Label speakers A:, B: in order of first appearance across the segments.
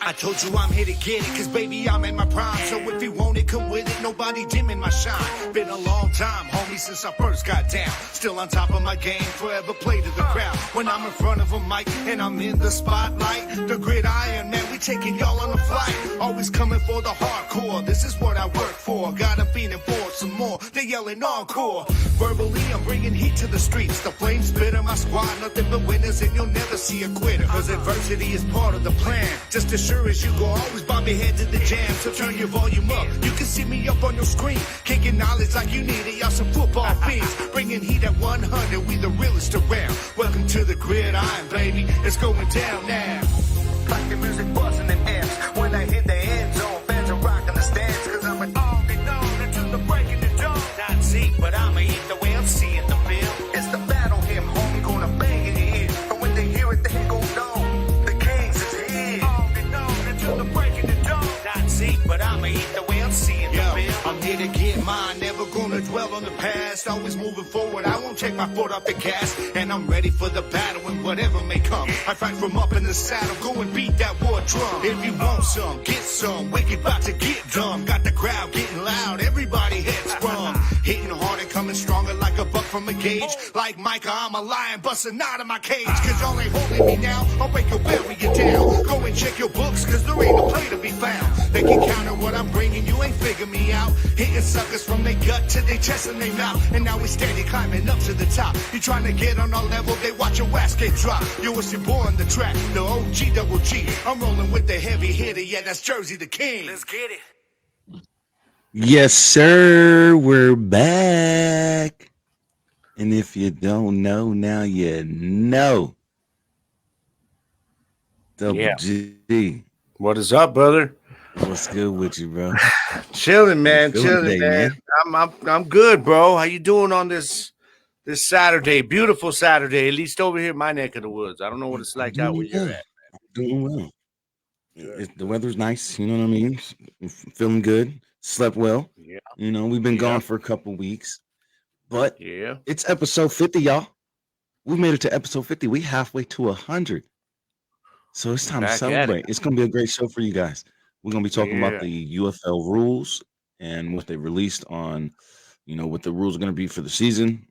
A: I told you I'm here to get it, cause baby I'm in my prime. So if you want it, come with it, nobody dimming my shine. Been a long time, homie, since I first got down. Still on top of my game, forever play to the crowd. When I'm in front of a mic and I'm in the spotlight, the Gridiron, man, we taking y'all on a flight. Always coming for the hardcore, this is what I work for. Got 'em feeling for some more, they yelling encore. Verbally, I'm bringing heat to the streets. The flames spitter, my squad, nothing but winners, and you'll never see a quitter. Cause adversity is part of the plan. Just as sure as you go, always bob your head to the jam. So turn your volume up, you can see me up on your screen. Kicking knowledge like you need it, y'all some football fiends. Bringing heat at 100, we the realest around. Welcome to the Gridiron, baby, it's going down now. Like the music buzzing in amps. When I hit the end zone, fans are rocking the stands. Cause I'm an all be known until the breaking the dawn. Not see, but I'ma eat the way I'm seeing the film. It's the battle hymn, homie, gonna bang in your ear. And when they hear it, they go down. The Kings is here. All be known until the breaking the dawn. Not see, but I'ma eat the way I'm seeing the film. I'm here to get mine, never gonna dwell on the past. Always moving forward, I won't take my foot off the gas. And I'm ready for the battle and whatever may come. I fight from up in the saddle, go and beat that war drum. If you want some, get some, wicked about to get dumb. Got the crowd getting loud, everybody heads sprung. Hitting hard and coming stronger like a buck from a cage. Like Micah, I'm a lion busting out of my cage. Cause y'all ain't holding me now, I'll break your bury you down. Go and check your books, cause there ain't a play to be found. They can count on what I'm bringing, you ain't figure me out. Hitting suckers from their gut to their chest and their mouth. And now we steady climbing up to the top. You trying to get on our level, they watch your ass get dropped. Yo, it's your boy on the track, the OG double G. I'm rolling with the heavy hitter, yeah, that's Jersey the King. Let's get it.
B: Yes, sir. We're back. And if you don't know, now you know. Double G.
C: What is up, brother?
B: What's good with you, bro?
C: Chilling, man.
B: Feeling
C: Chilling,
B: today,
C: man. I'm good, bro. How you doing on this Saturday? Beautiful Saturday, at least over here in my neck of the woods. I don't know what it's like out where you're at.
B: Doing well. The weather's nice, you know what I mean? Feeling good. Slept well.
C: Yeah.
B: You know, we've been gone for a couple weeks. But
C: yeah,
B: it's episode 50, y'all. We made it to episode 50. We halfway to 100. So it's time to celebrate. It's going to be a great show for you guys. We're going to be talking about the UFL rules and what they released on, you know, what the rules are going to be for the season.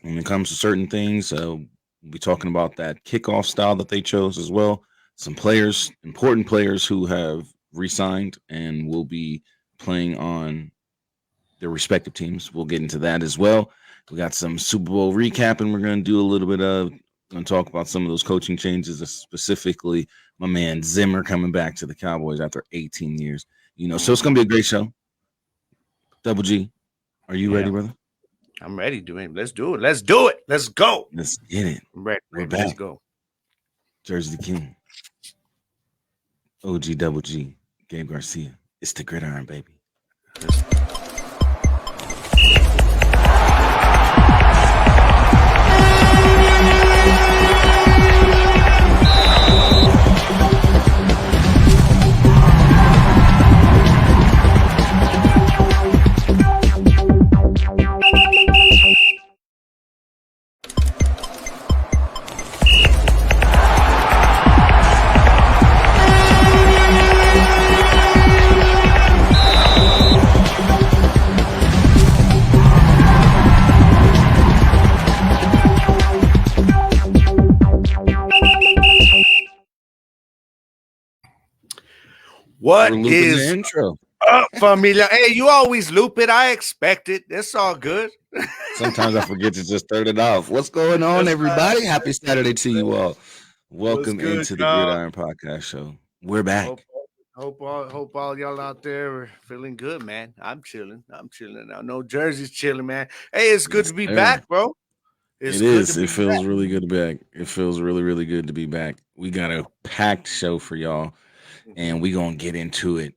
B: When it comes to certain things, we'll be talking about that kickoff style that they chose as well. Some players, important players who have re-signed and will be playing on their respective teams. We'll get into that as well. We got some Super Bowl recap, and we're going to do a little bit of, going to talk about some of those coaching changes, specifically my man Zimmer coming back to the Cowboys after 18 years. You know, so it's going to be a great show. Double G, are you ready, brother?
C: I'm ready, Dwayne. Let's do it. Let's do it. Let's go.
B: Let's get it.
C: I'm ready.
B: We're back.
C: Let's go.
B: Jersey the King. OG Double G. Gabe Garcia. It's the Gridiron, baby.
C: What is
B: the intro?
C: Up, familia? Hey, you always loop it. I expect it. It's all good.
B: Sometimes I forget to just start it off. What's going on, everybody? Happy Saturday to you all. Welcome
C: good,
B: into the Gridiron Podcast Show. We're back.
C: Hope all y'all out there are feeling good, man. I'm chilling. I know Jersey's chilling, man. Hey, it's good to be back, bro.
B: It feels really good to be back. It feels really, really good to be back. We got a packed show for y'all, and we're going to get into it.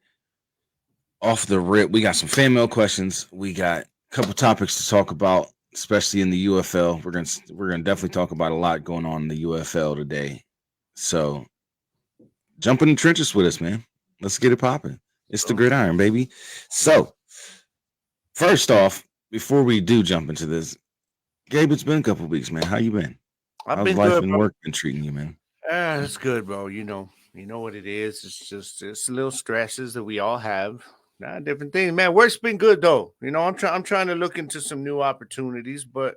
B: Off the rip, we got some fan mail questions. We got a couple topics to talk about, especially in the UFL. We're gonna definitely talk about a lot going on in the UFL today. So jump in the trenches with us, man. Let's get it popping. It's the Gridiron, baby. So first off, before we do jump into this, Gabe, it's been a couple weeks, man. How you been?
C: I've
B: How's
C: been
B: life
C: good,
B: and
C: bro.
B: work been treating you, man?
C: It's good, bro. You know, You know what it is? It's little stresses that we all have. Not different things, man. Work's been good though. You know, I'm trying to look into some new opportunities, but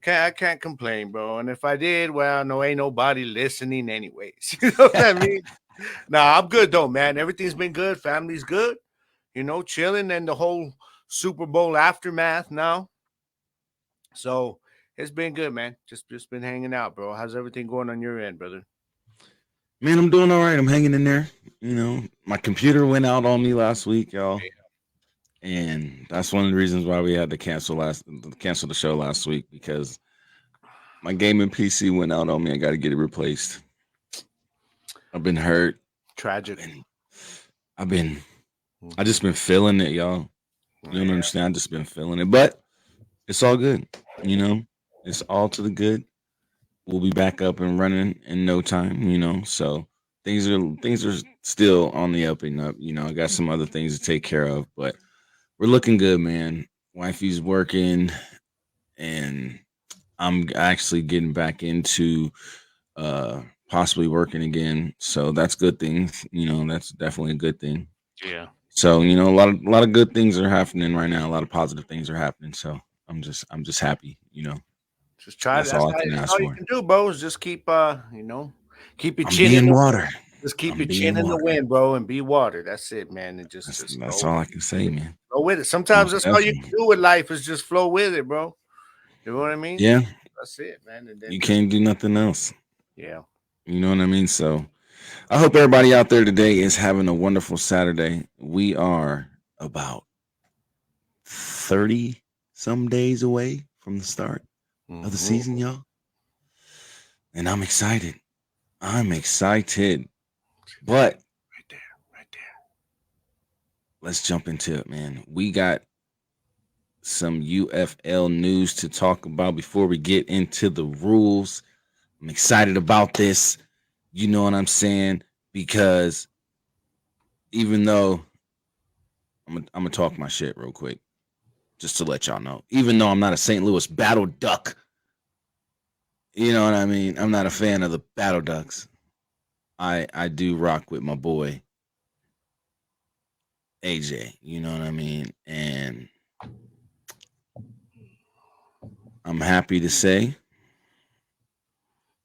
C: I can't complain, bro. And if I did, well, no, ain't nobody listening anyways. You know what I mean? Nah, I'm good though, man. Everything's been good. Family's good. You know, chilling and the whole Super Bowl aftermath now. So it's been good, man. Just been hanging out, bro. How's everything going on your end, brother?
B: Man, I'm doing all right. I'm hanging in there. You know, my computer went out on me last week, y'all. And that's one of the reasons why we had to cancel the show last week, because my gaming PC went out on me. I got to get it replaced. I've been hurt.
C: Tragic.
B: I just been feeling it, y'all. You don't understand. I just been feeling it, but it's all good. You know, it's all to the good. We'll be back up and running in no time. You know, so things are still on the up and up. You know, I got some other things to take care of, but we're looking good, man. Wifey's working, and I'm actually getting back into possibly working again. So that's good things. You know, that's definitely a good thing.
C: Yeah.
B: So, you know, a lot of good things are happening right now. A lot of positive things are happening. So I'm just happy, you know.
C: Just try. That's all you can do, bro. Is just keep keep your chin in the water. Just keep your chin in the wind, bro, and be water. That's it, man. And
B: that's all I can say, man.
C: Flow with it. Sometimes that's all you can do with life is just flow with it, bro. You know what I mean?
B: Yeah.
C: That's it, man. And then
B: you can't do nothing else.
C: Yeah.
B: You know what I mean? So I hope everybody out there today is having a wonderful Saturday. We are about 30 some days away from the start of the season, y'all. And I'm excited. But
C: right there.
B: Let's jump into it, man. We got some UFL news to talk about before we get into the rules. I'm excited about this. You know what I'm saying? Because even though I'm gonna talk my shit real quick, just to let y'all know. Even though I'm not a St. Louis Battle Duck, you know what I mean? I'm not a fan of the Battle Ducks. I do rock with my boy AJ. You know what I mean? And I'm happy to say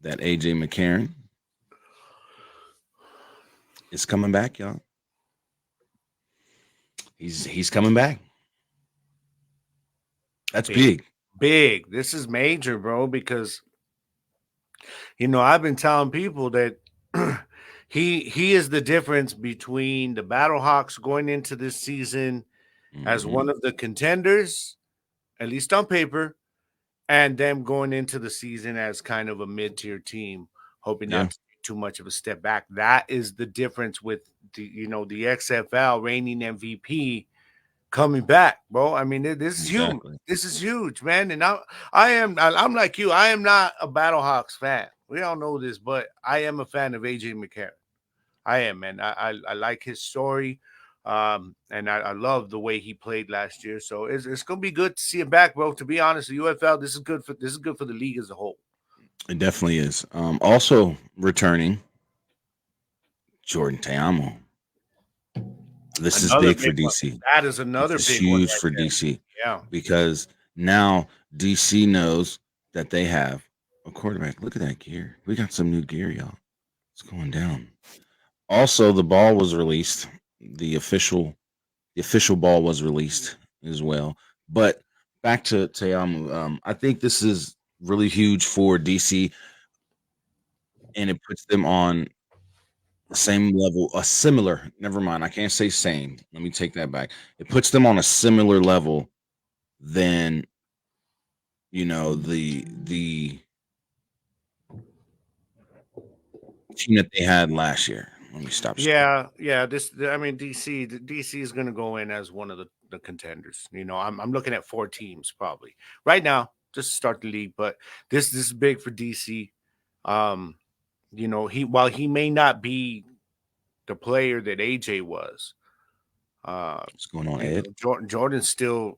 B: that AJ McCarron is coming back, y'all. He's coming back. That's big.
C: Big. This is major, bro, because you know, I've been telling people that he is the difference between the Battlehawks going into this season as one of the contenders, at least on paper, and them going into the season as kind of a mid-tier team, hoping not to take too much of a step back. That is the difference with the XFL reigning MVP coming back, bro. I mean, this is huge. This is huge, man. And I'm like you. I am not a Battlehawks fan. We all know this, but I am a fan of AJ McCarron. I am, man. I like his story. And I love the way he played last year. So it's gonna be good to see him back, bro. To be honest, the UFL, this is good for the league as a whole.
B: It definitely is. Also returning, Jordan Teamo. This is big for DC.
C: That is another big
B: huge one for DC.
C: Yeah,
B: because now DC knows that they have a quarterback. Look at that gear. We got some new gear, y'all. It's going down. Also, the ball was released. The official ball was released as well. But back to Teamo, I think this is really huge for DC, and it puts them on the same level, never mind, I can't say same. Let me take that back. It puts them on a similar level than, you know, the team that they had last year. Let me stop.
C: Yeah. DC is going to go in as one of the contenders. You know, I'm looking at 4 teams probably right now just to start the league, but this is big for DC. You know, while he may not be the player that AJ was,
B: what's going on, Ed?
C: Jordan still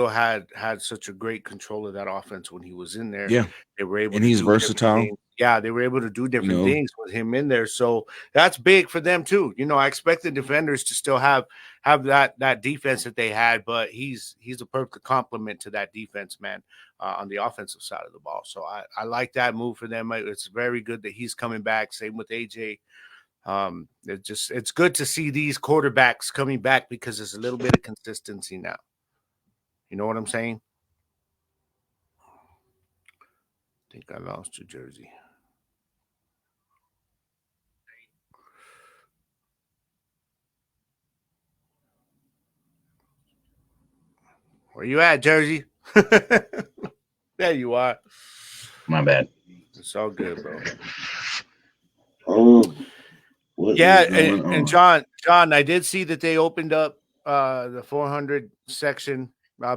C: had such a great control of that offense when he was in there.
B: Yeah,
C: they were able.
B: And he's versatile.
C: Yeah, they were able to do different things with him in there. So that's big for them too. I expect the defenders to still have that defense that they had, but he's a perfect complement to that defense, man, on the offensive side of the ball. So I like that move for them. It's very good that he's coming back. Same with AJ. It's good to see these quarterbacks coming back because there's a little bit of consistency now. You know what I'm saying? I think I lost your jersey. Where you at, Jersey? There you are.
B: My bad.
C: It's all good, bro.
B: Yeah,
C: and John, I did see that they opened up the 400 section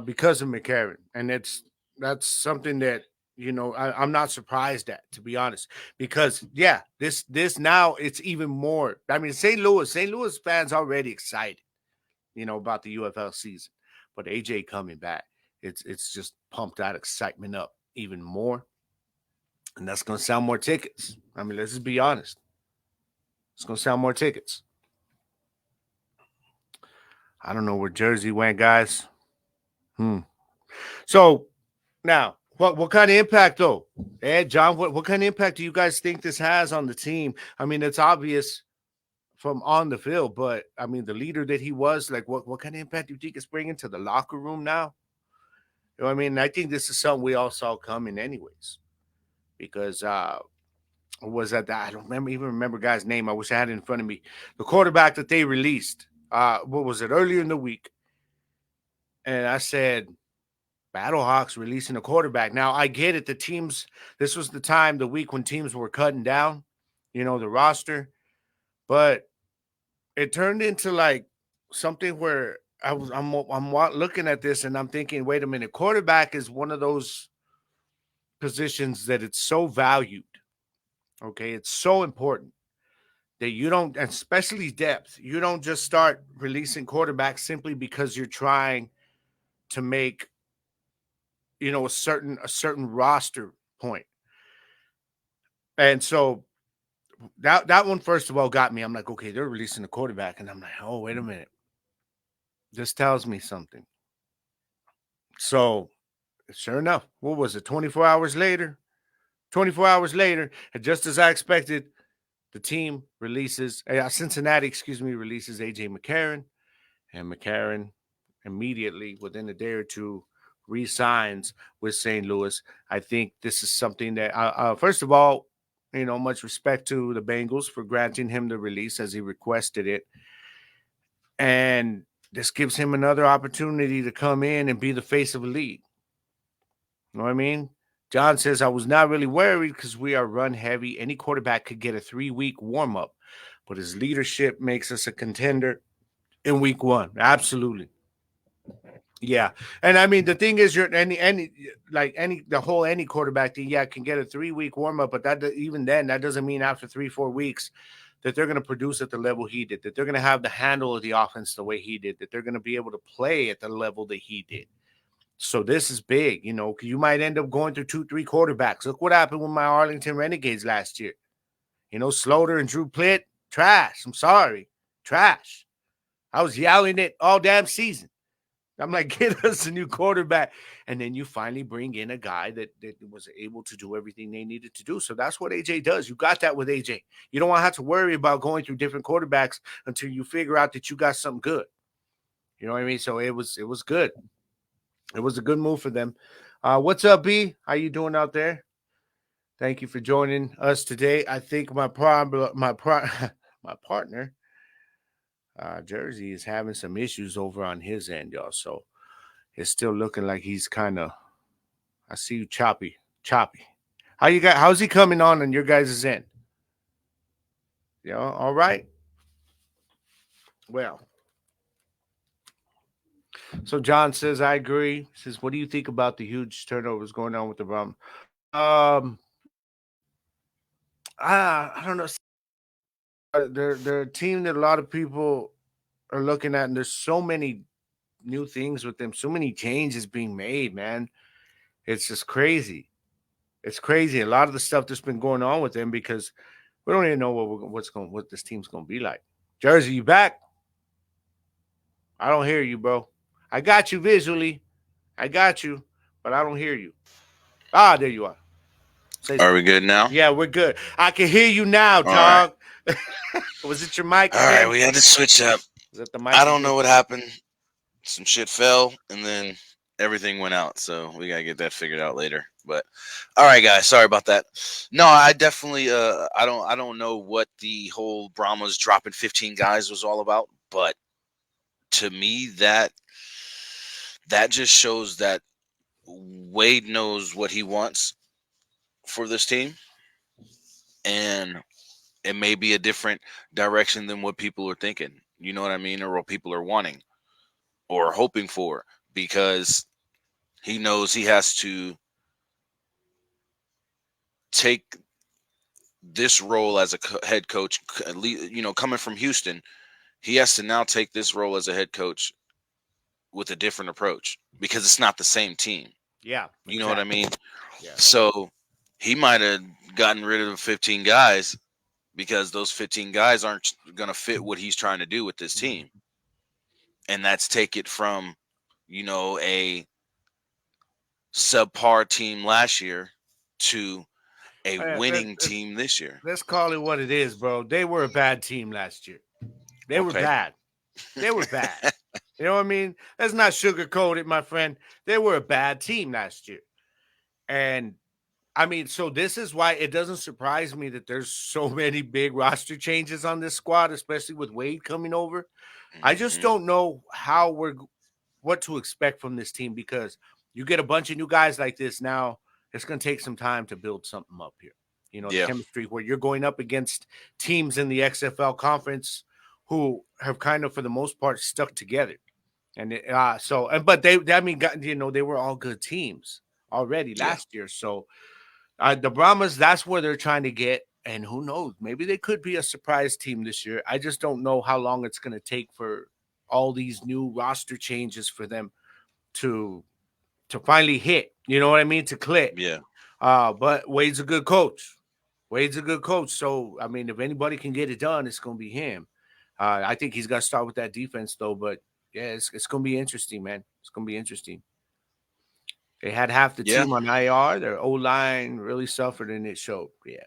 C: because of McCarron, and that's something that I'm not surprised at, to be honest, because this now it's even more. I mean, St. Louis fans already excited, about the UFL season, but AJ coming back, it's just pumped that excitement up even more, and that's gonna sell more tickets. I mean, let's just be honest. It's going to sell more tickets. I don't know where Jersey went, guys. So now, what kind of impact, though? Ed, John, what kind of impact do you guys think this has on the team? I mean, it's obvious from on the field, but I mean, the leader that he was, like, what kind of impact do you think it's bringing to the locker room now? You know what I mean? I think this is something we all saw coming anyways, because was that I don't remember guy's name. I wish I had it in front of me. The quarterback that they released. What was it, earlier in the week? And I said, Battlehawks releasing a quarterback. Now I get it. This was the time, the week when teams were cutting down, the roster, but it turned into like something where I'm looking at this and I'm thinking, wait a minute, quarterback is one of those positions that it's so valued. Okay, it's so important that you don't, especially depth, you don't just start releasing quarterbacks simply because you're trying to make, a certain roster point. And so that one, first of all, got me. I'm like, okay, they're releasing the quarterback. And I'm like, oh, wait a minute. This tells me something. So sure enough, what was it? 24 hours later, and just as I expected, the team releases, Cincinnati, releases AJ McCarron, and McCarron immediately, within a day or two, re-signs with St. Louis. I think this is something that, first of all, much respect to the Bengals for granting him the release as he requested it. And this gives him another opportunity to come in and be the face of a league. You know what I mean? John says, I was not really worried because we are run heavy. Any quarterback could get a 3-week warm-up, but his leadership makes us a contender in week 1. Absolutely. Yeah. And I mean, the thing is, any quarterback thing, can get a 3-week warm-up, but that doesn't mean after 3-4 weeks that they're going to produce at the level he did, that they're going to have the handle of the offense the way he did, that they're going to be able to play at the level that he did. So this is big, you might end up going through 2-3 quarterbacks. Look what happened with my Arlington Renegades last year. Sloter and Drew Plitt, trash. I'm sorry, trash. I was yelling it all damn season. I'm like, get us a new quarterback. And then you finally bring in a guy that was able to do everything they needed to do. So that's what AJ does. You got that with AJ. You don't want to have to worry about going through different quarterbacks until you figure out that you got something good. You know what I mean? So it was good. It was a good move for them. What's up, B? How you doing out there? Thank you for joining us today. I think my partner, Jersey, is having some issues over on his end, y'all. So it's still looking like he's kind of, I see you choppy. How's he coming on your guys' end? All right. Well, so John says, I agree. He says, what do you think about the huge turnovers going on with the Browns? I don't know. They're a team that a lot of people are looking at, and there's so many new things with them, so many changes being made, man. It's just crazy. It's crazy. A lot of the stuff that's been going on with them because we don't even know what this team's going to be like. Jersey, you back? I don't hear you, bro. I got you visually. I got you, but I don't hear you. Ah, there you are.
D: Are we good now?
C: Yeah, we're good. I can hear you now, dog. Right. Was it your mic?
D: All right, we had to switch up.
C: Was it the mic?
D: I don't know what happened. Some shit fell, and then everything went out. So we gotta get that figured out later. But all right, guys, sorry about that. No, I definitely I don't know what the whole Brahmas dropping 15 guys was all about, but to me that just shows that Wade knows what he wants for this team, and it may be a different direction than what people are thinking. You know what I mean? Or what people are wanting or hoping for, because he knows he has to take this role as a head coach, you know, coming from Houston. He has to now take this role as a head coach with a different approach because it's not the same team.
C: Yeah.
D: Exactly. You know what I mean?
C: Yeah.
D: So he might have gotten rid of 15 guys because those 15 guys aren't going to fit what he's trying to do with this team. And that's take it from, you know, a subpar team last year to a winning team this year.
C: Let's call it what it is, bro. They were a bad team last year. They were bad. They were bad. You know what I mean? Let's not sugarcoat it, my friend. They were a bad team last year. And I mean, so this is why it doesn't surprise me that there's so many big roster changes on this squad, especially with Wade coming over. Mm-hmm. I just don't know what to expect from this team, because you get a bunch of new guys like this now. It's going to take some time to build something up here. You know, the chemistry where you're going up against teams in the XFL conference who have kind of, for the most part, stuck together. And but they were all good teams already last year. So the Brahmas, that's where they're trying to get. And who knows, maybe they could be a surprise team this year. I just don't know how long it's going to take for all these new roster changes for them to finally hit. You know what I mean? To click.
D: Yeah.
C: But Wade's a good coach. So, I mean, if anybody can get it done, it's going to be him. I think he's got to start with that defense, though. But, yeah, it's going to be interesting, man. It's going to be interesting. They had half the team on IR. Their O-line really suffered, and it showed. Yeah.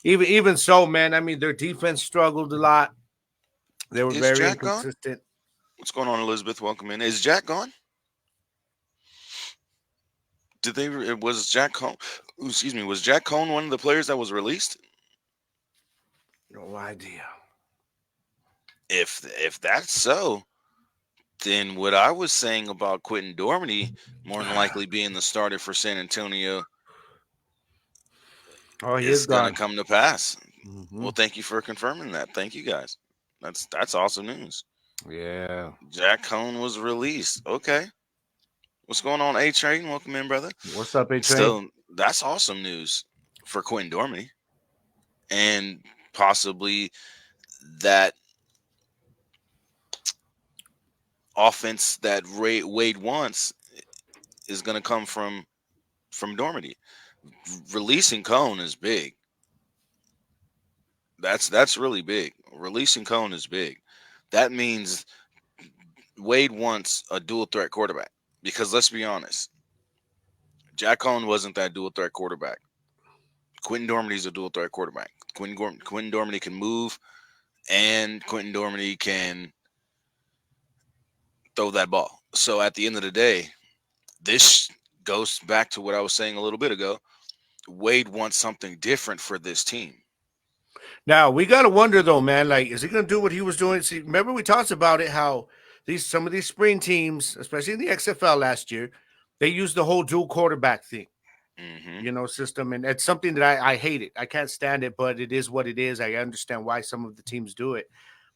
C: Even so, man, I mean, their defense struggled a lot. They were very inconsistent.
D: Gone? What's going on, Elizabeth? Welcome in. Is Jack gone? Was Jack Cohn? Excuse me. Was Jack Cohn one of the players that was released?
C: No idea.
D: If that's so, then what I was saying about Quentin Dormady more than likely being the starter for San Antonio, is going to come to pass. Mm-hmm. Well, thank you for confirming that. Thank you, guys. That's awesome news.
C: Yeah.
D: Jack Cohn was released. Okay. What's going on, A-Train? Welcome in, brother.
C: What's up, A-Train?
D: Still, that's awesome news for Quentin Dormady. And possibly that offense that Wade wants is going to come from Dormady. Releasing Cohn is big. That's really big. Releasing Cohn is big. That means Wade wants a dual threat quarterback. Because let's be honest, Jack Cohn wasn't that dual threat quarterback. Quentin Dormady's a dual threat quarterback. Quentin Dormady can move, and Quentin Dormady can throw that ball. So at the end of the day, this goes back to what I was saying a little bit ago. Wade wants something different for this team.
C: Now, we got to wonder, though, man, like, is he going to do what he was doing? See, remember we talked about it, how some of these spring teams, especially in the XFL last year, they used the whole dual quarterback thing, system. And it's something that I hate it. I can't stand it, but it is what it is. I understand why some of the teams do it.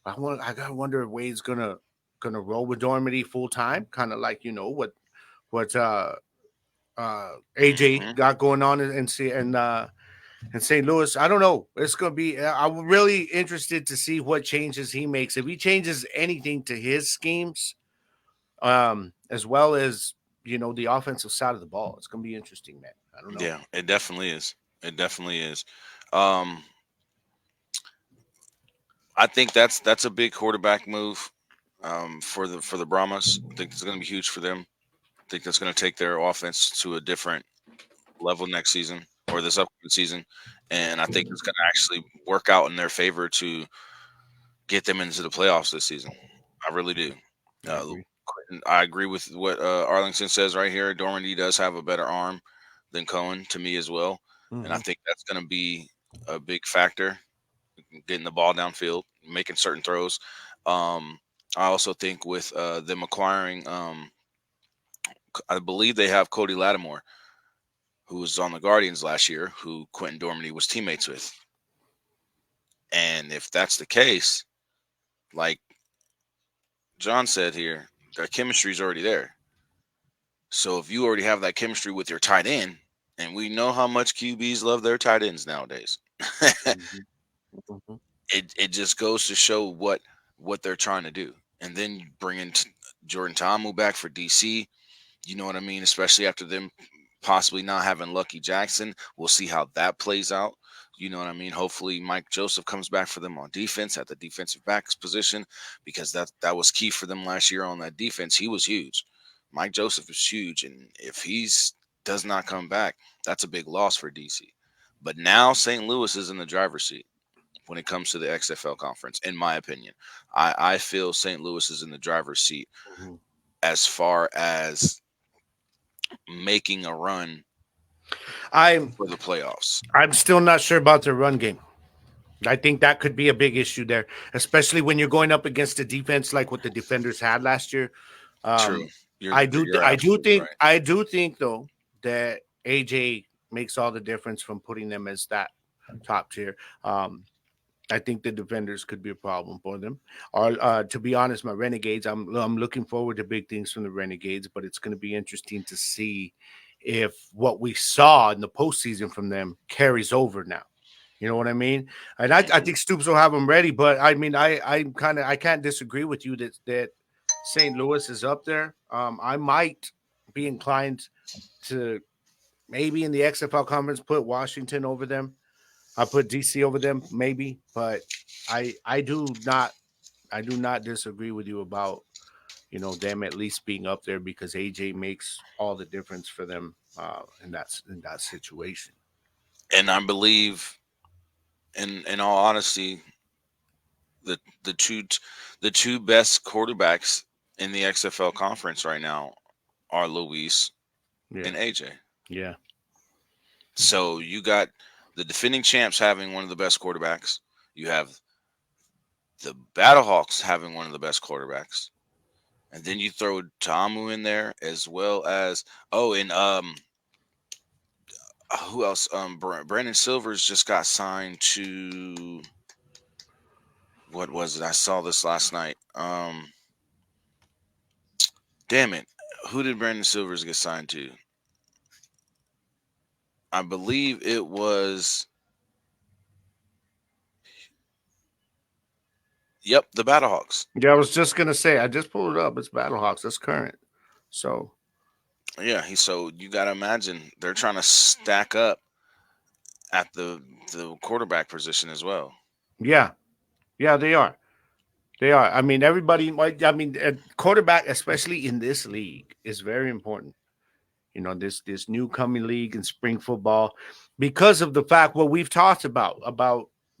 C: But I got to wonder if Wade's going to roll with Dormady full time, kind of like, what AJ got going on in St. Louis. I don't know. It's going to be. I'm really interested to see what changes he makes. If he changes anything to his schemes, as well as the offensive side of the ball, it's going to be interesting, man. I don't know.
D: Yeah, it definitely is. It definitely is. Um, I think that's a big quarterback move for the Brahmas. I think it's going to be huge for them. I think that's going to take their offense to a different level next season or this upcoming season, and I think it's going to actually work out in their favor to get them into the playoffs this season. I really do.
C: I agree.
D: I agree with what Arlington says right here. Dormandy does have a better arm than Cohen to me as well, and I
C: Mhm.
D: think that's going to be a big factor getting the ball downfield, making certain throws. I also think with them acquiring, I believe they have Cody Lattimore, who was on the Guardians last year, who Quentin Dormady was teammates with. And if that's the case, like John said here, the chemistry is already there. So if you already have that chemistry with your tight end, and we know how much QBs love their tight ends nowadays,
C: Mhm. Mhm.
D: it just goes to show what they're trying to do. And then you bring in Jordan Ta'amu back for DC. You know what I mean? Especially after them possibly not having Lucky Jackson. We'll see how that plays out. You know what I mean? Hopefully Mike Joseph comes back for them on defense at the defensive backs position, because that was key for them last year on that defense. He was huge. Mike Joseph is huge. And if he's does not come back, that's a big loss for DC. But now St. Louis is in the driver's seat when it comes to the XFL conference, in my opinion. I feel St. Louis is in the driver's seat
C: Mhm.
D: as far as making a run
C: I'm
D: for the playoffs.
C: I'm still not sure about their run game. I think that could be a big issue there, especially when you're going up against a defense like what the defenders had last year.
D: True.
C: Um,
D: You're absolutely right.
C: I do think though that AJ makes all the difference from putting them as that top tier. I think the defenders could be a problem for them. Or to be honest, my Renegades, I'm looking forward to big things from the Renegades, but it's going to be interesting to see if what we saw in the postseason from them carries over now. You know what I mean? And I
D: Mhm.
C: think Stoops will have them ready, but I mean, I can't disagree with you that St. Louis is up there. I might be inclined to maybe in the XFL conference put Washington over them. I put DC over them, maybe, but I do not disagree with you about them at least being up there because AJ makes all the difference for them in that situation.
D: And I believe, in all honesty, the the two the two best quarterbacks in the XFL conference right now are Luis
C: Yeah,
D: and AJ.
C: yeah,
D: So you got the defending champs having one of the best quarterbacks. You have the Battlehawks having one of the best quarterbacks. And then you throw Tamu in there as well as and who else? Brandon Silvers just got signed to, what was it? I saw this last night. Damn it, who did Brandon Silvers get signed to? I believe it was, yep, the Battlehawks.
C: yeah. I was just gonna say, I just pulled it up. It's Battlehawks. That's current. So
D: Yeah, so you got to imagine they're trying to stack up at the quarterback position as well.
C: yeah, yeah, they are. They are. I mean, everybody. I mean, quarterback, especially in this league, is very important. This new coming league in spring football, because of the fact what we've talked about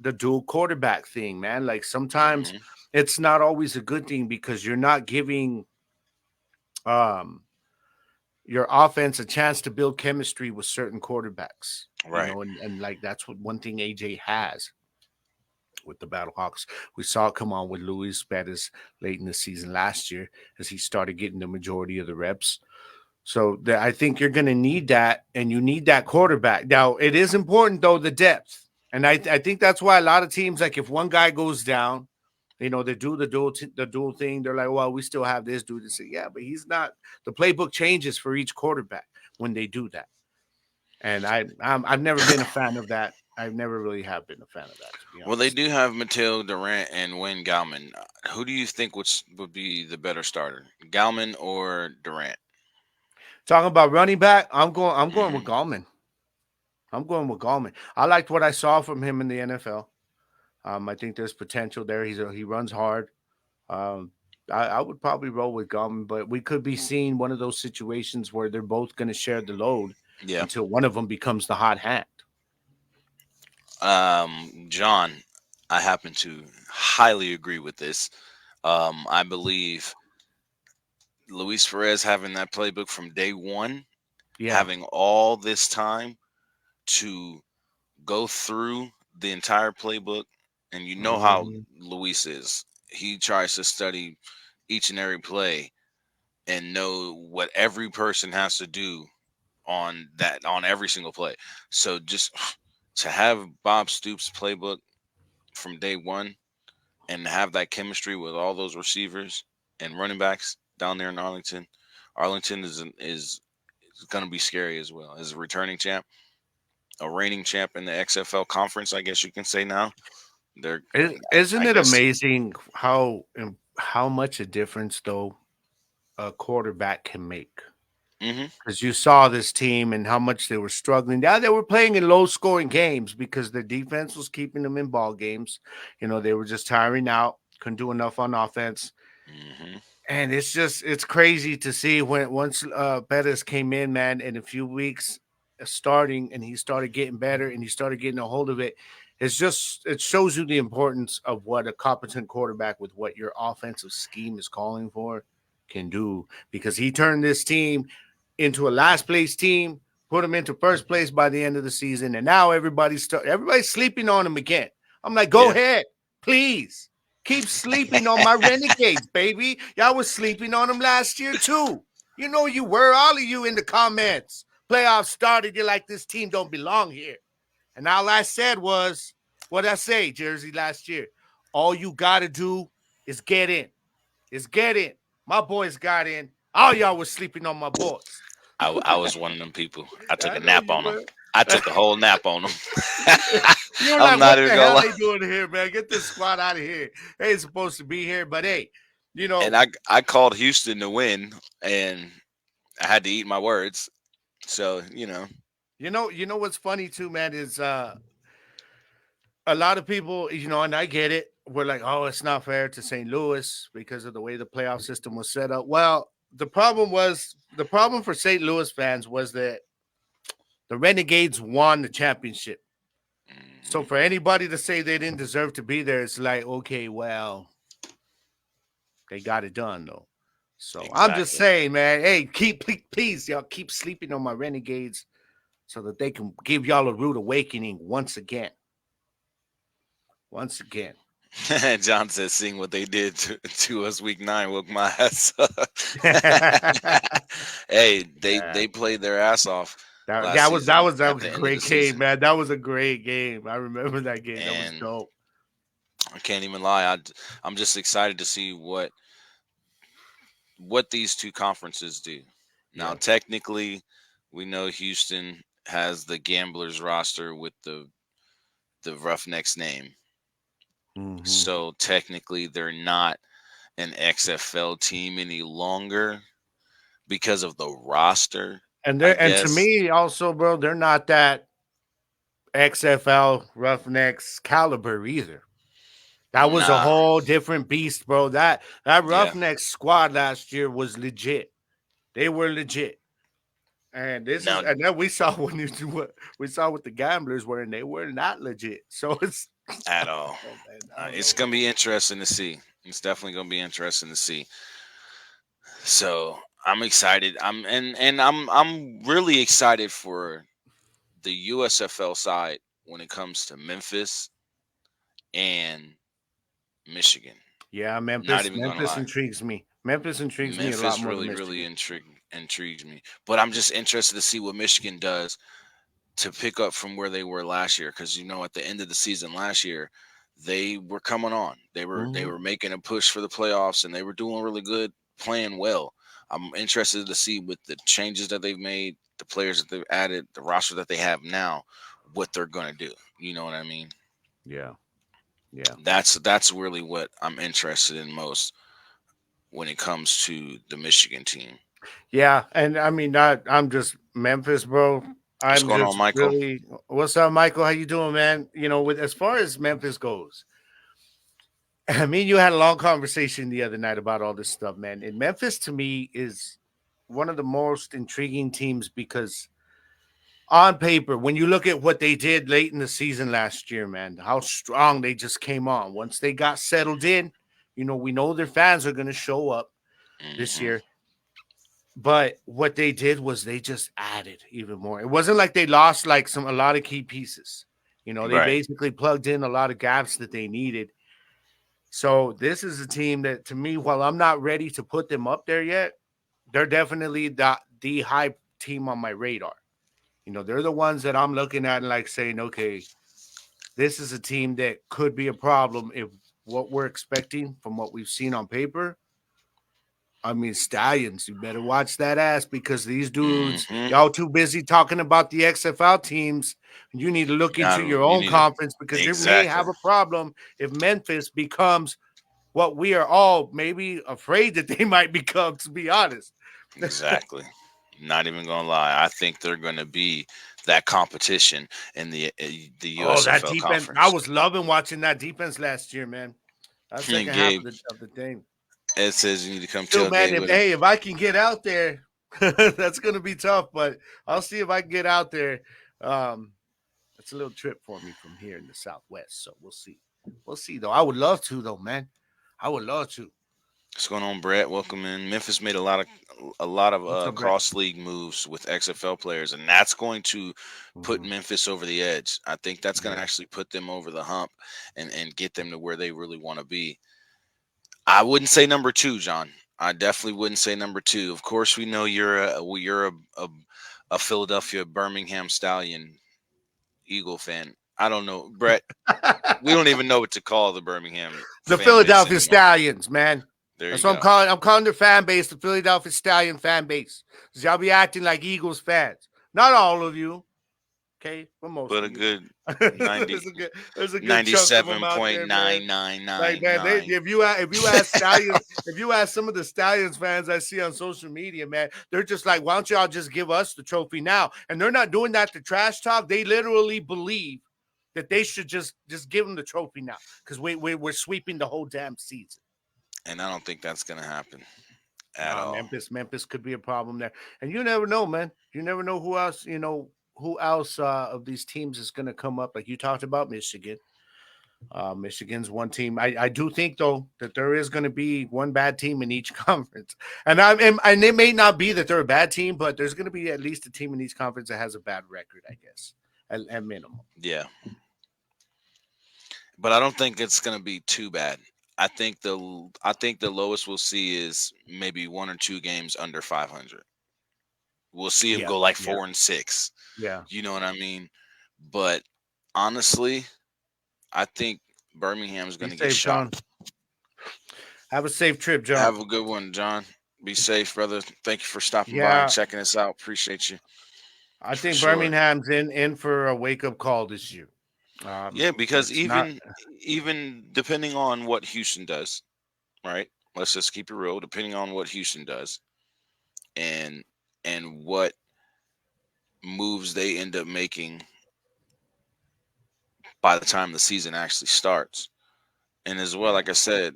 C: the dual quarterback thing, man. Like sometimes
D: Hmm.
C: it's not always a good thing because you're not giving um your offense a chance to build chemistry with certain quarterbacks.
D: Right.
C: And like that's what one thing AJ has with the Battlehawks. We saw it come on with Luis Bettis late in the season last year as he started getting the majority of the reps. So I think you're going to need that, and you need that quarterback. Now, it is important, though, the depth. And I think that's why a lot of teams, like if one guy goes down, they do the dual thing. They're like, well, we still have this dude. And say, yeah, but he's not. The playbook changes for each quarterback when they do that. And I've never been a fan of that. I've never really have been a fan of that, to be
D: Well, they
C: honest.
D: do have Mateo Durant and Wayne Gallman. Who do you think would be the better starter, Gallman or Durant?
C: Talking about running back, I'm going with
D: Hmm.
C: Gallman. I'm going with Gallman. I liked what I saw from him in the NFL. I think there's potential there. He runs hard. Um, I would probably roll with Gallman, but we could be seeing one of those situations where they're both going to share the load
D: Yeah.
C: until one of them becomes the hot hand.
D: John, I happen to highly agree with this. I believe Luis Perez having that playbook from day one, having all this time to go through the entire playbook, and you know how Luis is. He tries to study each and every play and know what every person has to do on every single play. So just to have Bob Stoops' playbook from day one and have that chemistry with all those receivers and running backs down there in Arlington. Arlington is going to be scary as well. As a returning champ, a reigning champ in the XFL conference, I guess you can say now.
C: Isn't it amazing how much a difference though a quarterback can make? Because you saw this team and how much they were struggling. Yeah, they were playing in low-scoring games because their defense was keeping them in ball games. You know, they were just tiring out, couldn't do enough on offense. And it's crazy to see once Bettis came in, man, in a few weeks starting, and he started getting better and he started getting a hold of it. It shows you the importance of what a competent quarterback with what your offensive scheme is calling for can do, because he turned this team into a last place team, put them into first place by the end of the season, and now everybody's sleeping on him again. I'm like, go ahead, please. Keep sleeping on my Renegades, baby. Y'all was sleeping on them last year, too. You know you were, all of you in the comments. Playoffs started, you're like, this team don't belong here. And all I said was, what I say, Jersey, last year? All you got to do is get in. My boys got in. All y'all was sleeping on my boys.
D: I was one of them people. I took a nap on them. I took a whole nap on them.
C: You're like, what the hell they doing here, man? Get this squad out of here. They ain't supposed to be here, but hey, you know.
D: And I called Houston to win, and I had to eat my words. So, you know.
C: You know what's funny too, man, is a lot of people, you know, and I get it. We're like, oh, it's not fair to St. Louis because of the way the playoff system was set up. Well, the problem for St. Louis fans was that the Renegades won the championship. So for anybody to say they didn't deserve to be there, it's like, okay, well, they got it done though. So exactly. I'm just saying, man, hey, please, y'all keep sleeping on my Renegades so that they can give y'all a rude awakening once again. Once again.
D: John says, seeing what they did to us week 9 woke my ass up. Hey, they played their ass off.
C: That was a great game, man. That was a great game. I remember that game. And that was dope.
D: I can't even lie. I'm just excited to see what these two conferences do. Now, technically, we know Houston has the Gamblers roster with the Roughnecks name. So technically, they're not an XFL team any longer because of the roster.
C: And to me, also, bro, they're not that XFL Roughnecks caliber either. That was a whole different beast, bro. That Roughnecks squad last year was legit. They were legit. And then we saw what the Gamblers were, and they were not legit. So it's
D: at all. It's gonna be interesting to see. It's definitely gonna be interesting to see. So I'm excited. I'm really excited for the USFL side when it comes to Memphis and Michigan.
C: Yeah, Memphis intrigues me. Memphis intrigues me a lot more.
D: Really intrigues me. But I'm just interested to see what Michigan does to pick up from where they were last year, because at the end of the season last year, they were coming on. They were making a push for the playoffs, and they were doing really good, playing well. I'm interested to see with the changes that they've made, the players that they've added, the roster that they have now, what they're going to do. You know what I mean?
C: Yeah.
D: That's really what I'm interested in most when it comes to the Michigan team.
C: Yeah, and I mean, I'm just Memphis, bro.
D: What's
C: I'm
D: going on,
C: just
D: Michael?
C: really. What's up, Michael? How you doing, man? You know, with as far as Memphis goes, me and you had a long conversation the other night about all this stuff, man. And Memphis, to me, is one of the most intriguing teams because on paper, when you look at what they did late in the season last year, man, how strong they just came on. Once they got settled in, you know, we know their fans are going to show up this year. But what they did was they just added even more. It wasn't like they lost like a lot of key pieces. You know, they
D: Right.
C: basically plugged in a lot of gaps that they needed. So this is a team that, to me, while I'm not ready to put them up there yet, they're definitely the high team on my radar. You know, they're the ones that I'm looking at and like saying, okay, this is a team that could be a problem if what we're expecting from what we've seen on paper. I mean, Stallions, you better watch that ass because these dudes, y'all too busy talking about the XFL teams. You need to look into your own conference because you may have a problem if Memphis becomes what we are all maybe afraid that they might become, to be honest.
D: Exactly. Not even gonna lie. I think they're gonna be that competition in the USFL
C: that defense.
D: conference.
C: I was loving watching that defense last year, man. That second half of the thing.
D: Ed says you need to come
C: Still, man,
D: tailgate with him.
C: if I can get out there, that's gonna be tough, but I'll see if I can get out there. It's a little trip for me from here in the Southwest, so we'll see. We'll see, though. I would love to, though, man. I would love to.
D: What's going on, Brett? Welcome in. Memphis made a lot of cross league moves with XFL players, and that's going to put Memphis over the edge. I think that's going to actually put them over the hump and get them to where they really want to be. I wouldn't say number 2, John. I definitely wouldn't say number 2. Of course, we know you're a Philadelphia Birmingham Stallion Eagle fan. I don't know, Brett. We don't even know what to call the Birmingham.
C: The Philadelphia Stallions, man. That's what I'm calling. I'm calling their fan base the Philadelphia Stallion fan base. Because y'all be acting like Eagles fans. Not all of you. Okay, for most.
D: But
C: of
D: a
C: you.
D: good 90.
C: There's a good
D: 97.999.
C: Like, man, if you ask Stallions, if you ask some of the Stallions fans I see on social media, man, they're just like, why don't y'all just give us the trophy now? And they're not doing that to trash talk. They literally believe that they should just give them the trophy now because we're sweeping the whole damn season.
D: And I don't think that's going to happen at all.
C: Memphis could be a problem there. And you never know, man. You never know who else, who else of these teams is going to come up. Like you talked about Michigan. Michigan's one team. I do think, though, that there is going to be one bad team in each conference. And it may not be that they're a bad team, but there's going to be at least a team in each conference that has a bad record, I guess, at minimum.
D: Yeah. But I don't think it's going to be too bad. I think the lowest we'll see is maybe 1 or 2 games under 500. We'll see him go like 4-6.
C: Yeah.
D: You know what I mean? But honestly, I think Birmingham is going to get shot.
C: John. Have a safe trip, John.
D: Have a good one, John. Be safe, brother. Thank you for stopping by and checking us out. Appreciate you.
C: I think Birmingham's in for a wake-up call this year.
D: Because even depending on what Houston does, right? Let's just keep it real. Depending on what Houston does, and what moves they end up making by the time the season actually starts, and as well, like I said,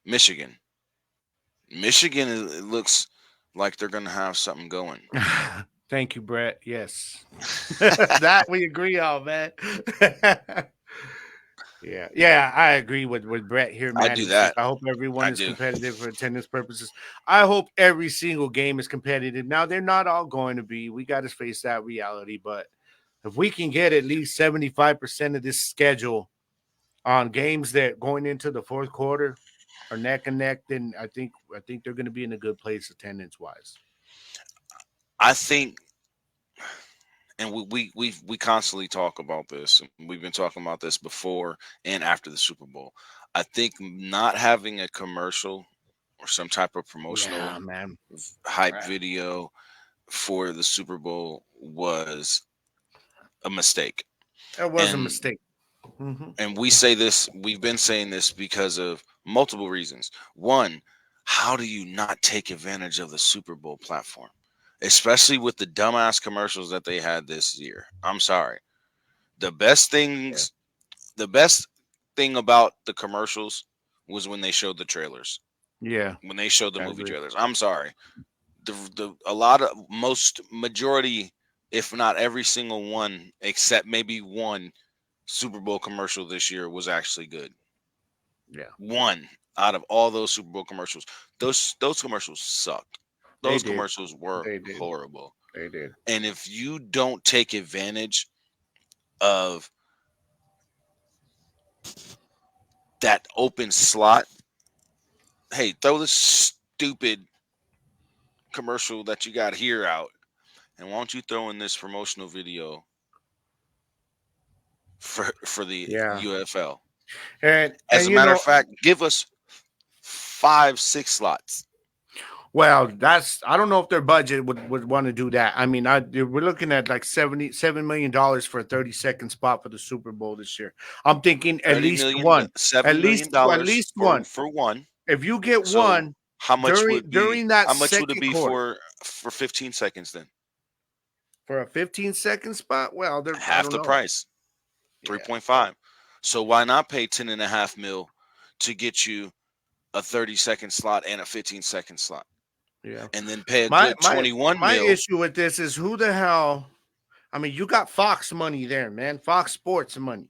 D: Michigan, it looks like they're going to have something going.
C: Thank you, Brett. Yes. That we agree on, man. Yeah, I agree with Brett here, man.
D: I do that.
C: I hope everyone is competitive for attendance purposes. I hope every single game is competitive. Now, they're not all going to be. We got to face that reality. But if we can get at least 75% of this schedule on games that going into the fourth quarter are neck and neck, then I think they're going to be in a good place attendance-wise.
D: I think, and we constantly talk about this. We've been talking about this before and after the Super Bowl. I think not having a commercial or some type of promotional hype video for the Super Bowl was a mistake.
C: It was a mistake.
D: And we say this, we've been saying this because of multiple reasons. One, how do you not take advantage of the Super Bowl platform, especially with the dumbass commercials that they had this year? I'm sorry. The best things, the best thing about the commercials was when they showed the trailers.
C: Yeah,
D: When they showed the
C: I
D: movie
C: agree.
D: trailers. I'm sorry. Majority, if not every single one, except maybe one Super Bowl commercial this year was actually good.
C: Yeah,
D: One out of all those Super Bowl commercials. Those commercials sucked.
C: they
D: Those
C: did.
D: commercials were
C: They did.
D: horrible.
C: They did.
D: And if you don't take advantage of that open slot, hey, throw this stupid commercial that you got here out, and why don't you throw in this promotional video for the
C: Yeah,
D: UFL?
C: and
D: As a
C: you
D: matter
C: know,
D: of fact, give us 5-6 slots.
C: well, I don't know if their budget would want to do that. I mean, we're looking at like $77 million for a 30-second spot for the Super Bowl this year. I'm thinking at
D: 30
C: least
D: million,
C: one,
D: $7 million
C: at least one.
D: for one.
C: If you get
D: So
C: one
D: how much would
C: during that
D: how much would it
C: second
D: be
C: quarter
D: for 15 seconds then?
C: for a 15-second spot, well, I
D: Half
C: don't
D: the
C: know.
D: price,
C: Yeah,
D: 3.5. So why not pay 10.5 mil to get you a 30-second slot and a 15-second slot,
C: yeah.
D: and then pay a
C: My
D: good
C: my
D: 21
C: my
D: mil?
C: issue with this is who the hell. I mean, you got Fox money there, man. Fox Sports money.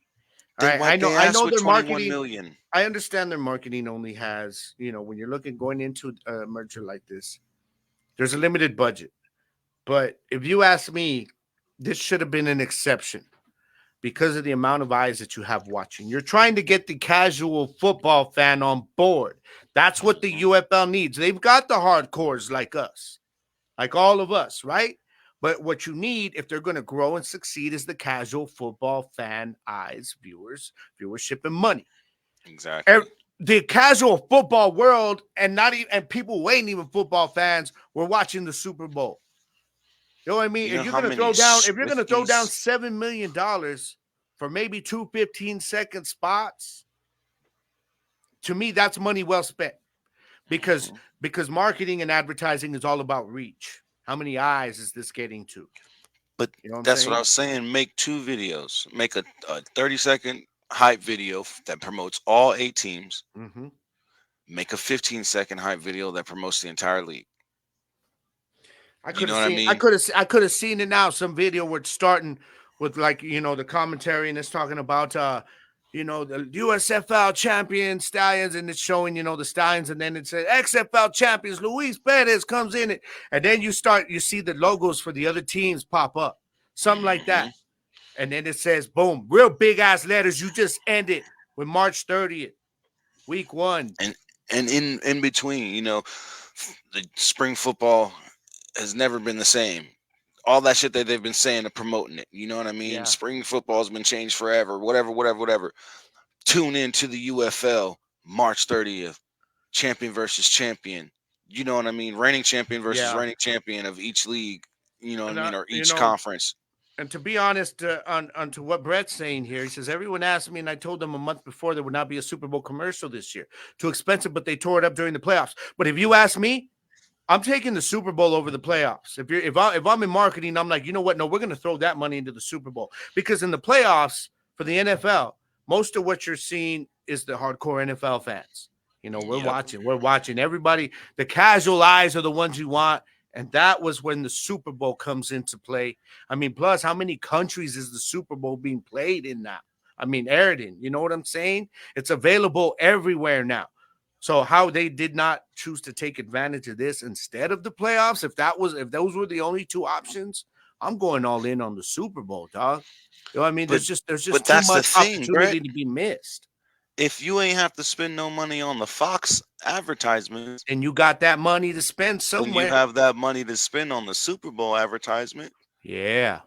C: All
D: Then
C: right,
D: wipe their
C: I
D: ass
C: know
D: with
C: their
D: 21
C: marketing.
D: million.
C: I understand their marketing only has, when you're going into a merger like this, there's a limited budget. But if you ask me, this should have been an exception because of the amount of eyes that you have watching. You're trying to get the casual football fan on board. That's what the UFL needs. They've got the hardcores like us, like all of us, right? But what you need, if they're going to grow and succeed, is the casual football fan eyes, viewership, and money.
D: Exactly.
C: The casual football world and not even and people who ain't even football fans were watching the Super Bowl. You know what I mean?
D: You know
C: If you're
D: how
C: gonna
D: many
C: throw down
D: Swifties?
C: $7 million for maybe 2 15-second spots, to me, that's money well spent. Because
D: Mhm.
C: because marketing and advertising is all about reach. How many eyes is this getting to?
D: But
C: You know what I'm
D: that's what I
C: saying?
D: was saying. Make 2 videos. Make a 30-second hype video that promotes all 8 teams.
C: Mm-hmm.
D: Make a 15-second hype video that promotes the entire league.
C: I
D: You
C: could
D: know
C: have
D: what I
C: seen.
D: mean?
C: I could have seen it now. Some video where it's starting with the commentary and it's talking about the USFL champion Stallions and it's showing the Stallions and then it says XFL champions Luis Perez comes in it and then you see the logos for the other teams pop up, something like
D: Mhm.
C: that, and then it says boom, real big ass letters. You just ended with March 30th, week 1.
D: And in between, the spring football has never been the same. All that shit that they've been saying to promoting it. You know what I mean?
C: Yeah,
D: Spring football has been changed forever. Whatever. Tune in to the UFL March 30th. Champion versus champion. You know what I mean? Reigning champion versus
C: yeah,
D: reigning champion of each league. You know what
C: and
D: I mean? Or each conference.
C: And to be honest, on to what Brett's saying here, he says, everyone asked me, and I told them a month before there would not be a Super Bowl commercial this year. Too expensive, but they tore it up during the playoffs. But if you ask me, I'm taking the Super Bowl over the playoffs. If I'm in marketing, I'm like, you know what? No, we're going to throw that money into the Super Bowl because in the playoffs for the NFL, most of what you're seeing is the hardcore NFL fans. We're
D: Yep.
C: watching everybody. The casual eyes are the ones you want. And that was when the Super Bowl comes into play. I mean, plus, how many countries is the Super Bowl being played in now? I mean, aired in. You know what I'm saying? It's available everywhere now. So how they did not choose to take advantage of this instead of the playoffs, if those were the only 2 options, I'm going all in on the Super Bowl, dog. You know what I mean?
D: But
C: There's
D: but
C: just too
D: that's the
C: much
D: thing, Brett.
C: opportunity to be missed.
D: If you ain't have to spend no money on the Fox advertisements,
C: And you got that money to spend
D: when you
C: somewhere.
D: have that money to spend on the Super Bowl advertisement,
C: Yeah.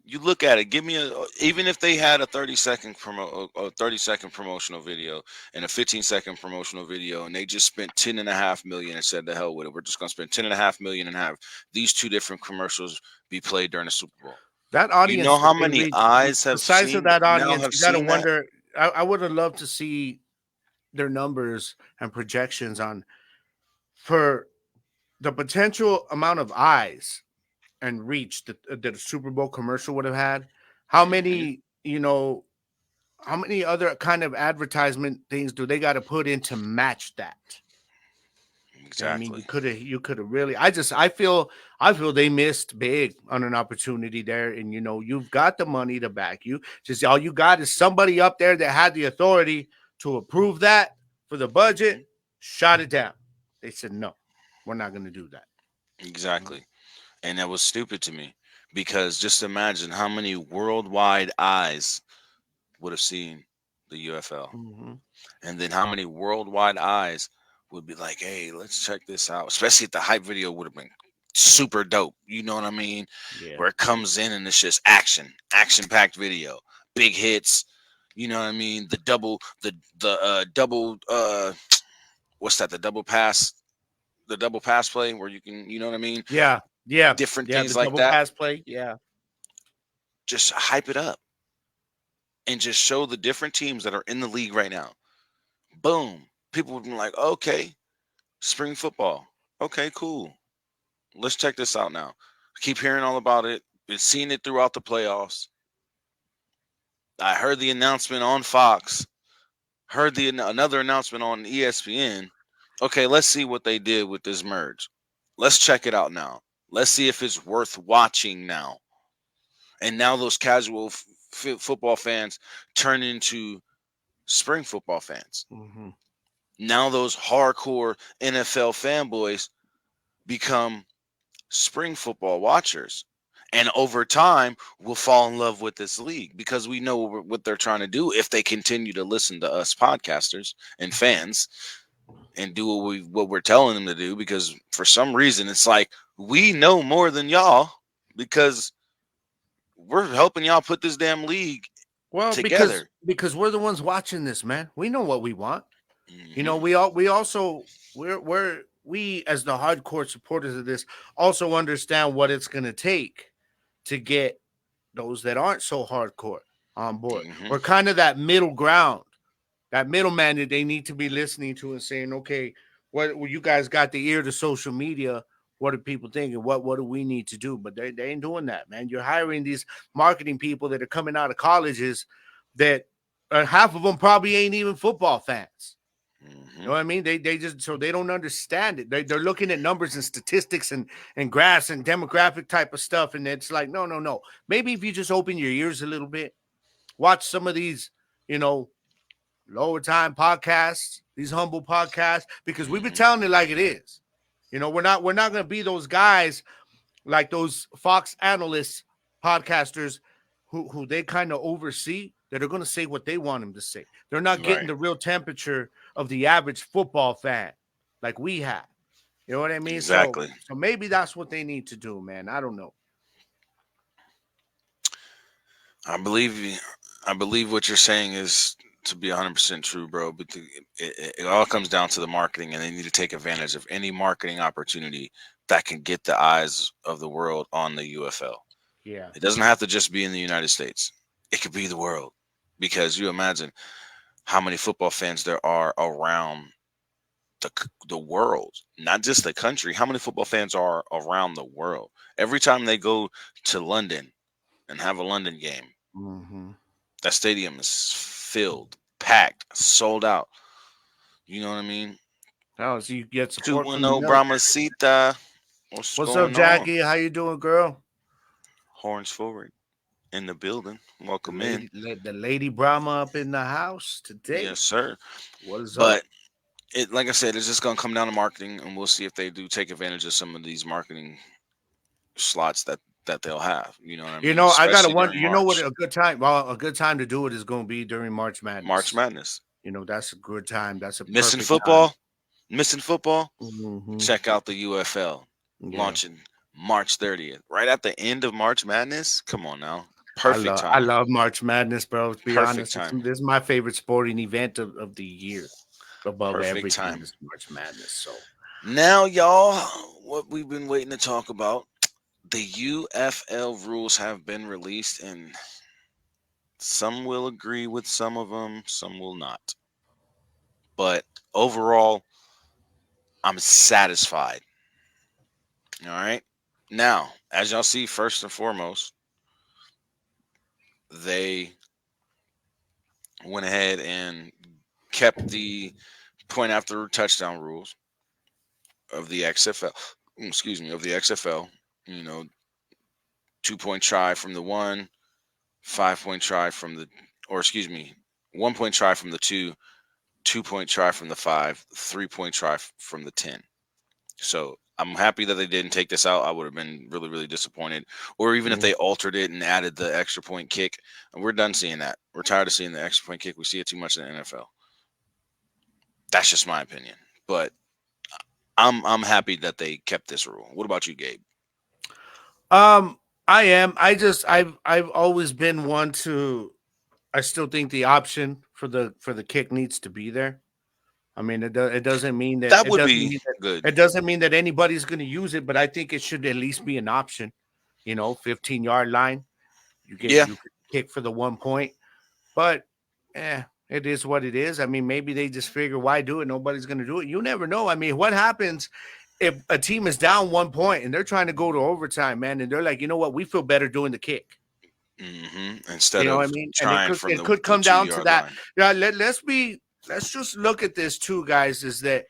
D: you look at it. Give me even if they had a 30-second promotional video and a 15-second promotional video, and they just spent 10.5 million and said, "The hell with it. We're just gonna spend 10.5 million and have these 2 different commercials be played during the Super Bowl."
C: That
D: You
C: audience
D: know
C: that
D: how
C: they
D: many
C: reach,
D: eyes
C: the
D: have
C: size of
D: seen
C: that
D: now
C: audience,
D: have
C: you got to
D: seen that?
C: wonder. I would have loved to see their numbers and projections on for the potential amount of eyes and reach that a Super Bowl commercial would have had, how many, how many other kind of advertisement things do they got to put in to match that? You know what I mean,
D: Exactly.
C: you could have really. I feel they missed big on an opportunity there, and you've got the money to back you. Just all you got is somebody up there that had the authority to approve that for the budget. Shot it down. They said no, we're not going to do that.
D: Exactly. And that was stupid to me because just imagine how many worldwide eyes would have seen the UFL.
C: Mm-hmm.
D: And then how many worldwide eyes would be like, hey, let's check this out. Especially if the hype video would have been super dope. You know what I mean?
C: Yeah.
D: Where it comes in and it's just action packed video, big hits. You know what I mean? The double, what's that? The double pass play where you can, you know what I mean?
C: Yeah. Yeah.
D: Different
C: Yeah.
D: things
C: The
D: like
C: double
D: that.
C: pass play. Yeah.
D: Just hype it up and just show the different teams that are in the league right now. Boom. People would be like, okay, spring football. Okay, cool. Let's check this out now. Keep hearing all about it. Been seeing it throughout the playoffs. I heard the announcement on Fox. Heard another announcement on ESPN. Okay, let's see what they did with this merge. Let's check it out now. Let's see if it's worth watching now. And now those casual football fans turn into spring football fans.
C: Mm-hmm.
D: Now those hardcore NFL fanboys become spring football watchers. And over time, we'll fall in love with this league because we know what they're trying to do if they continue to listen to us podcasters and fans and do what we're telling them to do. Because for some reason, it's like we know more than y'all because we're helping y'all put this damn league together.
C: Because we're the ones watching this, man. We know what we want.
D: Mhm.
C: We as the hardcore supporters of this also understand what it's going to take to get those that aren't so hardcore on board.
D: Mhm.
C: We're kind of that middle ground, that middleman that they need to be listening to and saying, okay, what you guys got the ear to social media. What are people thinking? What do we need to do? But they ain't doing that, man. You're hiring these marketing people that are coming out of colleges that half of them probably ain't even football fans. You know what I mean? They just so they don't understand it. They're looking at numbers and statistics and graphs and demographic type of stuff, and it's like no. Maybe if you just open your ears a little bit, watch some of these, lower time podcasts, these humble podcasts, because we've been telling it like it is. We're not going to be those guys like those Fox analysts, podcasters who they kind of oversee that are going to say what they want them to say. They're not getting
D: Right.
C: the real temperature of the average football fan like we have. You know what I mean?
D: Exactly.
C: So maybe that's what they need to do, man. I don't know.
D: I believe what you're saying is to be 100% true, bro. But it all comes down to the marketing, and they need to take advantage of any marketing opportunity that can get the eyes of the world on the UFL.
C: Yeah.
D: It doesn't have to just be in the United States. It could be the world, because you imagine how many football fans there are around the world, not just the country. How many football fans are around the world? Every time they go to London and have a London game,
C: Mm-hmm.
D: that stadium is filled, packed, sold out. You know what I mean?
C: Oh, so you get support from the
D: 210
C: military.
D: Brahmasita. What's
C: What's up,
D: going on?
C: Jackie? How you doing, girl?
D: Horns forward in the building. Welcome in.
C: The lady Brahma up in the house today.
D: Yes, sir.
C: What is
D: But
C: up?
D: like I said, it's just gonna come down to marketing, and we'll see if they do take advantage of some of these marketing slots that they'll have. You know what I mean?
C: I gotta
D: Especially
C: wonder.
D: during
C: You know what?
D: March.
C: A good time. Well, a good time to do it is going to be during March Madness.
D: March Madness.
C: That's a good time. That's a
D: Missing
C: perfect
D: football.
C: time.
D: Missing football.
C: Mhm.
D: Check out the UFL
C: Yeah.
D: launching March 30th, right at the end of March Madness. Come on now, perfect time.
C: I love March Madness, bro. To be
D: Perfect
C: honest,
D: time.
C: this is my favorite sporting event of the year, above
D: Perfect
C: everything.
D: time.
C: Is March Madness. So
D: Now, y'all, what we've been waiting to talk about, the UFL rules have been released, and some will agree with some of them, some will not. But overall, I'm satisfied. All right. Now, as y'all see, first and foremost, they went ahead and kept the point after touchdown rules of the XFL. Excuse me, of the XFL. You know, 2 point try from the 1, 5 point try from the, or excuse me, 1 point try from the 2, 2 point try from the 5, 3 point try from the 10. So I'm happy that they didn't take this out. I would have been really, really disappointed. Or even if they altered it and added the extra point kick. And we're done seeing that. We're tired of seeing the extra point kick. We see it too much in the NFL. That's just my opinion. But I'm happy that they kept this rule. What about you, Gabe?
C: I am. I've always been one to. I still think the option for the kick needs to be there. I mean, it doesn't mean that
D: That
C: it
D: would
C: doesn't
D: be
C: mean that
D: good.
C: it doesn't mean that anybody's going to use it, but I think it should at least be an option. 15-yard line,
D: Yeah.
C: you could kick for the 1 point, but it is what it is. I mean, maybe they just figure why do it? Nobody's going to do it. You never know. I mean, what happens if a team is down 1 point and they're trying to go to overtime, man, and they're like, you know what, we feel better doing the kick.
D: Instead
C: You know what
D: of
C: I mean? And
D: trying from
C: it could
D: the
C: come down to
D: 2 yard
C: that.
D: line.
C: Yeah, let's just look at this too, guys. Is that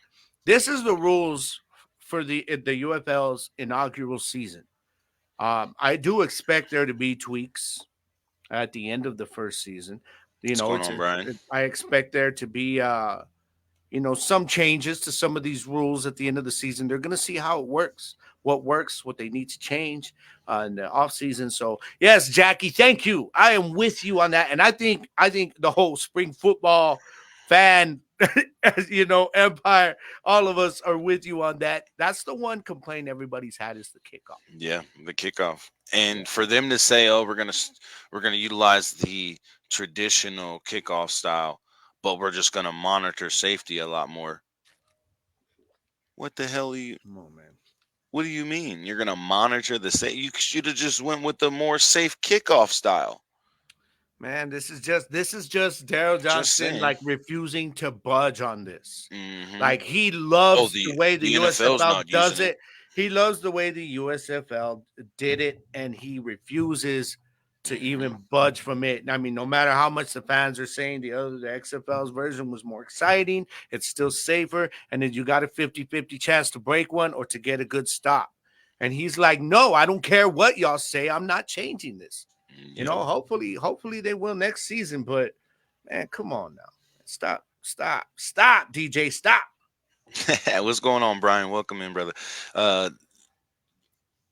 C: this is the rules for the UFL's inaugural season. I do expect there to be tweaks at the end of the first season.
D: What's going on, Brian?
C: I expect there to be some changes to some of these rules at the end of the season. They're going to see how it works, what they need to change in the off season. So yes, Jackie, thank you. I am with you on that, and I think the whole spring football fan, empire, all of us are with you on that. That's the one complaint everybody's had is the kickoff.
D: Yeah, the kickoff, and for them to say, "Oh, we're gonna utilize the traditional kickoff style, but we're just gonna monitor safety a lot more." What the hell are you?
C: Come on, man.
D: What do you mean? You're gonna monitor the safe? You should have just went with the more safe kickoff style.
C: Man, this is just Daryl Johnson like refusing to budge on this. Like he loves the way the USFL does it. He loves the way the USFL did it, and he refuses to even budge from it. I mean, no matter how much the fans are saying the XFL's version was more exciting, it's still safer, and then you got a 50-50 chance to break one or to get a good stop. And he's like, no, I don't care what y'all say. I'm not changing this. Hopefully they will next season. But man, come on now. Stop, DJ, stop.
D: What's going on, Brian? Welcome in, brother.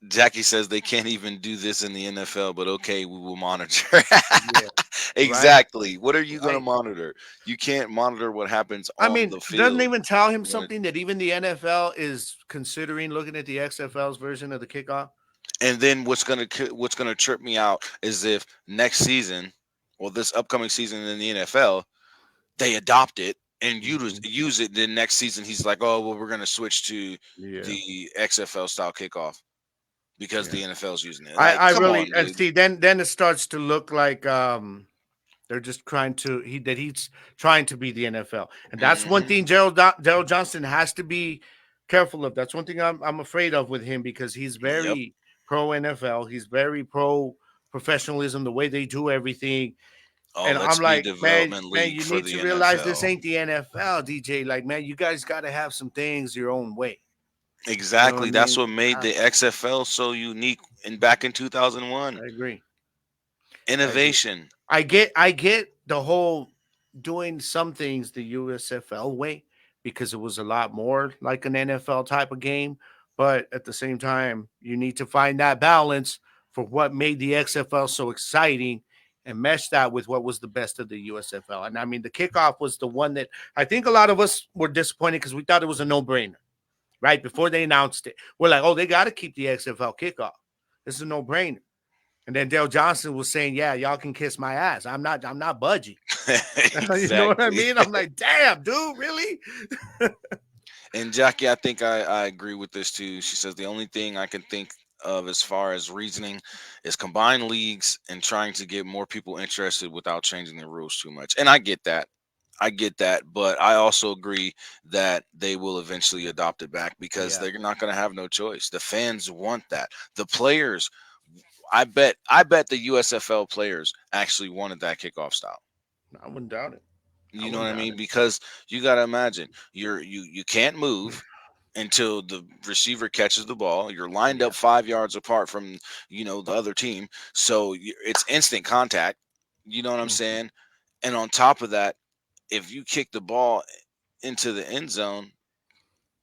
D: Jackie says they can't even do this in the NFL, but okay, we will monitor. Exactly. Right? What are you going to monitor? You can't monitor what happens on the field.
C: Doesn't even tell him something that even the NFL is considering looking at the XFL's version of the kickoff.
D: And then what's gonna trip me out is if next season, or this upcoming season in the NFL, they adopt it and use it. Then next season he's like, oh well, we're gonna switch to the XFL style kickoff because the NFL is using it. Like,
C: I really see. Then it starts to look like they're just trying to he's trying to be the NFL, and that's one thing Daryl Johnson has to be careful of. That's one thing I'm afraid of with him because he's very pro NFL. He's very pro professionalism, the way they do everything.
D: Oh,
C: and I'm like, man, you need to realize
D: NFL.
C: This ain't the NFL, DJ. Like, man, you guys got to have some things your own way.
D: Exactly. That's what made the XFL so unique. And back in 2001,
C: I agree.
D: Innovation.
C: I get the whole doing some things the USFL way because it was a lot more like an NFL type of game. But at the same time, you need to find that balance for what made the XFL so exciting and mesh that with what was the best of the USFL. And I mean, the kickoff was the one that I think a lot of us were disappointed because we thought it was a no-brainer, right? Before they announced it, we're like, oh, they got to keep the XFL kickoff. This is a no-brainer. And then Dale Johnson was saying, yeah, y'all can kiss my ass. I'm not budging.
D: Exactly.
C: You know what I mean? I'm like, damn, dude, really?
D: And Jackie, I think I agree with this too. She says the only thing I can think of as far as reasoning is combined leagues and trying to get more people interested without changing the rules too much. And I get that. I get that, but I also agree that they will eventually adopt it back because
C: Yeah.
D: they're not going to have no choice. The fans want that. The players, I bet the USFL players actually wanted that kickoff style.
C: I wouldn't doubt it. I
D: You know what
C: wouldn't
D: I
C: doubt
D: mean?
C: it.
D: Because you got to imagine you can't move until the receiver catches the ball. You're lined
C: Yeah.
D: up 5 yards apart from the other team, so it's instant contact. You know what I'm
C: Mhm.
D: saying? And on top of that, if you kick the ball into the end zone,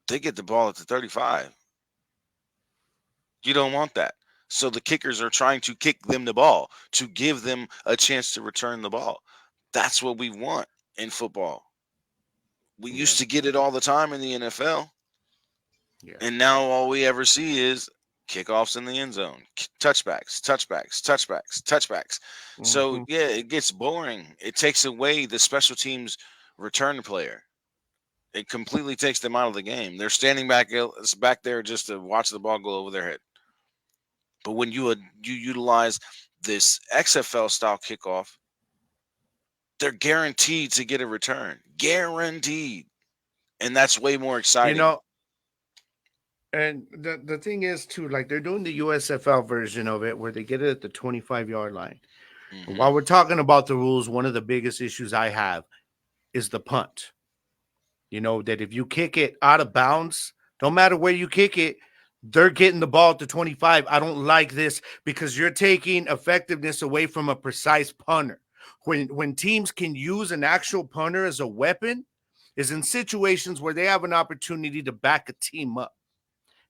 D: they get the ball at the 35. You don't want that. So the kickers are trying to kick them the ball to give them a chance to return the ball. That's what we want in football. We
C: Yeah.
D: used to get it all the time in the NFL,
C: Yeah.
D: and now all we ever see is kickoffs in the end zone, touchbacks, touchbacks, touchbacks, touchbacks. So
C: Hmm.
D: yeah, it gets boring. It takes away the special teams return player. It completely takes them out of the game. They're standing back there just to watch the ball go over their head. But when you utilize this XFL style kickoff, they're guaranteed to get a return, guaranteed, and that's way more
C: You
D: exciting.
C: know, and the thing is too, like they're doing the USFL version of it where they get it at the 25-yard line. And
D: Hmm.
C: while we're talking about the rules, one of the biggest issues I have is the punt. You know, that if you kick it out of bounds, don't matter where you kick it, they're getting the ball at the 25. I don't like this because you're taking effectiveness away from a precise punter. When teams can use an actual punter as a weapon, is in situations where they have an opportunity to back a team up.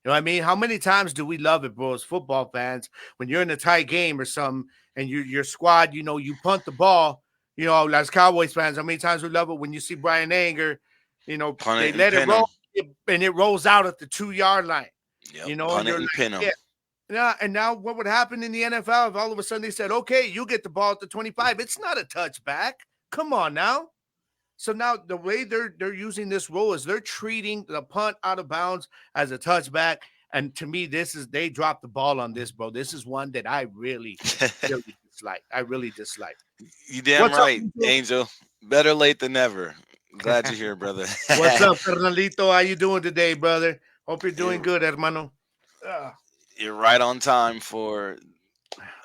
C: You know what I mean? How many times do we love it, bro, as football fans, when you're in a tight game or something and your squad, you punt the ball, as Cowboys fans, how many times we love it when you see Brian Anger,
D: Punt
C: they
D: it and
C: let it
D: pin
C: roll
D: them.
C: and it rolls out at the 2-yard line,
D: Yep,
C: and
D: punt it
C: you're
D: and
C: like,
D: pin
C: yeah.
D: them.
C: And now what would happen in the NFL if all of a sudden they said, okay, you get the ball at the 25? It's not a touchback. Come on now. So now the way they're using this rule is they're treating the punt out of bounds as a touchback. And to me, they dropped the ball on this, bro. This is one that I really, really dislike. I really dislike.
D: You damn
C: What's up,
D: right,
C: Angel?
D: Angel. Better late than never. Glad you're here, brother.
C: What's up, Carnalito? How you doing today, brother? Hope you're doing
D: you're,
C: good, hermano. Ah,
D: you're right on time for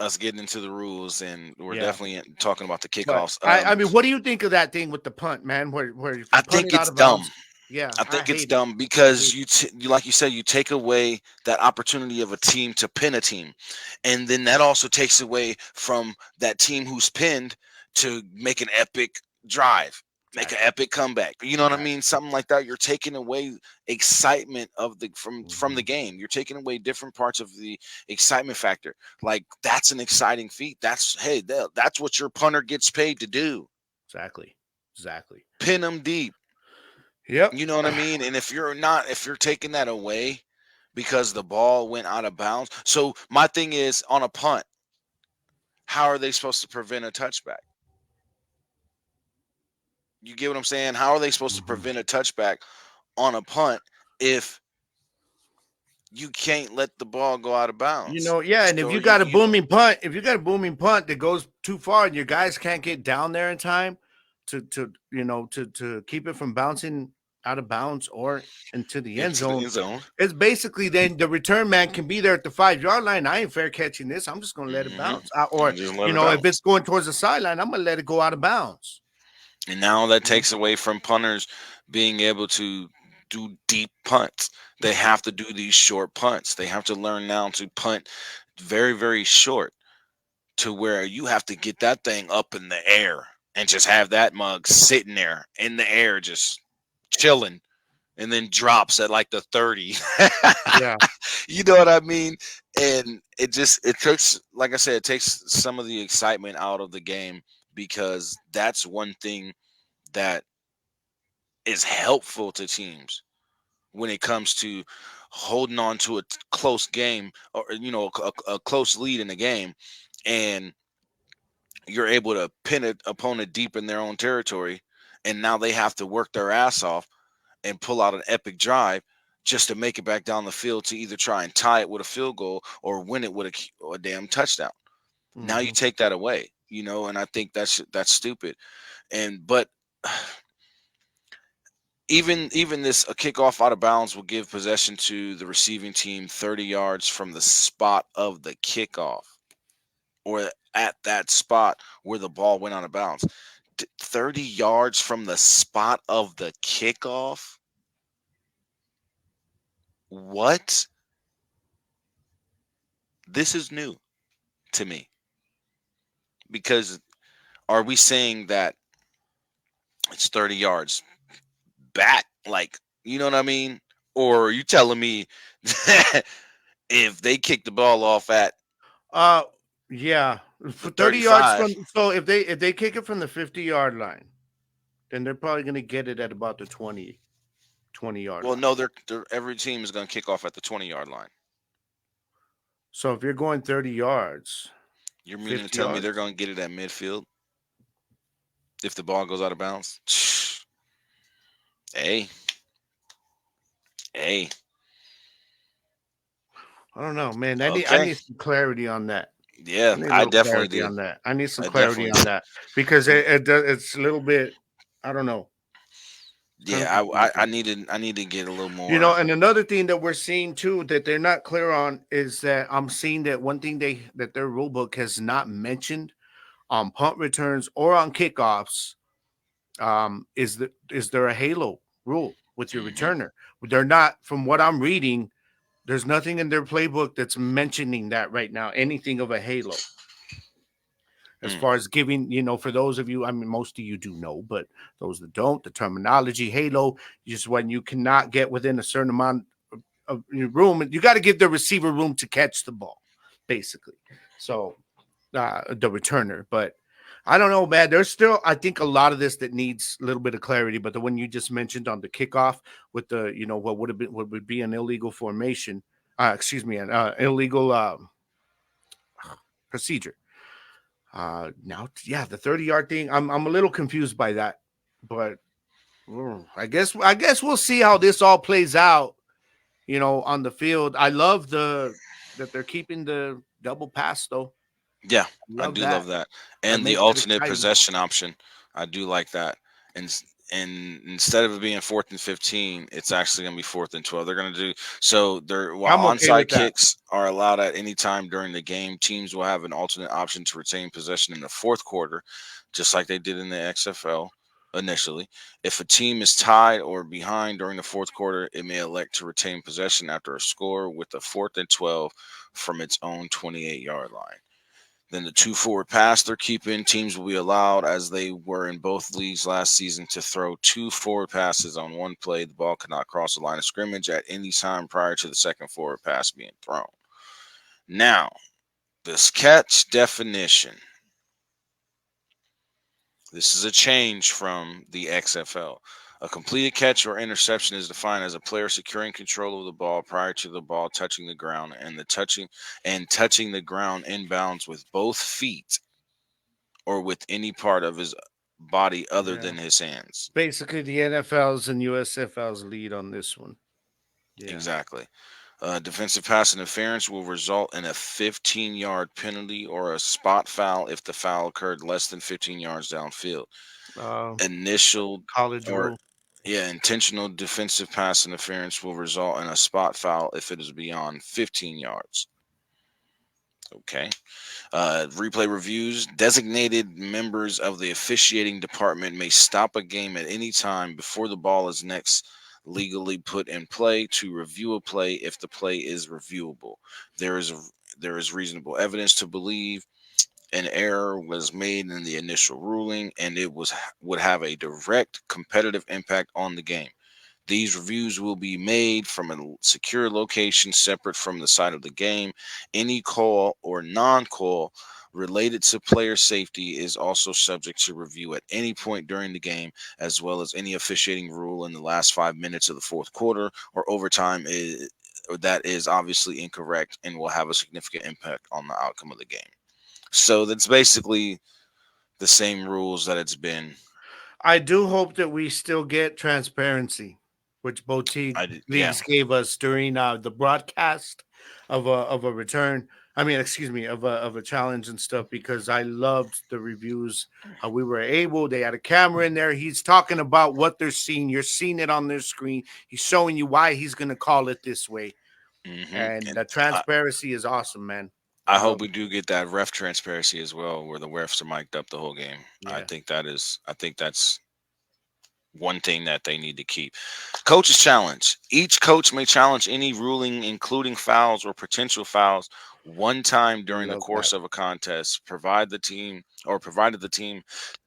D: us getting into the rules, and we're
C: yeah.
D: definitely talking about the
C: But
D: kickoffs.
C: I mean, what do you think of that thing with the punt, man? Where if
D: I
C: you punt
D: think
C: it out
D: it's
C: of
D: dumb.
C: bounds, yeah,
D: I
C: I
D: think it's
C: hate it.
D: dumb
C: I
D: because
C: hate it.
D: like you said, you take away that opportunity of a team to pin a team, and then that also takes away from that team who's pinned to make an epic drive, make an
C: Exactly.
D: epic comeback. You know what I
C: Exactly.
D: mean? Something like that. You're taking away excitement of the from the
C: Mhm.
D: game. You're taking away different parts of the excitement factor. Like that's an exciting feat. That's what your punter gets paid to do.
C: Exactly. Exactly.
D: Pin them deep.
C: Yep.
D: You know what I mean? And if you're taking that away because the ball went out of bounds. So my thing is on a punt, how are they supposed to prevent a touchback? You get what I'm saying? How are they supposed to
C: Mhm.
D: prevent a touchback on a punt if you can't let the ball go out of bounds?
C: Yeah, and if
D: So
C: you got a booming punt, that goes too far and your guys can't get down there in time to keep it from bouncing out of bounds or into the end
D: into the
C: zone,
D: end zone.
C: it's basically then the return man can be there at the 5-yard line. I ain't fair catching this. I'm just gonna let it
D: Hmm.
C: bounce. Or
D: And just let it
C: if it's
D: bounce.
C: going towards the sideline, I'm gonna let it go out of bounds.
D: And now that
C: Mhm.
D: takes away from punters being able to do deep punts. They have to do these short punts. They have to learn now to punt very, very short to where you have to get that thing up in the air and just have that mug sitting there in the air, just chilling, and then drops at like the 30.
C: Yeah.
D: You know what I mean? And it takes, like I said, it takes some of the excitement out of the game because that's one thing that is helpful to teams when it comes to holding on to a close game or a close lead in the game, and you're able to pin an opponent deep in their own territory, and now they have to work their ass off and pull out an epic drive just to make it back down the field to either try and tie it with a field goal or win it with a damn touchdown. Now you
C: Hmm.
D: take that away, and I think that's stupid. But even this a kickoff out of bounds will give possession to the receiving team 30 yards from the spot of the kickoff, or at that spot where the ball went out of bounds. 30 yards from the spot of the kickoff? What? This is new to me. Because are we saying that it's 30 yards back? Like, you know what I mean? Or are you telling me that if they kick the ball off at
C: Yeah, for
D: the
C: 30 yards
D: 35,
C: from. So if they kick it from the 50-yard line, then they're probably going to get it at about the 20-yard
D: well,
C: line.
D: no, every team is going to kick off at the 20-yard line.
C: So if you're going 30 yards,
D: You're meaning to
C: 50
D: tell me
C: yards.
D: they're going to get it at midfield if the ball goes out of bounds? Hey.
C: I don't know, man. I
D: Okay.
C: need some clarity on that.
D: Yeah,
C: I need a
D: I
C: little
D: definitely
C: clarity
D: do.
C: on that. I need some
D: I
C: clarity
D: definitely
C: on
D: do.
C: that because it's a little bit. I don't know.
D: Yeah, I
C: confusing.
D: need to get a little
C: You know,
D: more.
C: and another thing that we're seeing too that they're not clear on is that I'm seeing that one thing that their rule book has not mentioned on punt returns or on kickoffs is there a halo rule with your
D: Mhm.
C: returner? They're not, from what I'm reading, there's nothing in their playbook that's mentioning that right now, anything of a halo. As
D: Mm.
C: far as giving, for those of you, I mean, most of you do know, but those that don't, the terminology halo is when you cannot get within a certain amount of your room. You got to give the receiver room to catch the ball, basically. So the returner, but I don't know, man. There's still, I think, a lot of this that needs a little bit of clarity. But the one you just mentioned on the kickoff with the, what would be an illegal formation, excuse me, an illegal procedure. Now, yeah, the 30-yard thing, I'm a little confused by that, but I guess we'll see how this all plays out. On the field. I love that they're keeping the double pass though.
D: Yeah, I
C: Love
D: do love
C: that.
D: that,
C: That
D: and the
C: makes it
D: alternate
C: exciting.
D: possession option. I do like that, and instead of it being 4th and 15, it's actually going to be 4th and 12. They're going to do so. While
C: I'm okay
D: onside
C: with that.
D: kicks are allowed at any time during the game, teams will have an alternate option to retain possession in the fourth quarter, just like they did in the XFL initially. If a team is tied or behind during the fourth quarter, it may elect to retain possession after a score with a 4th and 12 from its own 28-yard line. Then the 2 forward pass they're keeping, teams will be allowed, as they were in both leagues last season, to throw 2 forward passes on one play. The ball cannot cross the line of scrimmage at any time prior to the second forward pass being thrown. Now, this catch definition. This is a change from the XFL. A completed catch or interception is defined as a player securing control of the ball prior to the ball touching the ground and touching the ground inbounds with both feet or with any part of his body other
C: Yeah.
D: than his hands.
C: Basically, the NFL's and USFL's lead on this one. Yeah.
D: Exactly. Defensive pass interference will result in a 15-yard penalty or a spot foul if the foul occurred less than 15 yards downfield. Initial
C: College
D: or
C: rule.
D: intentional defensive pass interference will result in a spot foul if it is beyond 15 yards. Okay. Replay reviews. Designated members of the officiating department may stop a game at any time before the ball is next legally put in play to review a play if the play is reviewable. There is reasonable evidence to believe an error was made in the initial ruling and it would have a direct competitive impact on the game. These reviews will be made from a secure location separate from the site of the game. Any call or non-call related to player safety is also subject to review at any point during the game, as well as any officiating rule in the last 5 minutes of the fourth quarter or overtime that is obviously incorrect and will have a significant impact on the outcome of the game. So that's basically the same rules that it's been.
C: I do hope that we still get transparency, which both
D: Yeah.
C: leagues gave us during the broadcast of a return. I mean, excuse me, of a challenge and stuff, because I loved the reviews. How we were able, they had a camera in there. He's talking about what they're seeing. You're seeing it on their screen. He's showing you why he's going to call it this way. And
D: And
C: the transparency is awesome, man.
D: I
C: I
D: hope
C: love
D: we
C: it.
D: do get that ref transparency as well, where the refs are mic'd up the whole game.
C: Yeah,
D: I think that's one thing that they need to keep. Coach's challenge. Each coach may challenge any ruling, including fouls or potential fouls, one time
C: I
D: during the
C: love that.
D: course of a contest, provided the team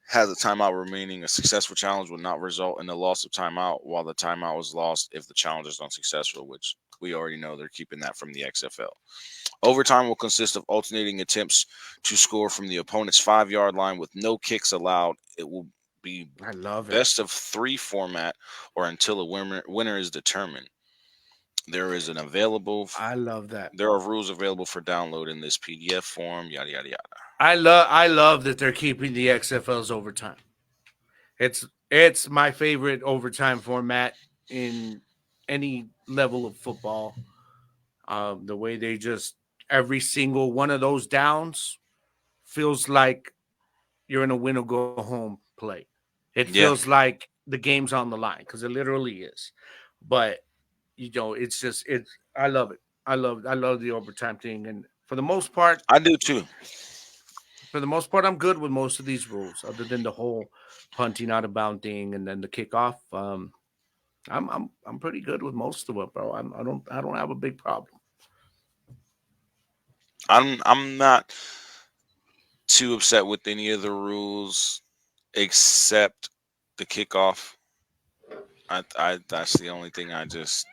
D: has a timeout remaining. A successful challenge will not result in the loss of timeout, while the timeout was lost if the challenge is unsuccessful, which we already know they're keeping that from the XFL. Overtime will consist of alternating attempts to score from the opponent's 5-yard line with no kicks allowed. It will be
C: I love it.
D: best of 3 format or until a winner is determined. There is an available.
C: I love that.
D: There are rules available for download in this PDF form. Yada yada yada.
C: I love that they're keeping the XFL's overtime. It's my favorite overtime format in any level of football. The way they just every single one of those downs feels like you're in a win or go home play. It
D: Yeah,
C: feels like the game's on the line, because it literally is. But it's just it's. I love it. I love the overtime thing, and
D: I do too.
C: for the most part, I'm good with most of these rules, other than the whole punting out of bound thing and then the kickoff. I'm pretty good with most of it, bro. I don't have a big problem.
D: I'm not too upset with any of the rules except the kickoff. I that's the only thing I just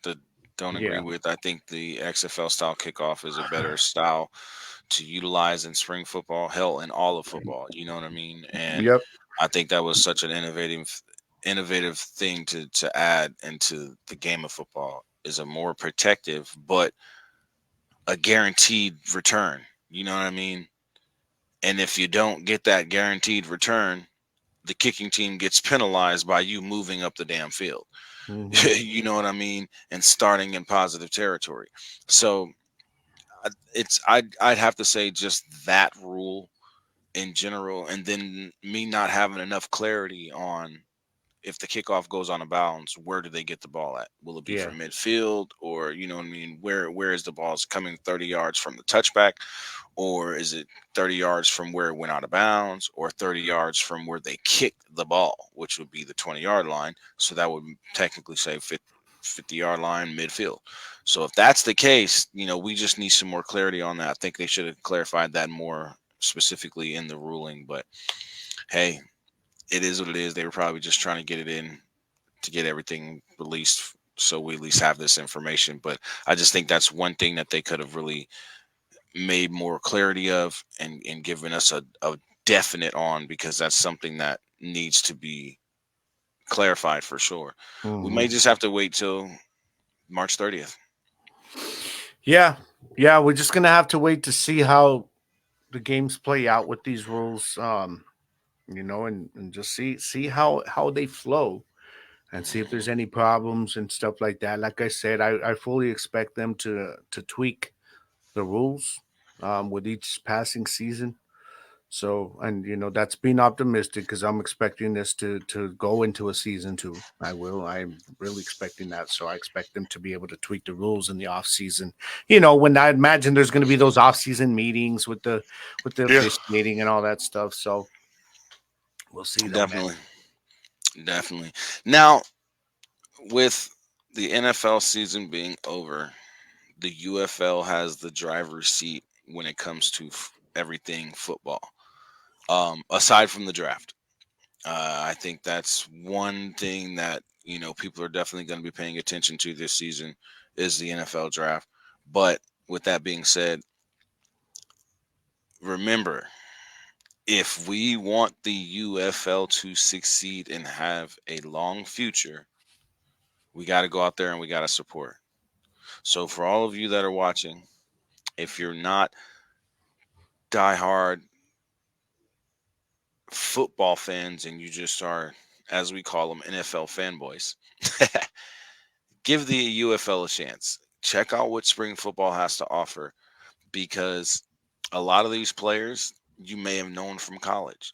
D: don't agree
C: Yeah.
D: with. I think the XFL style kickoff is a better style to utilize in spring football, hell, in all of football. You know what I mean? And
C: Yep.
D: I think that was such an innovative thing to add into the game of football, is a more protective but a guaranteed return. You know what I mean? And if you don't get that guaranteed return, the kicking team gets penalized by you moving up the damn field.
C: Mhm.
D: You know what I mean? And starting in positive territory. So I'd have to say just that rule in general, and then me not having enough clarity on if the kickoff goes on a bounds, where do they get the ball at? Will it be
C: Yeah.
D: from midfield, or you know what I mean? Where is the ball coming 30 yards from the touchback, or is it 30 yards from where it went out of bounds, or 30 yards from where they kicked the ball, which would be the 20-yard line? So that would technically say 50-yard line midfield. So if that's the case, we just need some more clarity on that. I think they should have clarified that more specifically in the ruling, but hey, it is what it is. They were probably just trying to get it in to get everything released so we at least have this information. But I just think that's one thing that they could have really made more clarity of, and given us a definite on, because that's something that needs to be clarified for sure. We may
C: Mhm.
D: just have to wait till March 30th.
C: Yeah. Yeah. We're just gonna have to wait to see how the games play out with these rules. And just see how they flow, and see if there's any problems and stuff like that. Like I said, I fully expect them to tweak the rules with each passing season. So, and that's being optimistic, because I'm expecting this to go into a season two. I'm really expecting that. So I expect them to be able to tweak the rules in the off season. When I imagine there's going to be those off season meetings with the
D: Yeah,
C: officiating and all that stuff. So we'll see though, man.
D: definitely, definitely. Now, with the NFL season being over, the UFL has the driver's seat when it comes to everything football. Aside from the draft, I think that's one thing that people are definitely going to be paying attention to this season, is the NFL draft. But with that being said, remember, if we want the UFL to succeed and have a long future, we got to go out there and we got to support. So for all of you that are watching, if you're not diehard football fans and you just are, as we call them, NFL fanboys, give the UFL a chance. Check out what spring football has to offer, because a lot of these players you may have known from college.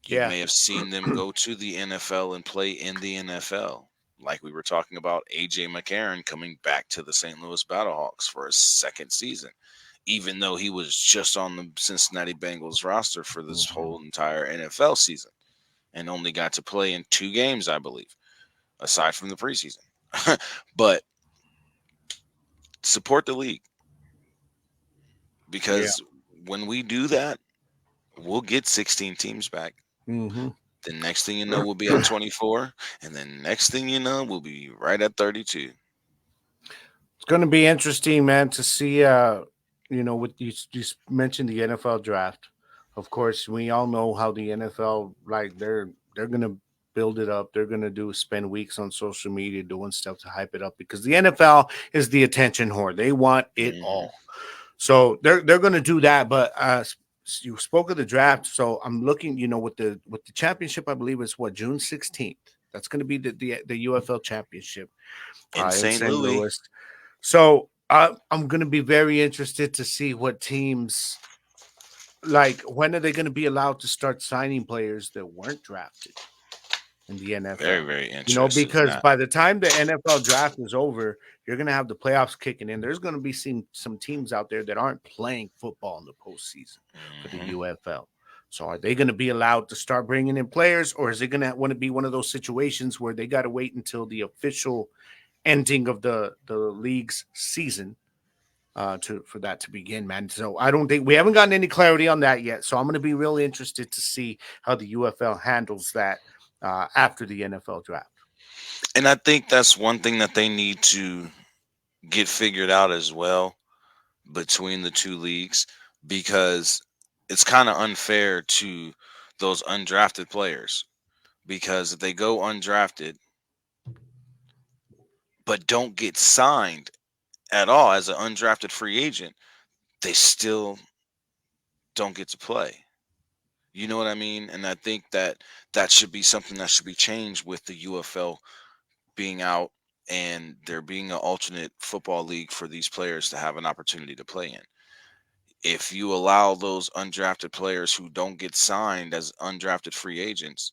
D: You
C: Yeah.
D: may have seen them go to the NFL and play in the NFL. Like we were talking about AJ McCarron coming back to the St. Louis Battlehawks for his second season, even though he was just on the Cincinnati Bengals roster for this whole entire NFL season and only got to play in 2 games, I believe, aside from the preseason. But support the league, because when we do that, we'll get 16 teams back.
C: Mm-hmm.
D: The next thing you know, we'll be at 24, and then next thing you know, we'll be right at 32.
C: It's going to be interesting, man, to see. What you mentioned, the NFL draft. Of course, we all know how the NFL, like they're going to build it up. They're going to spend weeks on social media doing stuff to hype it up, because the NFL is the attention whore. They want it all. So they're going to do that. But you spoke of the draft, so I'm looking. With the championship, I believe it's June 16th. That's going to be the UFL championship
D: In St. Louis.
C: So I'm going to be very interested to see what teams, like, when are they going to be allowed to start signing players that weren't drafted in the NFL?
D: Very, very interesting.
C: Because by the time the NFL draft is over, you're going to have the playoffs kicking in. There's going to be some teams out there that aren't playing football in the postseason for the UFL. So are they going to be allowed to start bringing in players, or is it going to want to be one of those situations where they got to wait until the official ending of the league's season for that to begin, man? So I don't think we haven't gotten any clarity on that yet. So I'm going to be really interested to see how the UFL handles that after the NFL draft.
D: And I think that's one thing that they need to get figured out as well between the two leagues, because it's kind of unfair to those undrafted players, because if they go undrafted but don't get signed at all as an undrafted free agent, they still don't get to play. You know what I mean? And I think that should be something that should be changed with the UFL being out and there being an alternate football league for these players to have an opportunity to play in. If you allow those undrafted players who don't get signed as undrafted free agents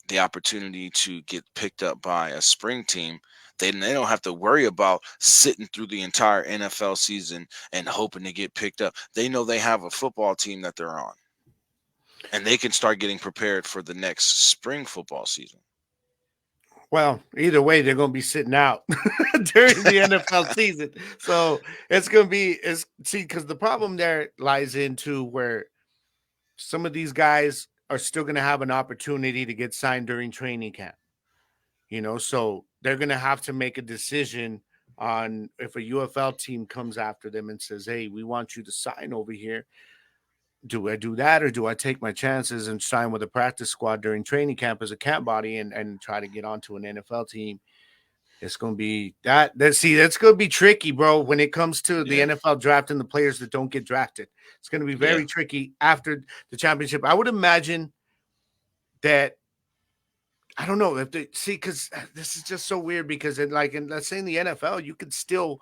D: the opportunity to get picked up by a spring team, they don't have to worry about sitting through the entire NFL season and hoping to get picked up. They know they have a football team that they're on, and they can start getting prepared for the next spring football season.
C: Well, either way, they're going to be sitting out during the NFL season. So it's going to be, because the problem there lies into where some of these guys are still going to have an opportunity to get signed during training camp. So they're going to have to make a decision on if a UFL team comes after them and says, hey, we want you to sign over here. Do I do that, or do I take my chances and sign with a practice squad during training camp as a camp body and try to get onto an NFL team? It's going to be that's going to be tricky, bro, when it comes to the NFL draft and the players that don't get drafted. It's going to be very tricky after the championship. I would imagine that, I don't know if they because this is just so weird, because let's say in the NFL, you could still,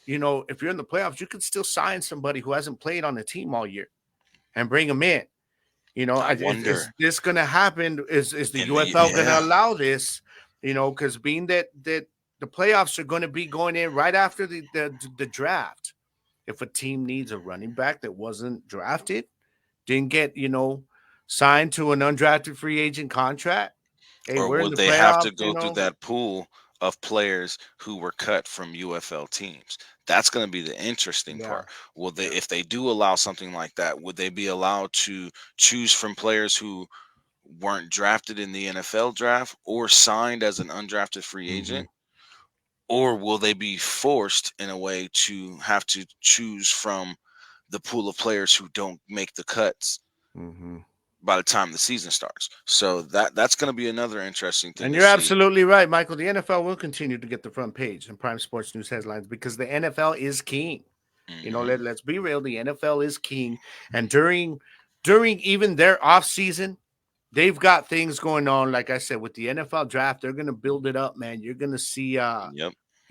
C: if you're in the playoffs, you could still sign somebody who hasn't played on the team all year and bring them in.
D: I wonder,
C: is this going to happen? Is the UFL going to allow this? Because being that the playoffs are going to be going in right after the draft. If a team needs a running back that wasn't drafted, didn't get signed to an undrafted free agent contract,
D: or would they have to go through that pool of players who were cut from UFL teams? That's going to be the interesting part. Will they, if they do allow something like that, would they be allowed to choose from players who weren't drafted in the NFL draft or signed as an undrafted free agent? Or will they be forced in a way to have to choose from the pool of players who don't make the cuts by the time the season starts? So that's going to be another interesting thing.
C: And you're absolutely right, Michael. The NFL will continue to get the front page in Prime Sports News headlines because the NFL is king. Let's be real. The NFL is king. And during even their off season, they've got things going on. Like I said, with the NFL draft, they're going to build it up, man. You're going to see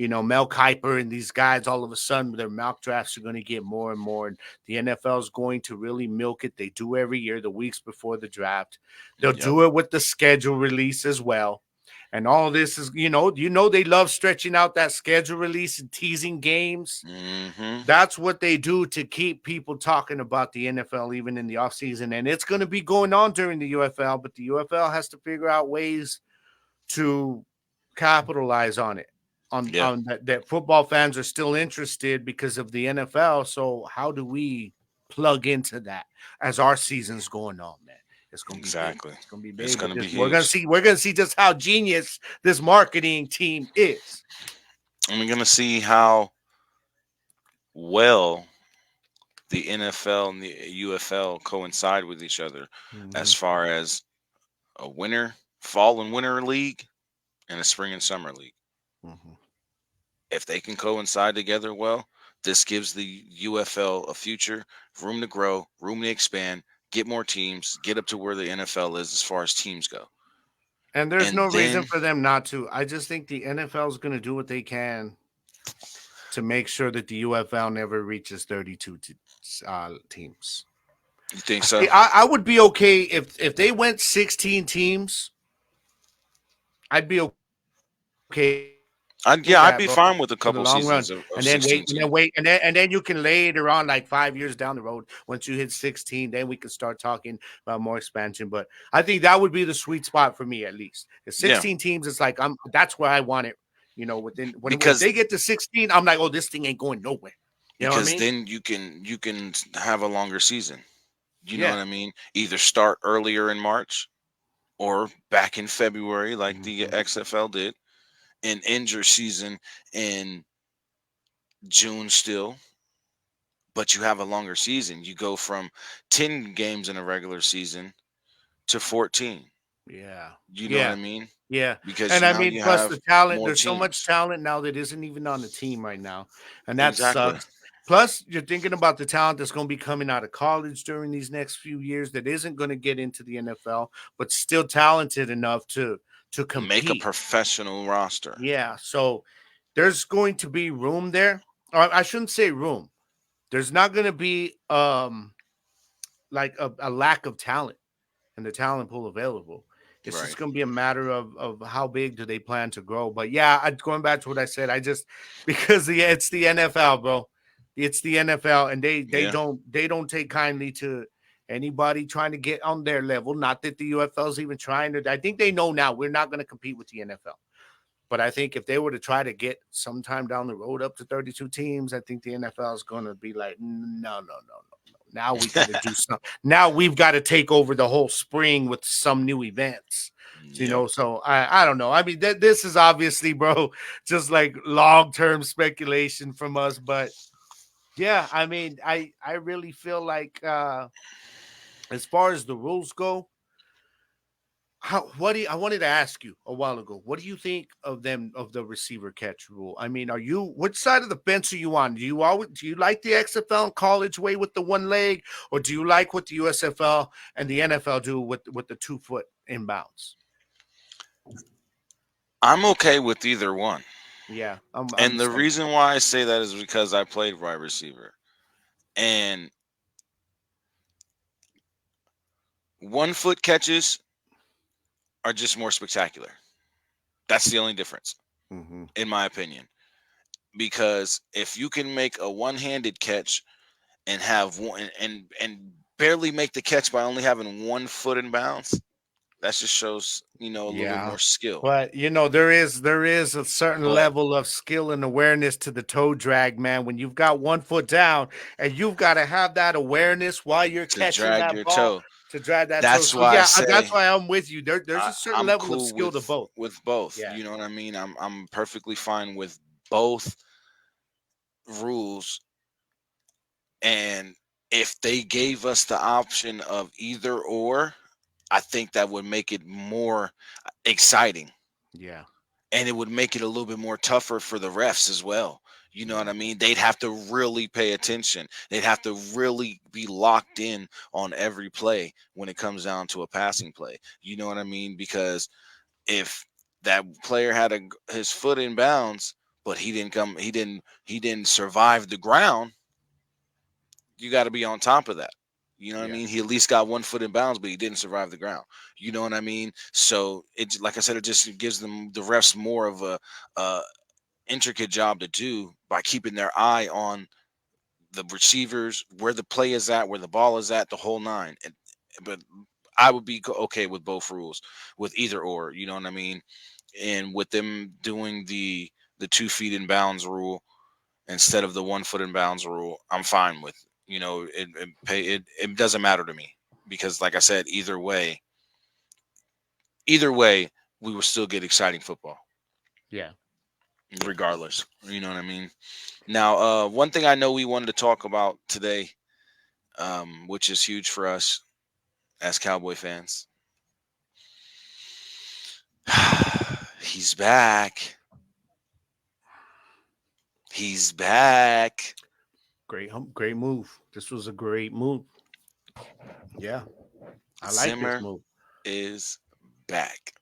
C: Mel Kiper and these guys, all of a sudden their mock drafts are going to get more and more. And the NFL is going to really milk it. They do every year, the weeks before the draft. They'll do it with the schedule release as well. And all this is, they love stretching out that schedule release and teasing games.
D: Mm-hmm.
C: That's what they do to keep people talking about the NFL even in the offseason. And it's going to be going on during the UFL, but the UFL has to figure out ways to capitalize on it. On that football fans are still interested because of the NFL. So how do we plug into that as our season's going on, man? It's going to be big. It's going to be big.
D: It's going to be huge.
C: We're going to see just how genius this marketing team is.
D: And we're going to see how well the NFL and the UFL coincide with each other as far as a fall and winter league and a spring and summer league. If they can coincide together well, this gives the UFL a future, room to grow, room to expand, get more teams, get up to where the NFL is as far as teams go.
C: And there's no reason for them not to. I just think the NFL is going to do what they can to make sure that the UFL never reaches 32 teams.
D: You think so?
C: I would be okay if they went 16 teams. I'd be okay.
D: I'd be fine with a couple seasons of
C: and then
D: 16
C: wait, and then you can later on, like 5 years down the road, once you hit 16, then we can start talking about more expansion. But I think that would be the sweet spot for me, at least. If 16 teams, it's like that's where I want it. Because they get to 16, I'm like, oh, this thing ain't going nowhere. You know what I mean?
D: Then you can have a longer season. You know what I mean? Either start earlier in March or back in February, like the XFL did. And end your season in June still, but you have a longer season. You go from 10 games in a regular season to 14.
C: Yeah.
D: You know what I mean?
C: Yeah.
D: Because
C: plus the talent, there's so much talent now that isn't even on the team right now. And that sucks. Plus, you're thinking about the talent that's going to be coming out of college during these next few years that isn't going to get into the NFL, but still talented enough to compete.
D: Make a professional roster.
C: Yeah, so there's going to be room there. Or I shouldn't say room. There's not going to be like a lack of talent and the talent pool available. It's just going to be a matter of how big do they plan to grow. But yeah, going back to what I said, because it's the NFL, bro. It's the NFL, and they don't take kindly to anybody trying to get on their level. Not that the UFL is even trying to. I think they know now we're not going to compete with the NFL. But I think if they were to try to get sometime down the road up to 32 teams, I think the NFL is going to be like, no. Now we got to do something. Now we've got to take over the whole spring with some new events. So I don't know. I mean, this is obviously, bro, just like long-term speculation from us. But yeah, I mean, I really feel like as far as the rules go, I wanted to ask you a while ago, what do you think of the receiver catch rule? I mean, which side of the fence are you on? Do you like the XFL and college way with the one leg, or do you like what the USFL and the NFL do with the 2 foot inbounds?
D: I'm okay with either one.
C: Yeah.
D: And the reason why I say that is because I played wide receiver. And 1 foot catches are just more spectacular. That's the only difference, in my opinion. Because if you can make a one-handed catch and have one and barely make the catch by only having 1 foot in bounds, that just shows a little bit more skill.
C: But there is a certain level of skill and awareness to the toe drag, man. When you've got 1 foot down and you've got to have that awareness while you're catching that ball.
D: Toe.
C: To drag that.
D: That's why
C: that's why I'm with you. There's a certain level of skill to both.
D: With both.
C: Yeah.
D: You know what I mean? I'm perfectly fine with both rules. And if they gave us the option of either or, I think that would make it more exciting.
C: Yeah.
D: And it would make it a little bit more tougher for the refs as well. You know what I mean? They'd have to really pay attention. They'd have to really be locked in on every play when it comes down to a passing play. You know what I mean? Because if that player had his foot in bounds, but he didn't survive the ground. You got to be on top of that. You know what I mean? He at least got 1 foot in bounds, but he didn't survive the ground. You know what I mean? So it, like I said, it just gives them, the refs, more of a intricate job to do by keeping their eye on the receivers, where the play is at, where the ball is at, the whole nine. But I would be okay with both rules, with either or. You know what I mean? And with them doing the 2 feet in bounds rule instead of the 1 foot in bounds rule, I'm fine with. You know, it doesn't matter to me, because, like I said, either way, we will still get exciting football.
C: Yeah.
D: Regardless, you know what I mean. Now, one thing I know we wanted to talk about today, which is huge for us as Cowboy fans. He's back. He's back.
C: Great move. This was a great move. Yeah. I like
D: Zimmer
C: this move.
D: is back.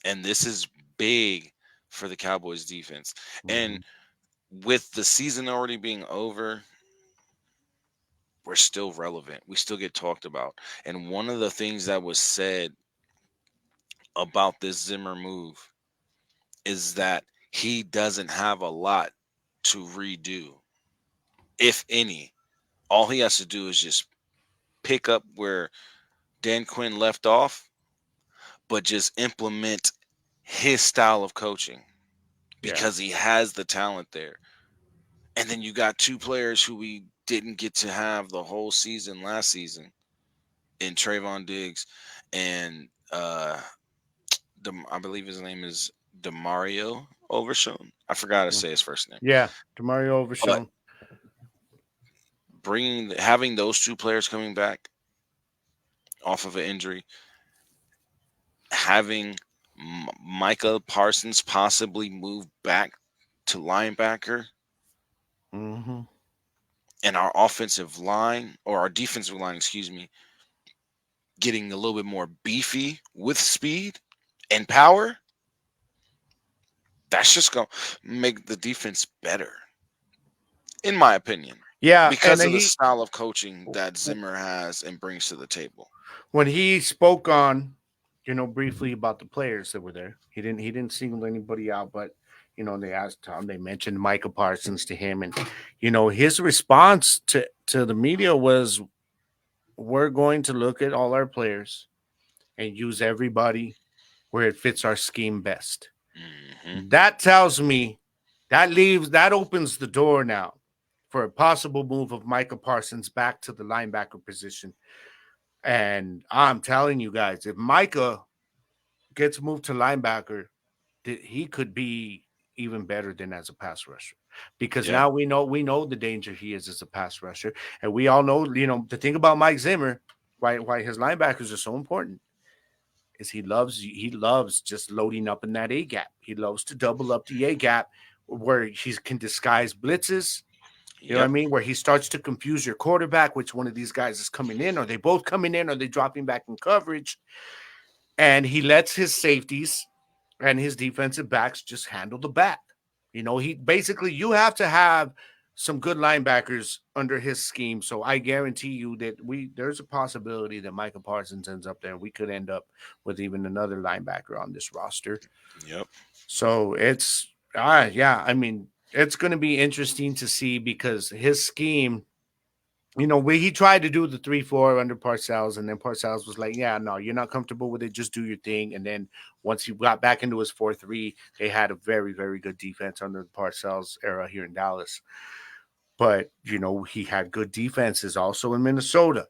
D: And this is big for the Cowboys defense. And with the season already being over, we're still relevant. We still get talked about. And one of the things that was said about this Zimmer move is that he doesn't have a lot to redo, if any. All he has to do is just pick up where Dan Quinn left off, but just implement his style of coaching, because he has the talent there. And then you got 2 players who we didn't get to have the whole season last season, in Trayvon Diggs and I believe his name is Demario Overshown. I forgot to say his first name.
C: Yeah, Demario Overshown.
D: Having those 2 players coming back off of an injury, having Micah Parsons possibly move back to linebacker, and our offensive line, or our defensive line, excuse me, getting a little bit more beefy with speed and power, that's just going to make the defense better, in my opinion.
C: Yeah,
D: because of the style of coaching that Zimmer has and brings to the table.
C: When he spoke on, briefly about the players that were there, he didn't single anybody out, but they asked Tom, they mentioned Micah Parsons to him, and his response to the media was, "We're going to look at all our players and use everybody where it fits our scheme best." That tells me that opens the door now for a possible move of Micah Parsons back to the linebacker position. And I'm telling you guys, if Micah gets moved to linebacker, he could be even better than as a pass rusher, because now we know the danger he is as a pass rusher. And we all know, the thing about Mike Zimmer, why his linebackers are so important, is he loves just loading up in that A gap. He loves to double up the A gap where he can disguise blitzes. You know what I mean? Where he starts to confuse your quarterback, which one of these guys is coming in. Are they both coming in? Are they dropping back in coverage? And he lets his safeties and his defensive backs just handle the back. You have to have some good linebackers under his scheme. So I guarantee you that there's a possibility that Micah Parsons ends up there. We could end up with even another linebacker on this roster.
D: Yep.
C: So it's it's going to be interesting to see, because his scheme, he tried to do the 3-4 under Parcells, and then Parcells was like, "Yeah, no, you're not comfortable with it. Just do your thing." And then once he got back into his 4-3, they had a very, very good defense under the Parcells era here in Dallas. But, he had good defenses also in Minnesota.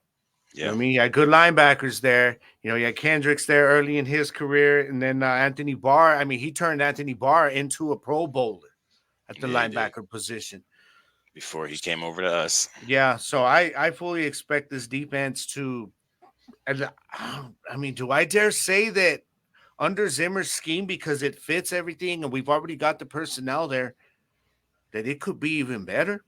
C: You know what I mean? He had good linebackers there. He had Kendricks there early in his career. And then Anthony Barr, he turned Anthony Barr into a Pro Bowler at the linebacker position
D: before he came over to us.
C: Yeah, so I fully expect this defense to, do I dare say that under Zimmer's scheme, because it fits everything and we've already got the personnel there, that it could be even better?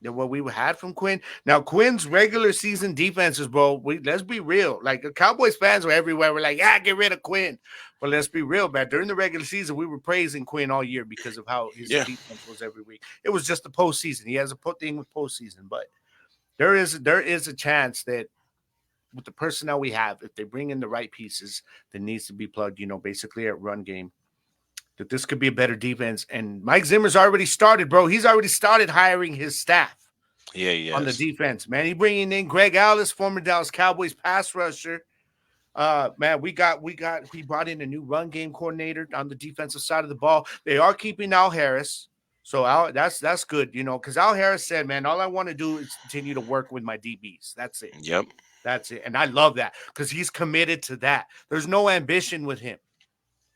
C: than what we had from Quinn. Now, Quinn's regular season defenses, bro, let's be real. Like, the Cowboys fans were everywhere. We're like, yeah, get rid of Quinn. But let's be real, man. During the regular season, we were praising Quinn all year because of how his
D: Yeah.
C: defense was every week. It was just the postseason. He has a thing with postseason. But there is a chance that with the personnel we have, if they bring in the right pieces that needs to be plugged, basically at run game, that this could be a better defense. And Mike Zimmer's already started, bro. He's already started hiring his staff.
D: Yeah,
C: on the defense, man. He bringing in Greg Ellis, former Dallas Cowboys pass rusher. Man, he brought in a new run game coordinator on the defensive side of the ball. They are keeping Al Harris. So that's good, because Al Harris said, man, all I want to do is continue to work with my DBs. That's it.
D: Yep.
C: That's it. And I love that because he's committed to that. There's no ambition with him.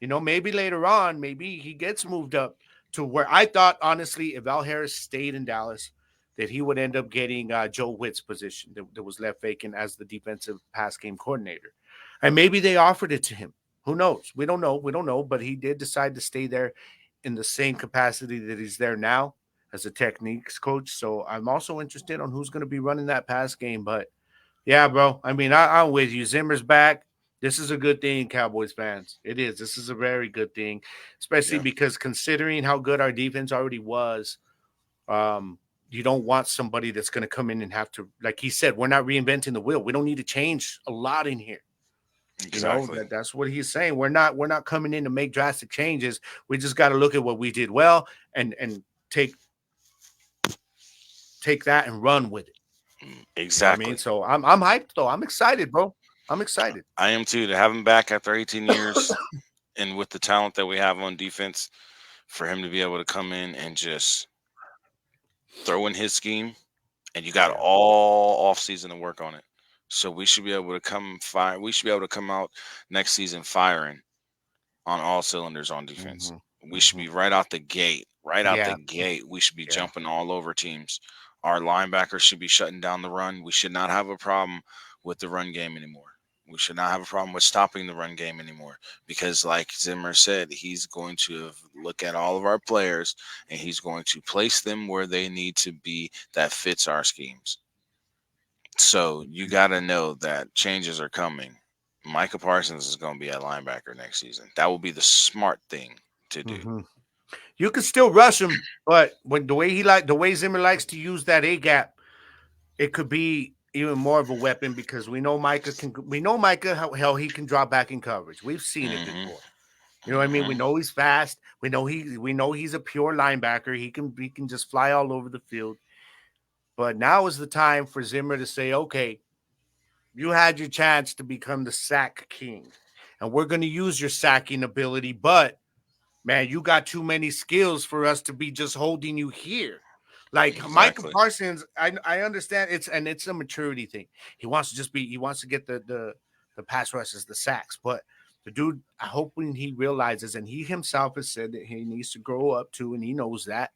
C: Maybe later on, maybe he gets moved up to where I thought, honestly, if Al Harris stayed in Dallas, that he would end up getting Joe Witt's position that was left vacant as the defensive pass game coordinator. And maybe they offered it to him. Who knows? We don't know. But he did decide to stay there in the same capacity that he's there now as a techniques coach. So I'm also interested on who's going to be running that pass game. But yeah, bro. I mean, I'm with you. Zimmer's back. This is a good thing, Cowboys fans. It is. This is a very good thing, especially because considering how good our defense already was, you don't want somebody that's going to come in and have to, like he said, we're not reinventing the wheel. We don't need to change a lot in here.
D: Exactly.
C: That's what he's saying. We're not coming in to make drastic changes. We just got to look at what we did well and take that and run with it.
D: Exactly.
C: I mean, so I'm hyped though. I'm excited, bro. I'm excited.
D: I am too, to have him back after 18 years and with the talent that we have on defense, for him to be able to come in and just throw in his scheme, and you got all off season to work on it. So we should be able to come out next season firing on all cylinders on defense. We should be right out the gate. We should be jumping all over teams. Our linebackers should be shutting down the run. We should not have a problem with the run game anymore. We should not have a problem with stopping the run game anymore, because like Zimmer said, he's going to look at all of our players and he's going to place them where they need to be that fits our schemes. So you got to know that changes are coming. Micah Parsons is going to be at linebacker next season. That will be the smart thing to do.
C: You can still rush him, but when the way Zimmer likes to use that A gap, it could be even more of a weapon, because we know Micah how he can drop back in coverage. We've seen it before. You know what I mean? We know he's fast. We know he's a pure linebacker. He can just fly all over the field. But now is the time for Zimmer to say, okay, you had your chance to become the sack king, and we're going to use your sacking ability, but man, you got too many skills for us to be just holding you here. Like Micah Parsons, I understand it's a maturity thing. He wants to get the pass rushes, the sacks, but the dude, I hope when he realizes, and he himself has said that he needs to grow up too, and he knows that,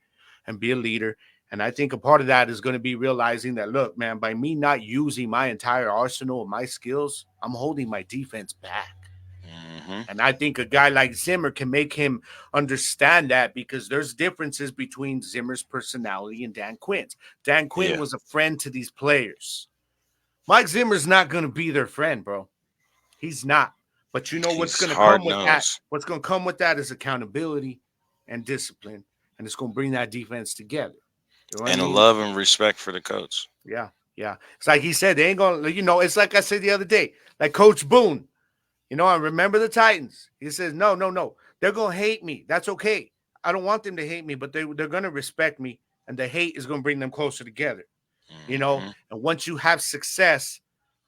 C: and be a leader. And I think a part of that is going to be realizing that, look, man, by me not using my entire arsenal of my skills, I'm holding my defense back. And I think a guy like Zimmer can make him understand that, because there's differences between Zimmer's personality and Dan Quinn's. Dan Quinn was a friend to these players. Mike Zimmer's not going to be their friend, bro. He's not. But you know what's going to come with that? What's going to come with that is accountability and discipline, and it's going to bring that defense together. You know
D: and a love and respect for the coach.
C: Yeah. It's like he said, they ain't going to, it's like I said the other day, like Coach Boone. I remember the Titans. He says, no. They're going to hate me. That's okay. I don't want them to hate me, but they're going to respect me, and the hate is going to bring them closer together. And once you have success,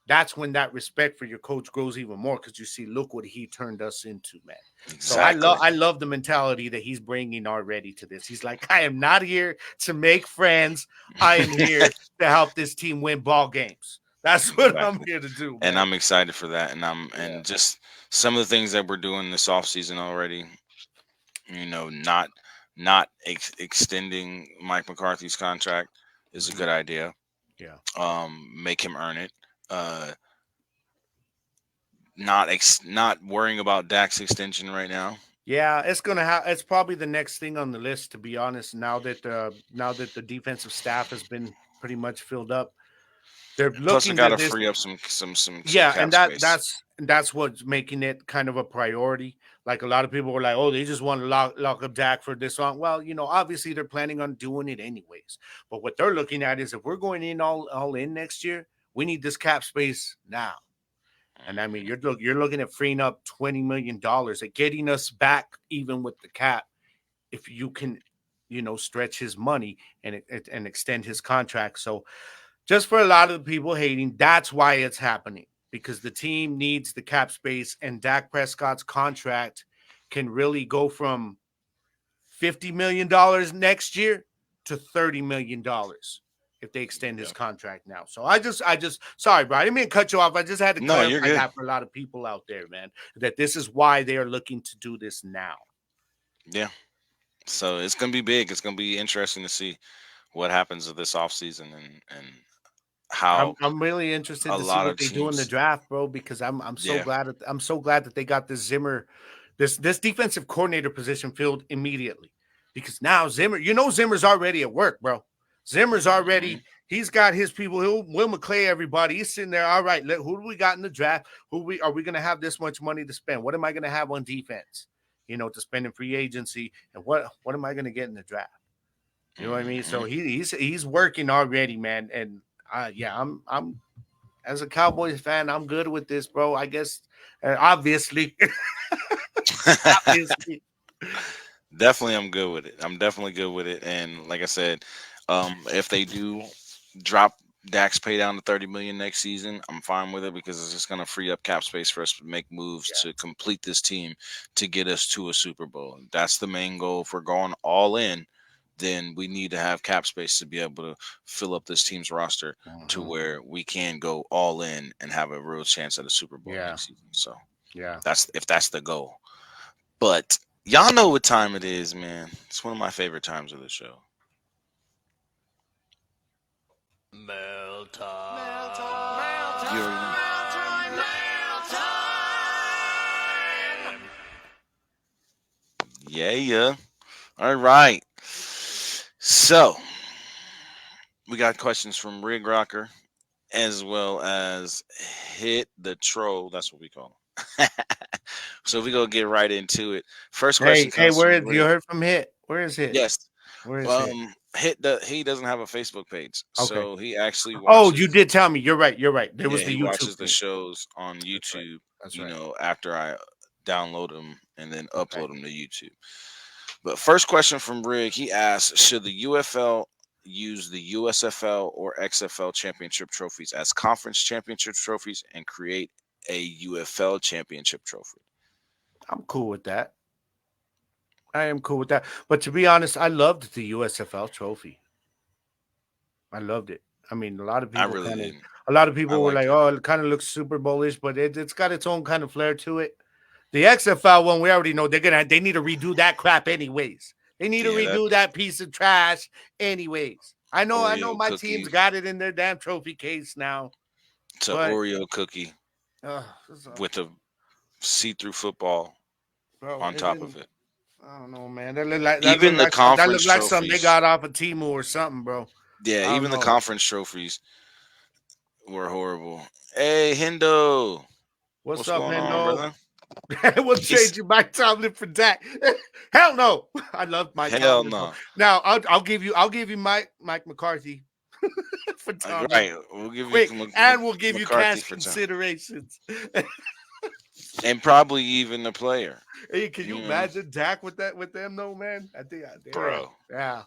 C: that's when that respect for your coach grows even more, because you see, look what he turned us into, man.
D: Exactly.
C: So I love the mentality that he's bringing already to this. He's like, I am not here to make friends. I am here to help this team win ball games. That's what I'm here to do, man.
D: And I'm excited for that. And just some of the things that we're doing this offseason already, not extending Mike McCarthy's contract is a good idea.
C: Yeah.
D: Make him earn it. Not worrying about Dak's extension right now.
C: Yeah, it's gonna have. It's probably the next thing on the list, to be honest. Now that the defensive staff has been pretty much filled up, they're
D: Plus, I
C: looking
D: got
C: to
D: to
C: this.
D: free up some
C: Yeah,
D: cap
C: and
D: space.
C: that's what's making it kind of a priority. Like a lot of people were like, "Oh, they just want to lock up Dak for this long." Well, obviously they're planning on doing it anyways. But what they're looking at is if we're going in all in next year, we need this cap space now. And I mean, you're looking at freeing up $20 million and getting us back even with the cap if you can, stretch his money and extend his contract. So just for a lot of the people hating, that's why it's happening, because the team needs the cap space, and Dak Prescott's contract can really go from $50 million next year to $30 million if they extend his contract now. So I just sorry, bro. I didn't mean to cut you off. I just had to
D: No, you're
C: clarify
D: good.
C: that for a lot of people out there, man, that this is why they are looking to do this now.
D: Yeah. So it's gonna be big. It's gonna be interesting to see what happens of this offseason and how
C: I'm really interested
D: a
C: to see
D: lot
C: what
D: of
C: they do in the
D: teams.
C: draft, bro, because I'm so
D: Yeah.
C: glad that they got this Zimmer, this defensive coordinator position filled immediately, because now Zimmer's already at work, bro. Zimmer's already he's got his people. Will McClay, everybody. He's sitting there. All right, who do we got in the draft? Are we gonna have this much money to spend? What am I gonna have on defense? To spend in free agency, and what am I gonna get in the draft? You know what I mean? So he's working already, man. And yeah, I'm as a Cowboys fan, I'm good with this, bro. I guess obviously, obviously.
D: Definitely, I'm good with it. I'm definitely good with it. And like I said, if they do drop Dak's pay down to 30 million next season, I'm fine with it because it's just going to free up cap space for us to make moves to complete this team to get us to a Super Bowl. That's the main goal. If we're going all in, then we need to have cap space to be able to fill up this team's roster to where we can go all in and have a real chance at a Super Bowl next season. So
C: Yeah,
D: that's the goal. But y'all know what time it is, man. It's one of my favorite times of the show.
A: Mail time.
D: You already know. Yeah. All right. So we got questions from Rig Rocker as well as Hit the Troll. That's what we call him. So we gonna get right into it. First question
C: Hey,
D: comes
C: where
D: from
C: is you
D: Rig.
C: heard from Hit? Where is Hit?
D: Yes.
C: Where is Hit?
D: He doesn't have a Facebook page,
C: Okay.
D: so he actually
C: Oh,
D: watches.
C: you did tell me. You're right. There was
D: Yeah,
C: the
D: he
C: YouTube
D: watches the
C: thing.
D: shows on
C: That's right.
D: YouTube.
C: That's right.
D: After I download them and then upload
C: Okay.
D: them to YouTube. But first question from Rig, he asks, should the UFL use the USFL or XFL championship trophies as conference championship trophies and create a UFL championship trophy?
C: I'm cool with that. I am cool with that. But to be honest, I loved the USFL trophy. I loved it. I mean,
D: I really didn't.
C: a lot of
D: I
C: people were
D: liked
C: like,
D: it.
C: "Oh, it kind of looks Super Bowlish," but it's got its own kind of flair to it. The XFL one, we already know they need to redo that crap anyways. They need to
D: Yeah, that
C: redo that piece of trash anyways. I know
D: Oreo
C: my team's
D: cookie.
C: got it in their damn trophy case now,
D: It's an
C: but
D: Oreo cookie with a see-through football
C: bro,
D: on
C: it
D: top
C: didn't.
D: of it.
C: I don't know, man. That
D: Even the conference
C: looked like something they
D: trophies.
C: got off of Timu or something, bro.
D: Yeah,
C: I don't
D: even the
C: know.
D: conference trophies were horrible. Hey, Hendo.
C: What's
D: What's
C: up,
D: going on,
C: Hendo?
D: brother?
C: We'll
D: He's,
C: trade you Mike Tomlin for Dak. Hell no. I love Mike
D: hell
C: Tomlin, bro.
D: no.
C: Now I'll give you Mike McCarthy for Tomlin.
D: Right. We'll give you
C: Quick, and we'll give you
D: McCarthy
C: cash
D: for time.
C: considerations.
D: And probably even the player.
C: Hey, can you imagine Dak with them though, man? I think
D: Bro.
C: Yeah.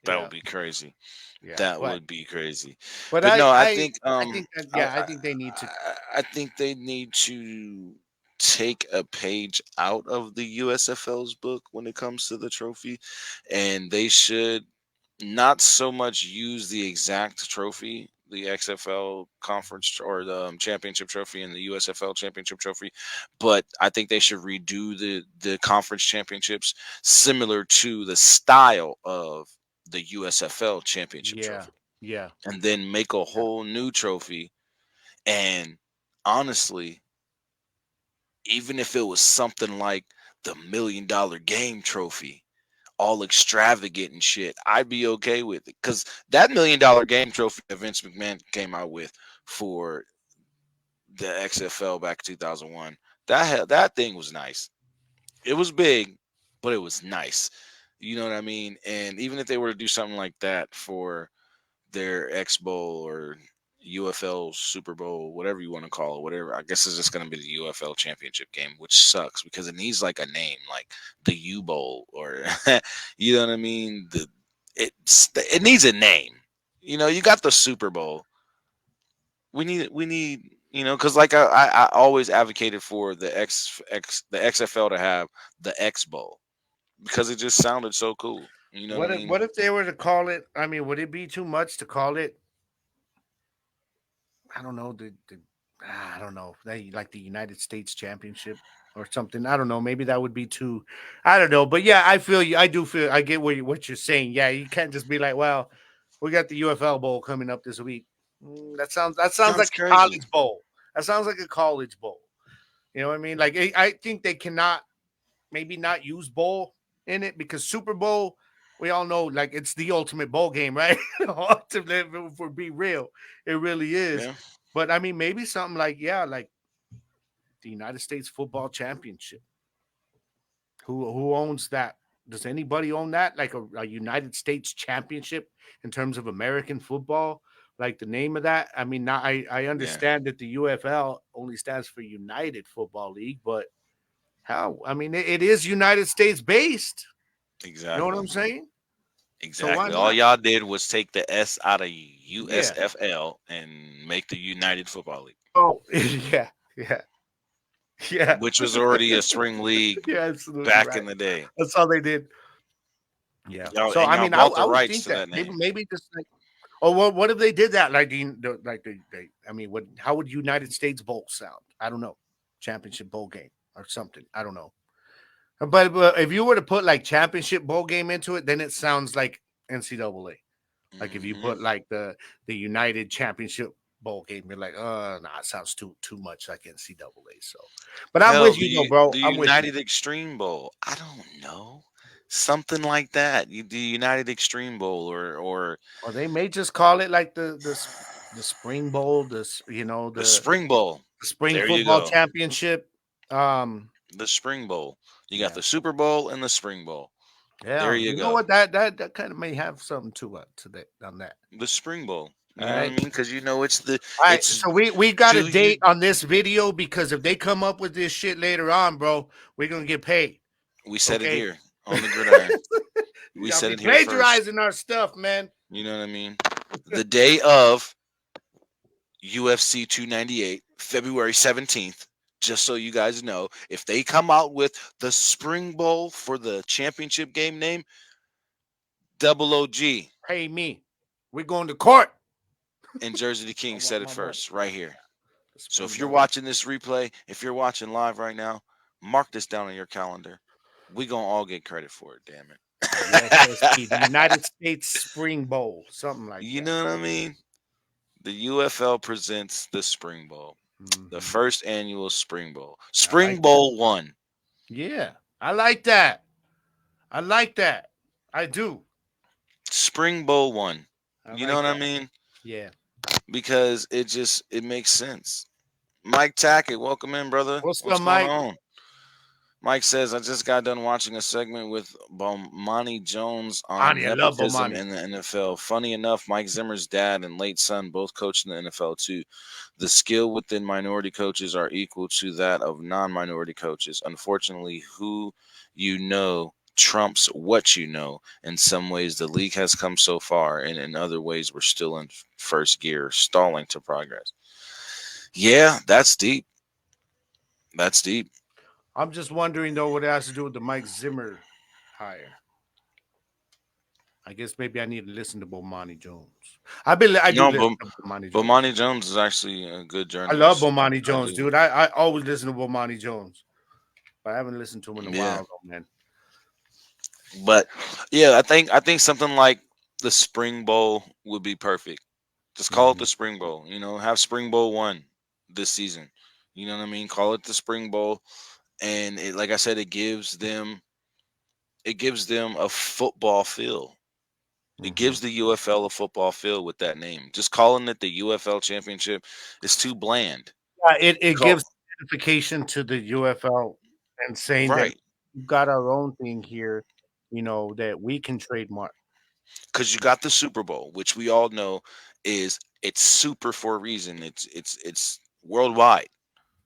D: That would be crazy.
C: Yeah.
D: That would be crazy.
C: But
D: But no, I
C: I
D: think
C: think that I think they need to.
D: I think they need to take a page out of the USFL's book when it comes to the trophy, and they should not so much use the exact trophy, the XFL conference or the championship trophy and the USFL championship trophy, but I think they should redo the conference championships similar to the style of the USFL championship trophy,
C: Yeah.
D: and then make a whole new trophy. And honestly, even if it was something like the $1 million game trophy, all extravagant and shit, I'd be okay with it. Because that $1 million game trophy that Vince McMahon came out with for the XFL back in 2001, that thing was nice. It was big, but it was nice. You know what I mean? And even if they were to do something like that for their X Bowl or UFL Super Bowl, whatever you want to call it, whatever, I guess it's just going to be the UFL championship game, which sucks because it needs like a name, like the U Bowl, or you know what I mean? It needs a name. You know, you got the Super Bowl. We need, you know, because like I always advocated for the XFL to have the X Bowl because it just sounded so cool. You know what I mean?
C: What if they were to call it? I mean, would it be too much to call it? I don't know. I don't know. They like the United States Championship or something. I don't know. Maybe that would be too. I don't know. But yeah, I feel you. I do feel. I get what you're saying. Yeah, you can't just be like, well, we got the UFL Bowl coming up this week. That sounds like a
D: Crazy.
C: college bowl. That sounds like a college bowl. You know what I mean? Like I think they cannot maybe not use bowl in it because Super Bowl, we all know like it's the ultimate bowl game, right? If we're being real, it really is.
D: Yeah.
C: But I mean, maybe something like like the United States Football Championship. Who owns that? Does anybody own that? Like a United States Championship in terms of American football? Like the name of that? I mean, now I understand that the UFL only stands for United Football League, but how? I mean, it is United States based.
D: Exactly.
C: You know what I'm saying?
D: Exactly.
C: So
D: All y'all did was take the S out of
C: Yeah.
D: USFL and make the United Football League.
C: Oh, yeah.
D: Which was already a spring league
C: absolutely
D: back
C: right.
D: in the day.
C: That's all they did. Yeah.
D: Y'all,
C: So
D: and
C: I
D: y'all
C: mean,
D: bought
C: I
D: the
C: would
D: rights
C: think
D: to
C: that
D: that name.
C: maybe just like, oh, what if they did that? Like I mean, how would United States Bowl sound? I don't know. Championship Bowl game or something. I don't know. But if you were to put like Championship Bowl game into it, then it sounds like NCAA. Like if you put like the United Championship Bowl game, you're like, it sounds too much like NCAA. So, but I'm with you, though, bro.
D: The
C: I'm with
D: United
C: you.
D: Extreme Bowl. I don't know. Something like that. The United Extreme Bowl or
C: Or they may just call it like the Spring Bowl, the
D: Spring Bowl.
C: Spring
D: There you
C: Football
D: go.
C: Championship.
D: The Spring Bowl. You got the Super Bowl and the Spring Bowl.
C: Yeah,
D: There you
C: know
D: go.
C: what? That kind of may have something to that on that.
D: The Spring Bowl. You
C: All
D: know what I
C: right.
D: mean? Because you know it's the.
C: All right,
D: It's
C: so we got a
D: do
C: date
D: you-
C: on this video because if they come up with this shit later on, bro, we're gonna get paid.
D: We said it
C: Okay.
D: here on the Gridiron. We
C: Y'all
D: said
C: be
D: it here first.
C: plagiarizing our stuff, man.
D: You know what I mean? The day of UFC 298, February 17th, just so you guys know, if they come out with the Spring Bowl for the championship game name, Double OG
C: Pay me. We're going to court.
D: and Jersey the King
C: want
D: said it
C: my
D: first right here. So if
C: Spring
D: you're
C: Bowl.
D: watching this replay, if you're watching live right now, mark this down on your calendar. We gonna all get credit for it, damn it.
C: USSP, the United States Spring Bowl, something like
D: You
C: that.
D: know what I mean? The UFL presents the Spring Bowl, the first annual Spring Bowl. Spring Bowl 1.
C: Yeah, I like that. I like that. I do.
D: Spring Bowl 1. You know what I mean?
C: Yeah.
D: Because it makes sense. Mike Tackett, welcome in, brother.
C: What's up,
D: going
C: Mike?
D: on? Mike says, I just got done watching a segment with Bomani Jones on
C: Bomani, I love
D: nepotism
C: Bomani.
D: in the NFL. Funny enough, Mike Zimmer's dad and late son both coached in the NFL too. The skill within minority coaches are equal to that of non-minority coaches. Unfortunately, who you know trumps what you know. In some ways, the league has come so far, and in other ways, we're still in first gear, stalling to progress. Yeah, that's deep. That's deep.
C: I'm just wondering though what it has to do with the Mike Zimmer hire. I guess maybe I need to listen to Bomani Jones. I do listen to Bomani Jones.
D: Bomani Jones is actually a good
C: I
D: journalist.
C: love Bomani Jones, dude. I always listen to Bomani Jones, but I haven't listened to him in a while, though, man.
D: But yeah, I think something like the Spring Bowl would be perfect. Just call it the Spring Bowl. You know, have Spring Bowl 1 this season. You know what I mean? Call it the Spring Bowl. and like I said, it gives them a football feel. It gives the UFL a football feel with that name. Just calling it the UFL Championship is too bland.
C: It gives identification to the UFL and saying that
D: Right.
C: we've got our own thing here, that we can trademark.
D: Because you got the Super Bowl, which we all know it's super for a reason. It's worldwide.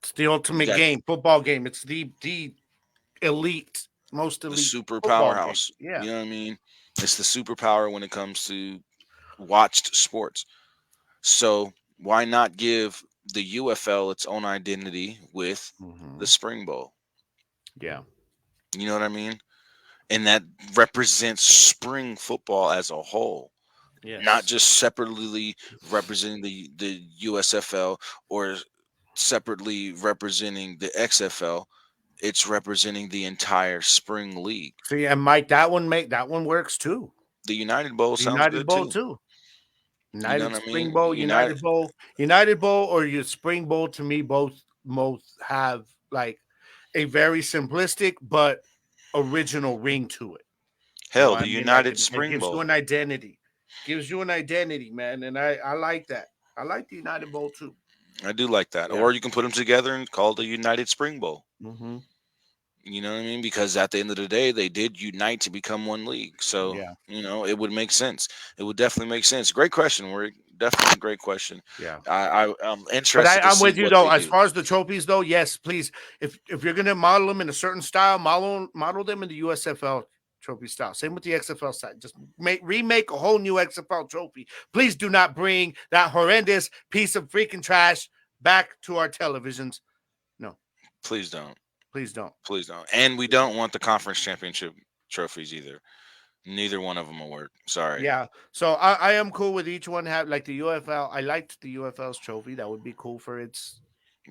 C: It's the ultimate football game. It's the elite, most elite,
D: the super
C: football
D: powerhouse.
C: Game. Yeah,
D: You know what I mean? It's the superpower when it comes to watched sports. So why not give the UFL its own identity with the Spring Bowl?
C: Yeah.
D: You know what I mean? And that represents spring football as a whole.
C: Yes.
D: Not just separately representing the USFL or separately representing the XFL. It's representing the entire spring league.
C: See, and Mike, that one works too.
D: The United Bowl sounds
C: United
D: good
C: Bowl
D: too.
C: United Spring Bowl, United Bowl, or your Spring Bowl. To me, both have like a very simplistic but original ring to it.
D: Hell, the United Spring
C: Bowl gives you an identity, man, and I like that. I like the United Bowl too.
D: I do like that.
C: Yeah.
D: Or you can put them together and call it the United Spring Bowl.
C: Mm-hmm.
D: You know what I mean? Because at the end of the day, they did unite to become one league. So, it would make sense. It would definitely make sense. Great question, Rick. Definitely a great question.
C: Yeah.
D: I'm interested.
C: But I'm with you though. As far as the trophies though, yes, please. If you're gonna model them in a certain style, model them in the USFL trophy style. Same with the XFL side. Just remake a whole new XFL trophy. Please do not bring that horrendous piece of freaking trash back to our televisions. No.
D: Please don't.
C: Please don't.
D: Please don't. And we don't want the conference championship trophies either. Neither one of them will work. Sorry.
C: Yeah. So I am cool with each one have like the UFL. I liked the UFL's trophy. That would be cool for its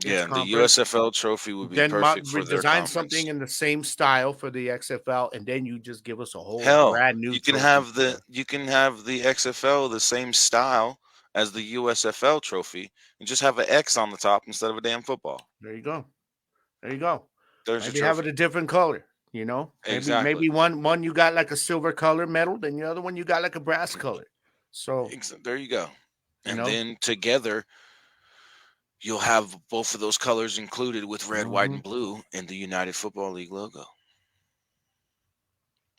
D: the
C: conference.
D: USFL trophy would be perfect for their
C: design
D: conference.
C: Something in the same style for the XFL, and then you just give us a whole brand new.
D: You can have the XFL the same style as the USFL trophy, and just have an X on the top instead of a damn football.
C: There you go. There you go.
D: There's
C: maybe have it a different color.
D: Exactly.
C: Maybe one you got like a silver color medal, then the other one you got like a brass color. So
D: there you go. And then together you'll have both of those colors included with red, white, and blue in the United Football League logo.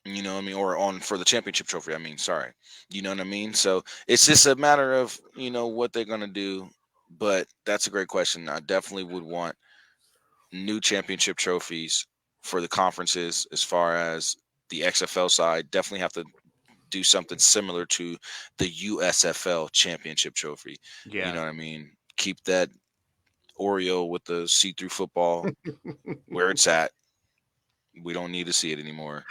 D: You know what I mean? Or for the championship trophy, sorry. You know what I mean? So it's just a matter of, what they're going to do. But that's a great question. I definitely would want new championship trophies for the conferences. As far as the XFL side, definitely have to do something similar to the USFL championship trophy.
C: Yeah.
D: You know what I mean? Keep that Oreo with the see-through football where it's at. We don't need to see it anymore.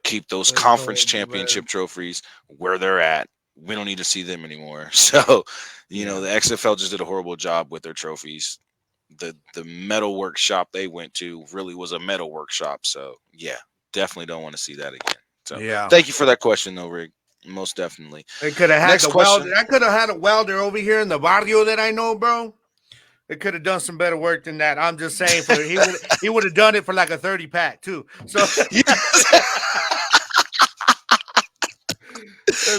D: Keep those conference championship trophies where they're at. We don't need to see them anymore. So, the XFL just did a horrible job with their trophies. The metal workshop they went to really was a metal workshop. So, yeah, definitely don't want to see that again. So, thank you for that question, though, Rick. Most definitely.
C: They could have had I could have had a welder over here in the barrio that I know, bro. They could have done some better work than that. I'm just saying, he would have done it for like a 30-pack too. So,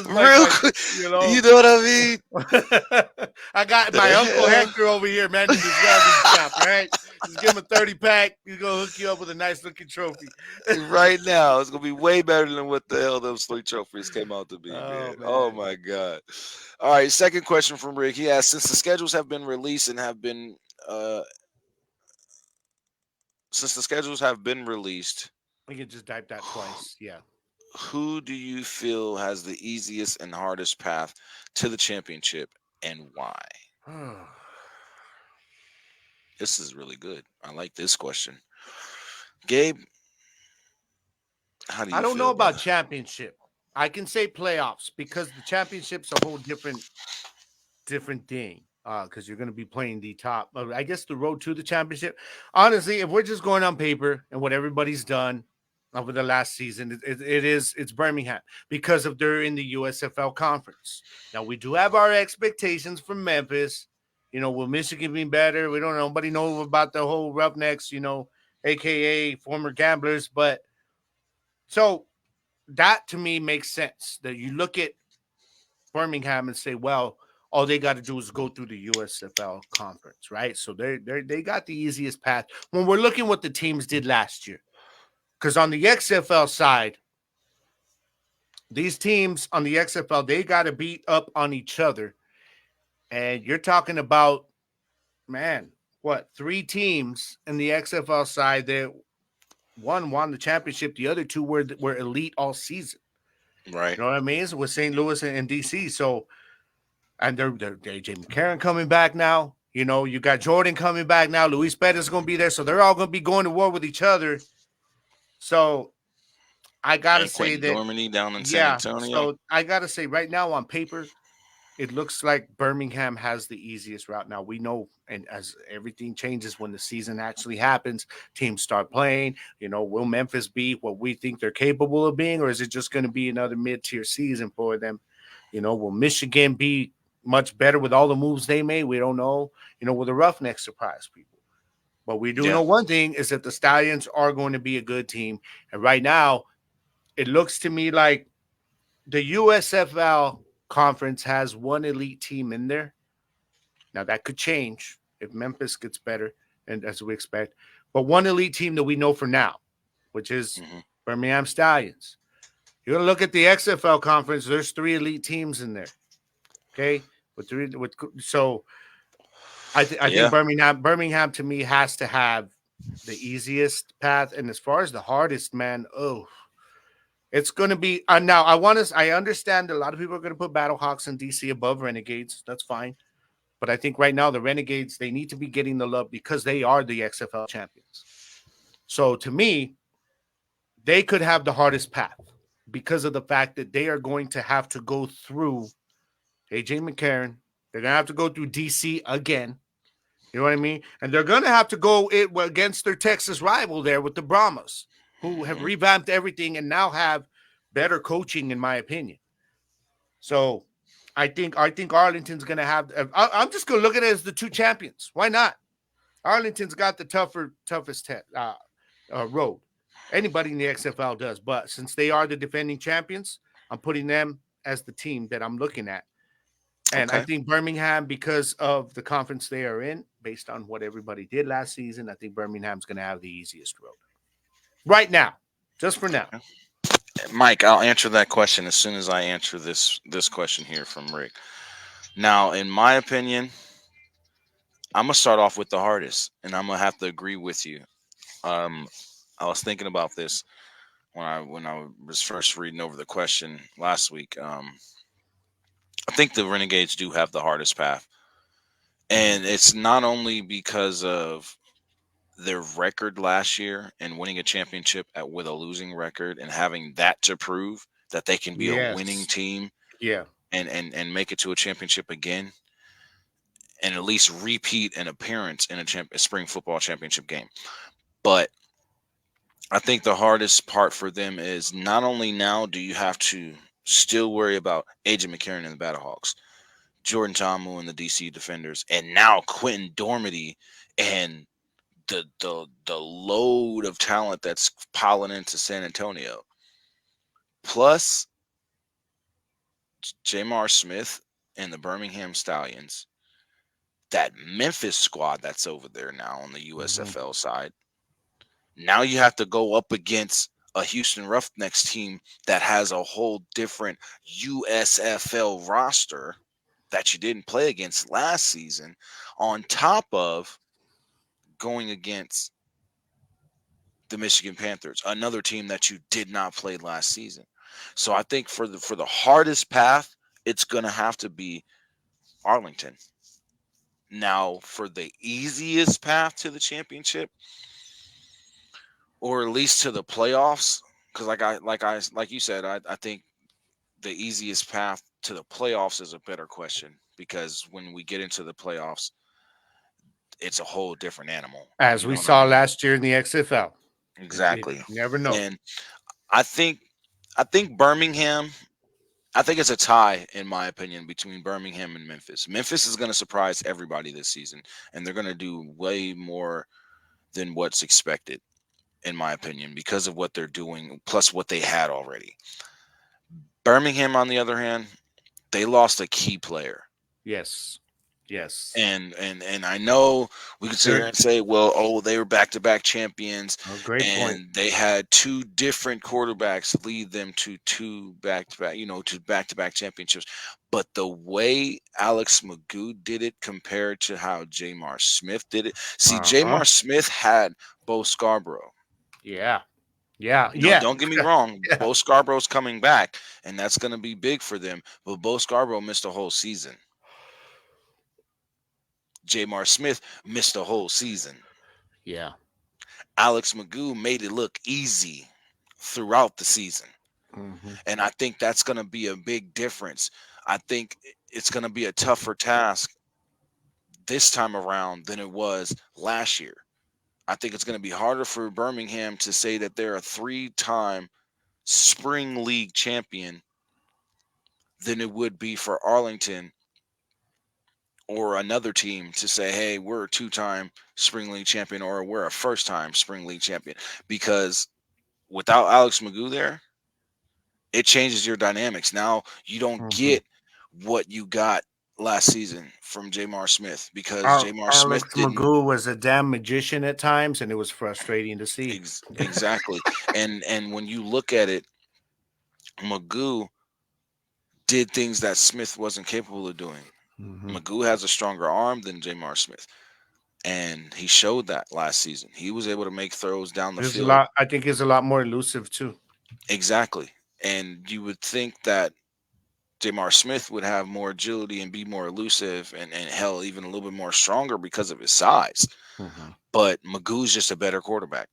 D: real quick, you know what I mean?
C: I got my Uncle Hector over here managing his welding shop, right? Just give him a 30-pack. He's going to hook you up with a nice-looking trophy.
D: Right now, it's going to be way better than what the hell those 3 trophies came out to be, man. Oh, my God. All right, second question from Rick. He asked, since the schedules have been released and have been
C: we can just type that twice. Yeah.
D: Who do you feel has the easiest and hardest path to the championship and why? This is really good. I like this question. Gabe, how do you feel?
C: I don't know about championship. I can say playoffs because the championship's a whole different thing. Because you're going to be playing the top. I guess the road to the championship. Honestly, if we're just going on paper and what everybody's done over the last season, it's Birmingham because of they're in the USFL conference. Now we do have our expectations from Memphis. Will Michigan be better? We don't know. Nobody knows about the whole Roughnecks, aka former gamblers. But so that to me makes sense that you look at Birmingham and say, well, all they got to do is go through the USFL conference, right? So they got the easiest path when we're looking what the teams did last year. Because on the XFL side, these teams on the XFL, they got to beat up on each other. And you're talking about, man, what, 3 teams in the XFL side that one won the championship, the other 2 were elite all season.
D: Right.
C: You know what I mean? So with St. Louis and DC. So, and they're AJ McCarron coming back now. You know, you got Jordan coming back now. Luis Perez is going to be there. So they're all going to be going to war with each other. So I got to say that.
D: Dormany down in San Antonio.
C: So I got to say right now on paper, it looks like Birmingham has the easiest route. Now we know, and as everything changes when the season actually happens, teams start playing, you know, will Memphis be what we think they're capable of being, or is it just going to be another mid-tier season for them? You know, will Michigan be much better with all the moves they made? We don't know. You know, will the Roughnecks surprise people? But we do know one thing is that the Stallions are going to be a good team. And right now, it looks to me like the USFL conference has one elite team in there. Now that could change if Memphis gets better, and as we expect. But one elite team that we know for now, which is Birmingham Stallions. You're gonna look at the XFL conference. There's 3 elite teams in there. Okay, so I think Birmingham to me has to have the easiest path, and as far as the hardest, man, it's going to be now. I understand a lot of people are going to put Battlehawks and DC above Renegades. That's fine. But I think right now the Renegades, they need to be getting the love because they are the XFL champions. So to me, they could have the hardest path because of the fact that they are going to have to go through AJ McCarron. They're going to have to go through DC again. You know what I mean? And they're going to have to go against their Texas rival there with the Brahmas, who have revamped everything and now have better coaching, in my opinion. So I think Arlington's going to have – I'm just going to look at it as the 2 champions. Why not? Arlington's got the toughest road. Anybody in the XFL does. But since they are the defending champions, I'm putting them as the team that I'm looking at. And I think Birmingham, because of the conference they are in, based on what everybody did last season, I think Birmingham's going to have the easiest road. Right now, just for now.
D: Mike, I'll answer that question as soon as I answer this question here from Rick. Now, in my opinion, I'm going to start off with the hardest, and I'm going to have to agree with you. I was thinking about this when I was first reading over the question last week. I think the Renegades do have the hardest path. And it's not only because of their record last year and winning a championship with a losing record and having that to prove that they can be a winning team and make it to a championship again and at least repeat an appearance in a spring football championship game. But I think the hardest part for them is not only now do you have to still worry about AJ McCarron and the Battlehawks, Jordan Ta'amu and the DC Defenders, and now Quentin Dormady and the load of talent that's piling into San Antonio. Plus Jamar Smith and the Birmingham Stallions, that Memphis squad that's over there now on the USFL side. Now you have to go up against a Houston Roughnecks team that has a whole different USFL roster that you didn't play against last season, on top of going against the Michigan Panthers, another team that you did not play last season. So I think for the hardest path, it's going to have to be Arlington. Now, for the easiest path to the championship, or at least to the playoffs, because like you said, I think the easiest path to the playoffs is a better question, because when we get into the playoffs, it's a whole different animal.
C: As we saw last year in the XFL.
D: Exactly.
C: You never know.
D: And I think Birmingham, I think it's a tie, in my opinion, between Birmingham and Memphis. Memphis is going to surprise everybody this season, and they're going to do way more than what's expected. in my opinion, because of what they're doing, plus what they had already. Birmingham, on the other hand, they lost a key player.
C: Yes. Yes.
D: And I know we could sit here and say, well, oh, they were back-to-back champions,
C: Great point.
D: and they had two different quarterbacks lead them to two back-to-back, to back-to-back championships. But the way Alex Magoo did it compared to how Jamar Smith did it. See, Jamar Smith had Bo Scarborough.
C: Yeah. Yeah.
D: Don't get me wrong. Bo Scarborough's coming back, and that's going to be big for them. But Bo Scarborough missed a whole season. Jamar Smith missed a whole season.
C: Yeah.
D: Alex Magoo made it look easy throughout the season. And I think that's going to be a big difference. I think it's going to be a tougher task this time around than it was last year. I think it's going to be harder for Birmingham to say that they're a 3-time spring league champion than it would be for Arlington or another team to say, hey, we're a 2-time spring league champion, or we're a first-time spring league champion. Because without Alex Magoo there, it changes your dynamics. Now you don't get what you got last season from Jamar Smith, because Jamar Smith
C: Magoo was a damn magician at times, and it was frustrating to see.
D: Exactly. and when you look at it, Magoo did things that Smith wasn't capable of doing. Magoo has a stronger arm than Jamar Smith, and he showed that last season. He was able to make throws down the field.
C: I think he's a lot more elusive too.
D: Exactly. And you would think that Jamar Smith would have more agility and be more elusive, and hell, even a little bit more stronger because of his size. But Magoo's just a better quarterback.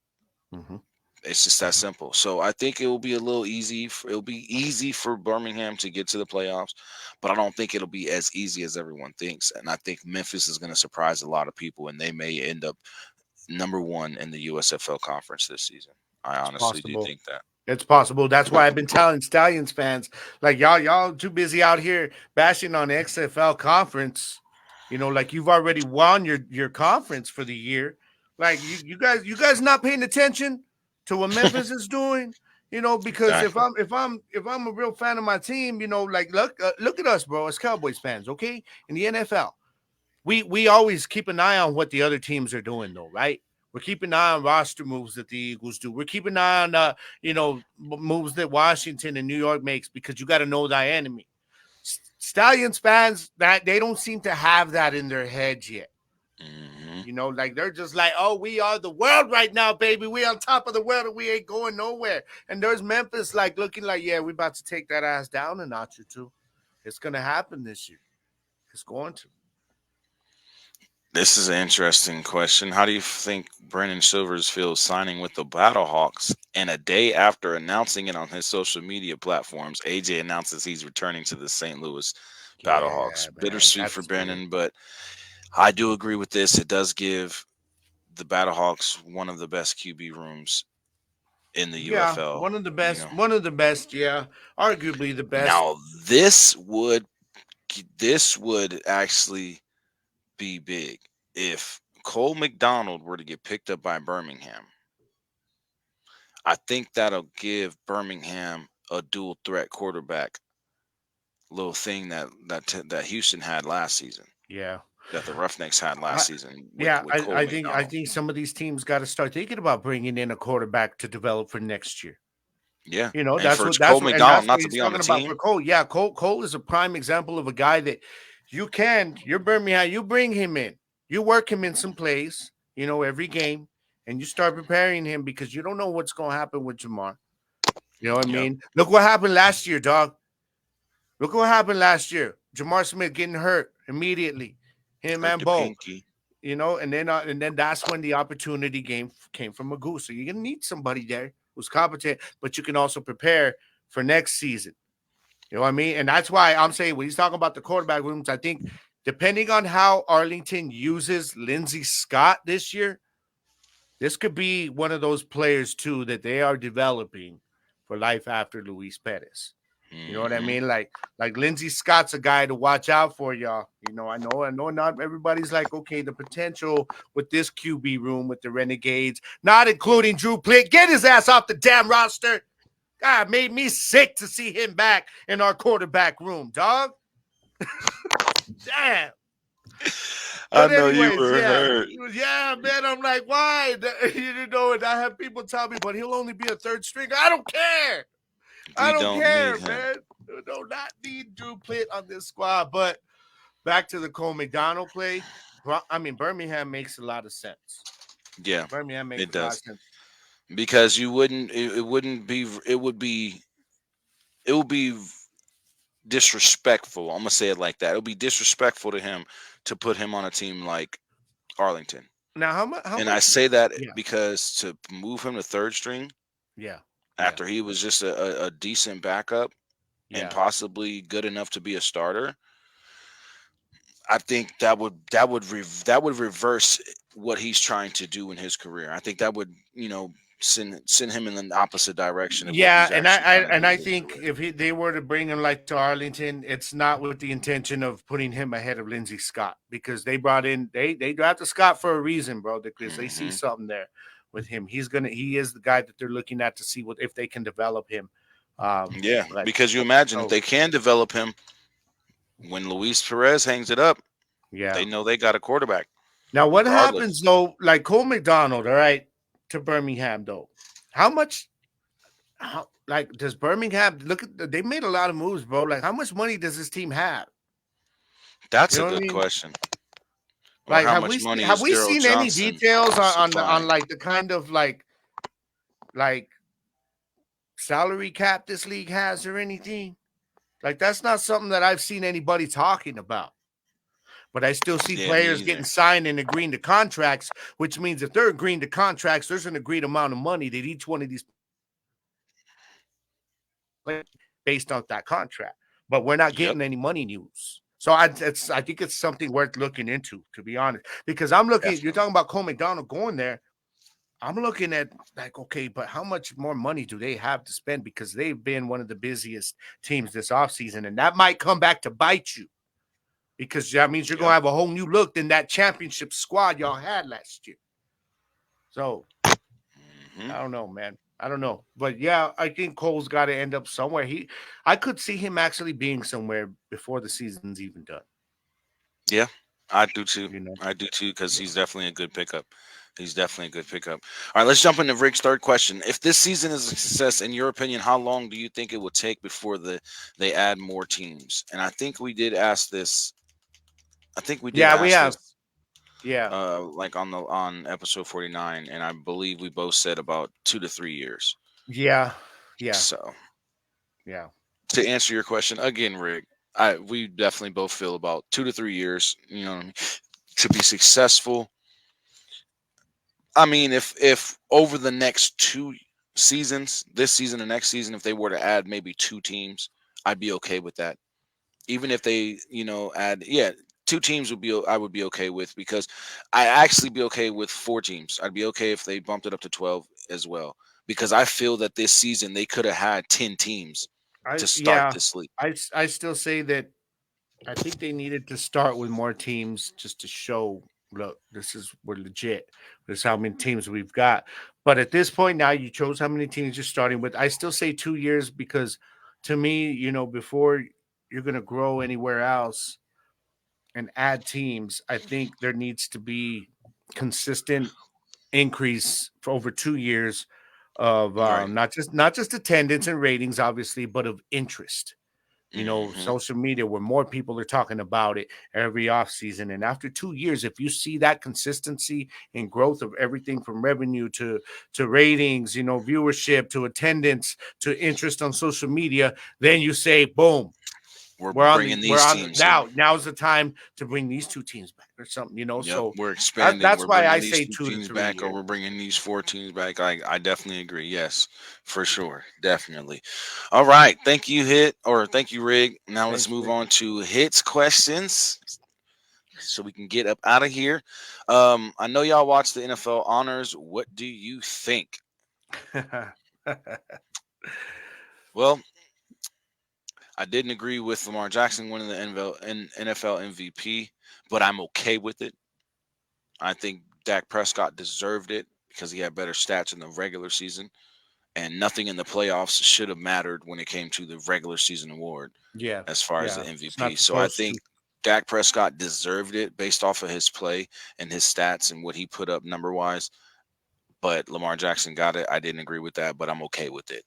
D: It's just that simple. So I think it will be a little easy. It'll be easy for Birmingham to get to the playoffs, but I don't think it'll be as easy as everyone thinks. And I think Memphis is going to surprise a lot of people, and they may end up number 1 in the USFL conference this season. I honestly do think that.
C: It's possible. That's why I've been telling Stallions fans, like, y'all too busy out here bashing on the XFL conference. Like, you've already won your conference for the year. Like, you guys not paying attention to what Memphis is doing, because if I'm a real fan of my team, like, look at us, bro, as Cowboys fans, okay? In the NFL, we always keep an eye on what the other teams are doing, though, right? We're keeping an eye on roster moves that the Eagles do. We're keeping an eye on moves that Washington and New York makes, because you got to know thy enemy. Stallions fans, that they don't seem to have that in their heads yet. Like, they're just like, oh, we are the world right now, baby. We on top of the world, and we ain't going nowhere. And there's Memphis, like, looking like, yeah, we're about to take that ass down a notch or two. It's going to happen this year. It's going to.
D: This is an interesting question. How do you think Brennan Silvers feels signing with the Battlehawks? And a day after announcing it on his social media platforms, AJ announces he's returning to the St. Louis Battlehawks. Bittersweet for Brennan, but I do agree with this. It does give the Battlehawks one of the best QB rooms in the UFL.
C: One of the best. One of the best. Yeah, arguably the best.
D: Now this would actually be big if Cole McDonald were to get picked up by Birmingham. I think that'll give Birmingham a dual threat quarterback little thing that Houston had last season.
C: Yeah.
D: That the Roughnecks had last season.
C: I think some of these teams got to start thinking about bringing in a quarterback to develop for next year.
D: Yeah,
C: that's what
D: Cole McDonald not to be on the team.
C: For Cole. Yeah, Cole is a prime example of a guy that you're Birmingham, you bring him in, you work him in some plays, every game, and you start preparing him, because you don't know what's going to happen with Jamar. You know what I mean? Look what happened last year, dog. Look what happened last year. Jamar Smith getting hurt immediately. Him and Bo, and then that's when the opportunity came from Magoo. So you're gonna need somebody there who's competent, but you can also prepare for next season. You know what I mean? And that's why I'm saying, when he's talking about the quarterback rooms, I think depending on how Arlington uses Lindsey Scott this year, this could be one of those players too that they are developing for life after Luis Perez. You know what I mean? Like Lindsey Scott's a guy to watch out for, y'all. You know, I know not everybody's like, okay, the potential with this QB room with the Renegades, not including Drew Plitt. Get his ass off the damn roster. God, made me sick to see him back in our quarterback room, dog. Damn.
D: I
C: But
D: know you
C: anyways,
D: were hurt.
C: yeah, man. I'm like, why? You know, and I have people tell me, but he'll only be a third stringer. I don't care. I don't care, man. Do not need Drew Plitt on this squad. But back to the Cole McDonald play. I mean, Birmingham makes a lot of sense.
D: Yeah,
C: Birmingham makes
D: it
C: a lot
D: does.
C: of sense.
D: Because you wouldn't, it wouldn't be, it would be disrespectful. I'm gonna say it like that. It would be disrespectful to him to put him on a team like Arlington.
C: Now, how much?
D: And I say that
C: Yeah.
D: because to move him to third string
C: Yeah.
D: after he was just a decent backup and possibly good enough to be a starter, I think that would reverse what he's trying to do in his career. I think that would, send him in the opposite direction of what he's
C: and
D: actually trying to
C: I
D: do.
C: think if they were to bring him like to Arlington, it's not with the intention of putting him ahead of Lindsey Scott, because they drafted Scott for a reason, bro, because they see something there with him. He is the guy that they're looking at to see if they can develop him.
D: Because you imagine if they can develop him, when Luis Perez hangs it up, they know they got a quarterback.
C: Now, what happens though? Like Cole McDonald, all right, to Birmingham though. How much? Does Birmingham look at? They made a lot of moves, bro. Like, how much money does this team have?
D: That's a good question. Or
C: Like,
D: how
C: have
D: much
C: we
D: money
C: have
D: is
C: we
D: Daryl
C: seen any
D: Johnson
C: details on
D: supplying?
C: like the kind of like salary cap this league has or anything? Like, that's not something that I've seen anybody talking about. But I still see players getting signed and agreeing to contracts, which means if they're agreeing to contracts, there's an agreed amount of money that each one of these based on that contract. But we're not getting any money news. So I think it's something worth looking into, to be honest. Because I'm looking, you're talking about Cole McDonald going there. I'm looking at like, okay, but how much more money do they have to spend? Because they've been one of the busiest teams this offseason, and that might come back to bite you. Because that means you're going to have a whole new look than that championship squad y'all had last year. So, I don't know, man. I don't know. But, yeah, I think Cole's got to end up somewhere. I could see him actually being somewhere before the season's even done.
D: Yeah, I do too. I do too, because he's definitely a good pickup. All right, let's jump into Rick's third question. If this season is a success, in your opinion, how long do you think it will take before they add more teams? And I think we did ask this. We have. This, like on episode 49, and I believe we both said about 2 to 3 years.
C: Yeah.
D: So,
C: yeah.
D: To answer your question again, Rick, we definitely both feel about 2 to 3 years, to be successful. I mean, if over the next 2 seasons, this season and next season, if they were to add maybe 2 teams, I'd be okay with that. Even if they, add, 2 teams I would be okay with, because I actually be okay with 4 teams. I'd be okay if they bumped it up to 12 as well, because I feel that this season they could have had 10 teams to start this league.
C: I still say that I think they needed to start with more teams just to show, look, we're legit. This is how many teams we've got. But at this point now, you chose how many teams you're starting with. I still say 2 years, because to me, before you're going to grow anywhere else and add teams, I think there needs to be consistent increase for over 2 years of not just attendance and ratings, obviously, but of interest. Social media, where more people are talking about it every offseason. And after 2 years, if you see that consistency and growth of everything from revenue to ratings, viewership, to attendance, to interest on social media, then you say, boom, we're bringing these teams. Now's the time to bring these 2 teams back or something, So
D: we're expanding.
C: That's why I say 2
D: teams
C: to 3
D: back,
C: years.
D: or we're bringing these 4 teams back. I definitely agree. Yes, for sure, definitely. All right, thank you, thank you, Rig. Now let's move on to Hit's questions, so we can get up out of here. I know y'all watch the NFL Honors. What do you think? Well, I didn't agree with Lamar Jackson winning the NFL MVP, but I'm okay with it. I think Dak Prescott deserved it because he had better stats in the regular season, and nothing in the playoffs should have mattered when it came to the regular season award
C: Yeah,
D: as far as the
C: it's not
D: MVP. So I
C: supposed to.
D: think Dak Prescott deserved it based off of his play and his stats and what he put up number wise. But Lamar Jackson got it. I didn't agree with that, but I'm okay with it.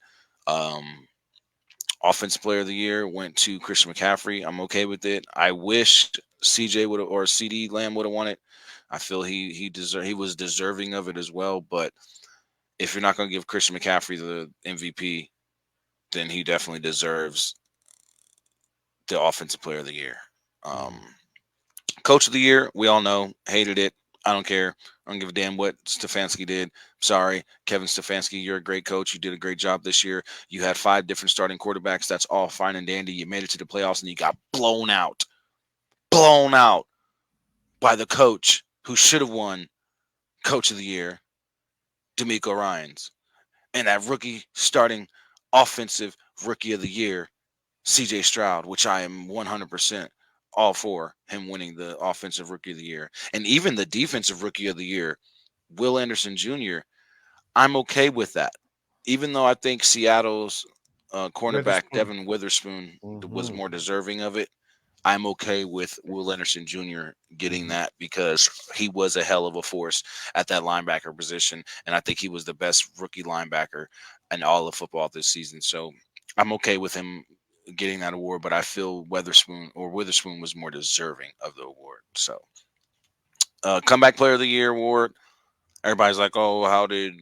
D: Offensive player of the year went to Christian McCaffrey. I'm okay with it. I wish CJ would have or CD Lamb would have won it. I feel he was deserving of it as well. But if you're not going to give Christian McCaffrey the MVP, then he definitely deserves the offensive player of the year. Coach of the year, we all know, hated it. I don't care. I don't give a damn what Stefanski did. Sorry, Kevin Stefanski, you're a great coach. You did a great job this year. You had 5 different starting quarterbacks. That's all fine and dandy. You made it to the playoffs and you got blown out by the coach who should have won Coach of the Year, D'Amico Ryans, and that rookie starting offensive rookie of the year, CJ Stroud, which I am 100% all for him winning the offensive rookie of the year. And even the defensive rookie of the year, Will Anderson Jr., I'm okay with that. Even though I think Seattle's cornerback,
C: Witherspoon.
D: Devin Witherspoon, was more deserving of it, I'm okay with Will Anderson Jr. getting that because he was a hell of a force at that linebacker position. And I think he was the best rookie linebacker in all of football this season. So I'm okay with him getting that award, but I feel Witherspoon was more deserving of the award. So comeback player of the year award, everybody's like, oh, how did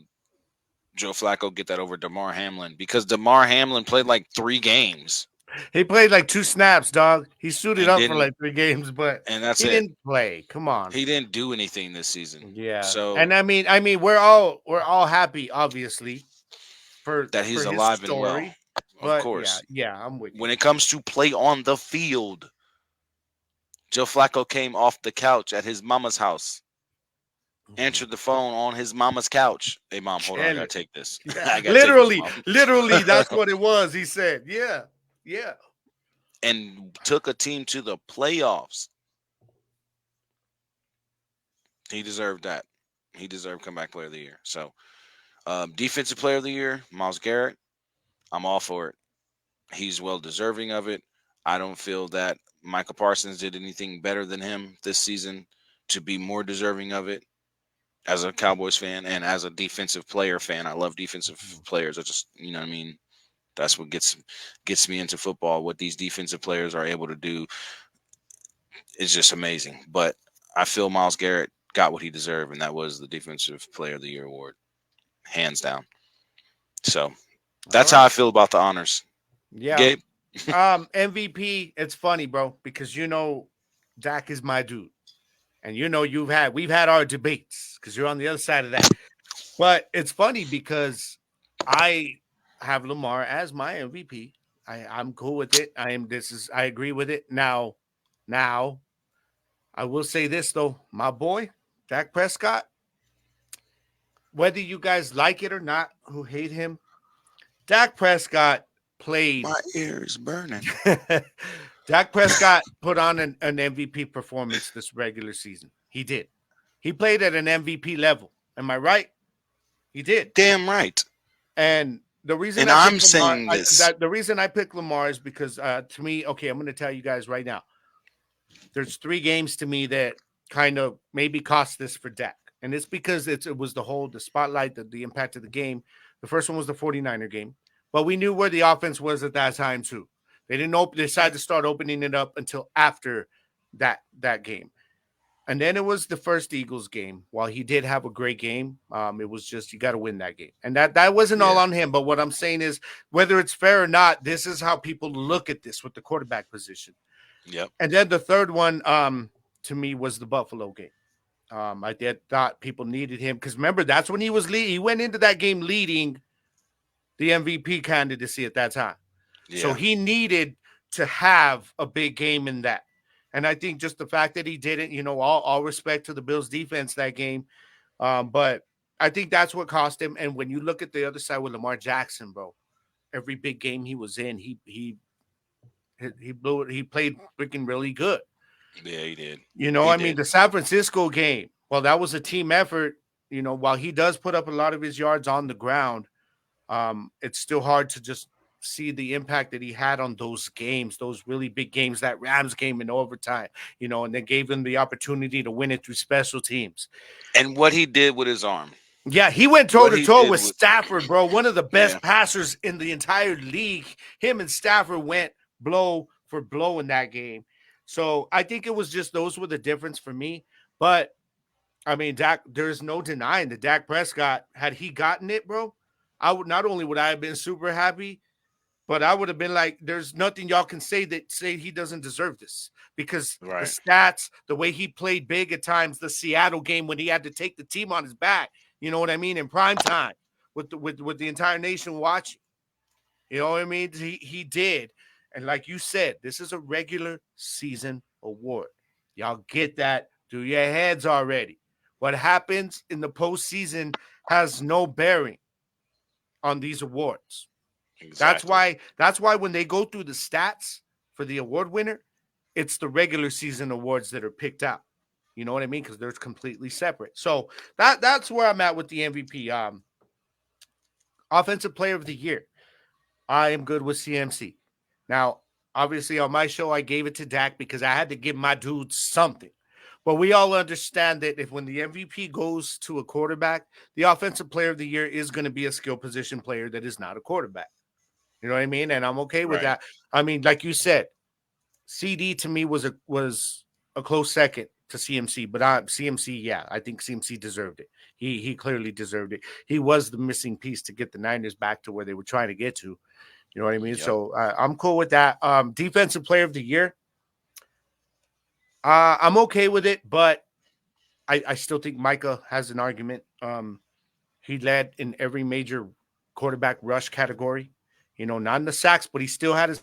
D: Joe Flacco get that over DeMar Hamlin? Because DeMar Hamlin played like 3 games.
C: He played like 2 snaps, dog. He suited
D: And
C: up for
D: didn't-
C: like 3 games, but
D: And that's
C: he
D: it.
C: didn't play. Come on.
D: He didn't do anything this season.
C: Yeah.
D: So
C: And I mean, we're all happy, obviously, for
D: that he's
C: for his
D: alive and well.
C: story.
D: Of
C: But
D: course.
C: yeah, I'm with you.
D: When it comes to play on the field, Joe Flacco came off the couch at his mama's house, answered the phone on his mama's couch. Hey, mom, hold on, I gotta take this. I gotta
C: Literally,
D: take this, Mom.
C: literally, that's what it was. He said, yeah.
D: And took a team to the playoffs. He deserved that. He deserved comeback player of the year. So, defensive player of the year, Myles Garrett. I'm all for it. He's well deserving of it. I don't feel that Michael Parsons did anything better than him this season to be more deserving of it. As a Cowboys fan and as a defensive player fan, I love defensive players. I just, you know what I mean? That's what gets me into football. What these defensive players are able to do is just amazing. But I feel Myles Garrett got what he deserved, and that was the Defensive Player of the Year award, hands down. So that's how I feel about the honors.
C: Yeah.
D: Gabe?
C: MVP, it's funny, bro, because Dak is my dude. And we've had our debates because you're on the other side of that. But it's funny because I have Lamar as my MVP. I'm cool with it. I agree with it. Now, I will say this though, my boy, Dak Prescott, whether you guys like it or not, who hate him, Dak Prescott played.
D: My ear is burning.
C: Dak Prescott put on an MVP performance this regular season. He did. He played at an MVP level. Am I right? He did.
D: Damn right.
C: And the reason
D: And
C: I
D: I'm
C: picked
D: saying
C: Lamar,
D: this.
C: the reason I picked Lamar is because to me, okay, I'm going to tell you guys right now. There's 3 games to me that kind of maybe cost this for Dak. And it's because it was the spotlight, the impact of the game. The first one was the 49er game. But we knew where the offense was at that time too. They decided to start opening it up until after that game. And then it was the first Eagles game. While he did have a great game, it was just you got to win that game. And that wasn't all on him. But what I'm saying is, whether it's fair or not, this is how people look at this with the quarterback position.
D: Yep.
C: And then the third one to me was the Buffalo game. I thought people needed him because remember, that's when he was leading. He went into that game leading the MVP candidacy at that time.
D: Yeah.
C: So he needed to have a big game in that. And I think just the fact that he didn't, all respect to the Bills defense that game. But I think that's what cost him. And when you look at the other side with Lamar Jackson, bro, every big game he was in, he He blew it. He played freaking really good.
D: Yeah, he did.
C: I mean, the San Francisco game, well, that was a team effort. While he does put up a lot of his yards on the ground, it's still hard to just see the impact that he had on those games, those really big games, that Rams game in overtime, and they gave him the opportunity to win it through special teams.
D: And what he did with his arm.
C: Yeah, he went toe-to-toe with Stafford, bro. One of the best passers in the entire league. Him and Stafford went blow for blow in that game. So I think it was just those were the difference for me. But, I mean, there's no denying that Dak Prescott, had he gotten it, bro, not only would I have been super happy, but I would have been like, there's nothing y'all can say he doesn't deserve this. Because the stats, the way he played big at times, the Seattle game when he had to take the team on his back, you know what I mean, in prime time with the entire nation watching. You know what I mean? He did. And like you said, this is a regular season award. Y'all get that through your heads already. What happens in the postseason has no bearing on these awards. Exactly. That's why when they go through the stats for the award winner, it's the regular season awards that are picked out. You know what I mean? Because they're completely separate. So that's where I'm at with the MVP. Offensive Player of the Year. I am good with CMC. Now, obviously, on my show, I gave it to Dak because I had to give my dude something. But we all understand that when the MVP goes to a quarterback, the Offensive Player of the Year is going to be a skill position player that is not a quarterback. You know what I mean? And I'm okay with that. I mean, like you said, CD to me was a close second to CMC, but CMC, yeah, I think CMC deserved it. He clearly deserved it. He was the missing piece to get the Niners back to where they were trying to get to. You know what I mean? Yep. So I'm cool with that. Defensive Player of the Year. I'm okay with it, but I still think Micah has an argument. He led in every major quarterback rush category. Not in the sacks, but he still had his.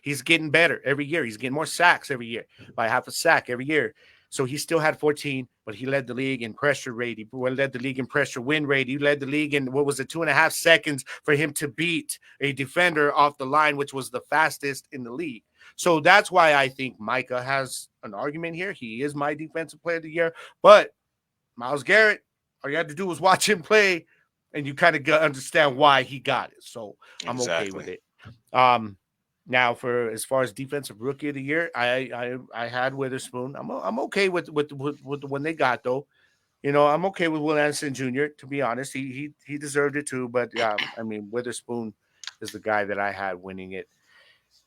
C: He's getting better every year. He's getting more sacks every year, by half a sack every year. So he still had 14, but he led the league in pressure rate. He led the league in pressure win rate. He led the league in, 2.5 seconds for him to beat a defender off the line, which was the fastest in the league. So that's why I think Micah has an argument here. He is my defensive player of the year. But Myles Garrett, all you had to do was watch him play, and you kind of understand why he got it. So I'm okay with it. Now, as far as defensive rookie of the year, I had Witherspoon. I'm okay with the one they got though. I'm okay with Will Anderson Jr. To be honest, he deserved it too. But I mean, Witherspoon is the guy that I had winning it.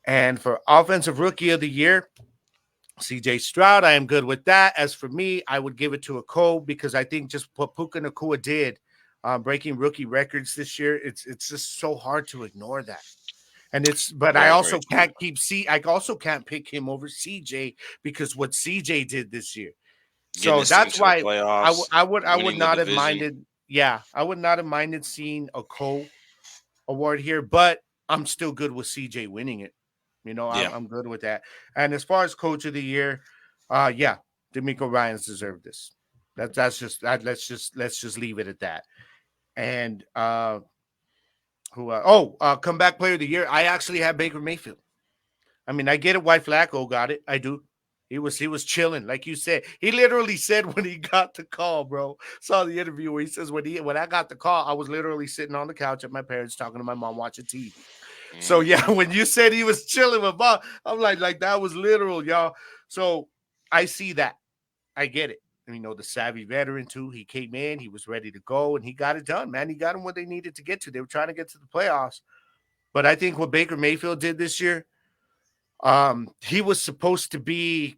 C: And for offensive rookie of the year, CJ Stroud, I am good with that. As for me, I would give it to Cole because I think just what Puka Nacua did, breaking rookie records this year, it's just so hard to ignore that. And I also can't I also can't pick him over CJ because what CJ did this year. So that's why I would not have minded. Yeah, I would not have minded seeing a Cole award here, but I'm still good with CJ winning it. I'm good with that. And as far as coach of the year, DeMeco Ryans deserved this. Let's just leave it at that. And comeback player of the year. I actually had Baker Mayfield. I mean, I get it. White Flacco got it. I do. He was chilling, like you said. He literally said when he got the call, bro. Saw the interview where he says when I got the call, I was literally sitting on the couch at my parents talking to my mom watching TV. So yeah, when you said he was chilling with Bob, I'm like that was literal, y'all. So I see that. I get it. The savvy veteran too. He came in, he was ready to go, and he got it done, man. He got them what they needed to get to. They were trying to get to the playoffs. But I think what Baker Mayfield did this year, he was supposed to be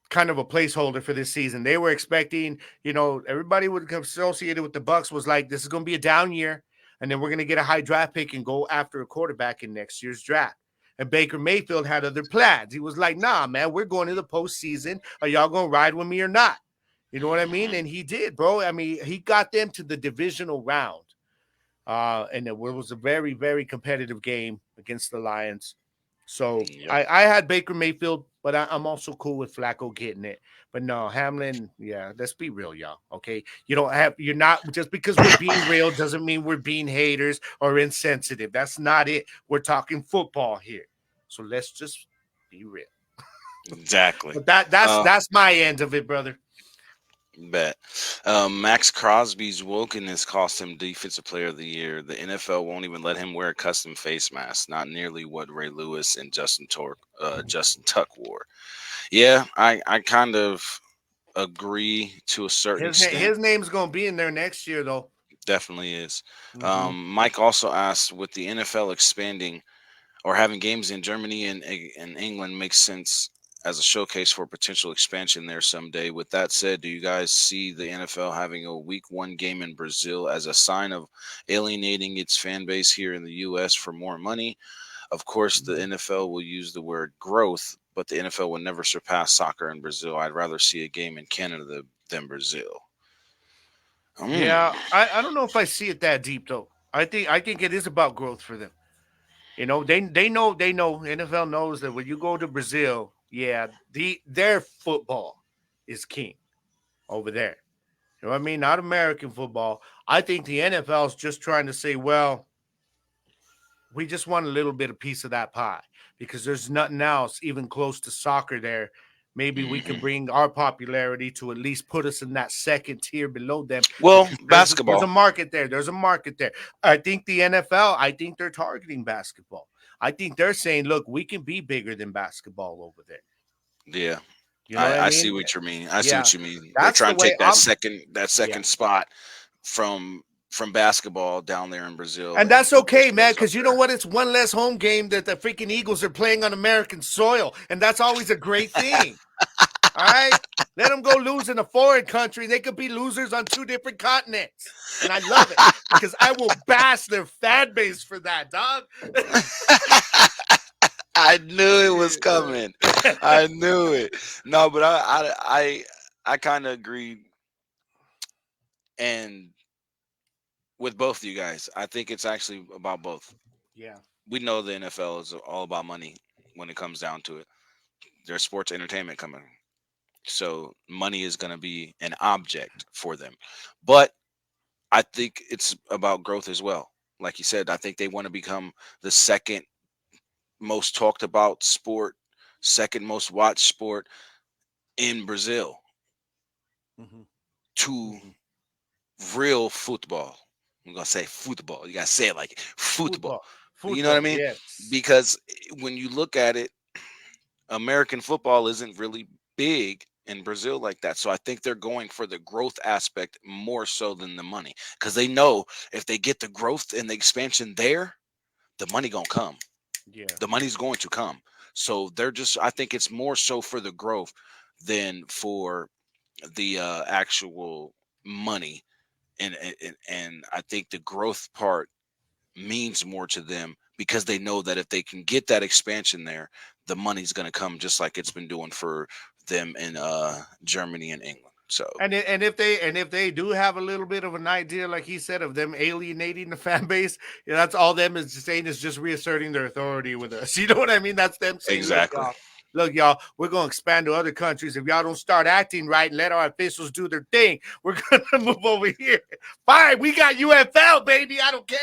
C: kind of a placeholder for this season. They were expecting, everybody would have associated with the Bucs was like, this is going to be a down year, and then we're going to get a high draft pick and go after a quarterback in next year's draft. And Baker Mayfield had other plans. He was like, nah, man, we're going to the postseason. Are y'all going to ride with me or not? You know what I mean? And he did, bro. I mean, he got them to the divisional round. And it was a very, very competitive game against the Lions. So
D: Yep.
C: I had Baker Mayfield, but I'm also cool with Flacco getting it. But no, Hamlin, yeah, let's be real, y'all. Okay. You're not just because we're being real doesn't mean we're being haters or insensitive. That's not it. We're talking football here. So let's just be real.
D: Exactly.
C: But that's my end of it, brother.
D: Bet. Max Crosby's wokenness cost him Defensive Player of the Year. The NFL won't even let him wear a custom face mask. Not nearly what Ray Lewis and Justin Tuck wore. Yeah, I kind of agree to a certain extent.
C: His name's gonna be in there next year, though.
D: Definitely is.
C: Mhm.
D: Mike also asked, with the NFL expanding or having games in Germany and England makes sense as a showcase for potential expansion there someday. With that said, do you guys see the NFL having a week one game in Brazil as a sign of alienating its fan base here in the US for more money? Of course, the NFL will use the word growth, but the NFL will never surpass soccer in Brazil. I'd rather see a game in Canada than Brazil.
C: Yeah, I don't know if I see it that deep though. I think it is about growth for them. They know NFL knows that when you go to Brazil, yeah, their football is king over there. You know what I mean? Not American football. I think the NFL is just trying to say, well, we just want a little bit of piece of that pie because there's nothing else even close to soccer there. Maybe we can
D: Mhm.
C: bring our popularity to at least put us in that second tier below them
D: Well,
C: because there's a
D: basketball.
C: market there. There's a market there. I think the NFL, I think they're targeting basketball. I think they're saying, look, we can be bigger than basketball over there.
D: Yeah.
C: You know what I
D: I see
C: mean?
D: what you mean. I see
C: Yeah.
D: what you mean. They're
C: That's the
D: trying to
C: way
D: take
C: I'm
D: that
C: yeah.
D: second spot from basketball down there in Brazil
C: And
D: and
C: that's
D: put
C: okay, man,
D: themselves up
C: because you know
D: there.
C: what? It's one less home game that the freaking Eagles are playing on American soil. And that's always a great thing. All right. Let them go lose in a foreign country. They could be losers on two different continents. And I love it because I will bash their fan base for that, dog.
D: I knew it was coming. I knew it. No, but I kind of agree and with both of you guys. I think it's actually about both.
C: Yeah.
D: We know the NFL is all about money when it comes down to it. There's sports entertainment coming. So money is going to be an object for them. But I think it's about growth as well. Like you said, I think they want to become the second most talked about sport, second most watched sport in Brazil
C: Mhm.
D: to
C: Mhm.
D: real football. I'm gonna say football. You gotta say it like it. Football.
C: Football.
D: You know what I
C: Football.
D: mean?
C: Yes.
D: Because when you look at it, American football isn't really big in Brazil like that. So I think they're going for the growth aspect more so than the money. Because they know if they get the growth and the expansion there, the money gonna come.
C: Yeah.
D: The money's going to come. So they're just I think it's more so for the growth than for the actual money. And I think the growth part means more to them because they know that if they can get that expansion there, the money's going to come just like it's been doing for them in Germany and England. So
C: And if they do have a little bit of an idea, like he said, of them alienating the fan base, yeah, that's all them is saying is just reasserting their authority with us. You know what I mean? That's them saying,
D: exactly.
C: look, y'all, we're gonna expand to other countries. If y'all don't start acting right and let our officials do their thing, we're gonna move over here. Fine, we got UFL, baby. I don't care.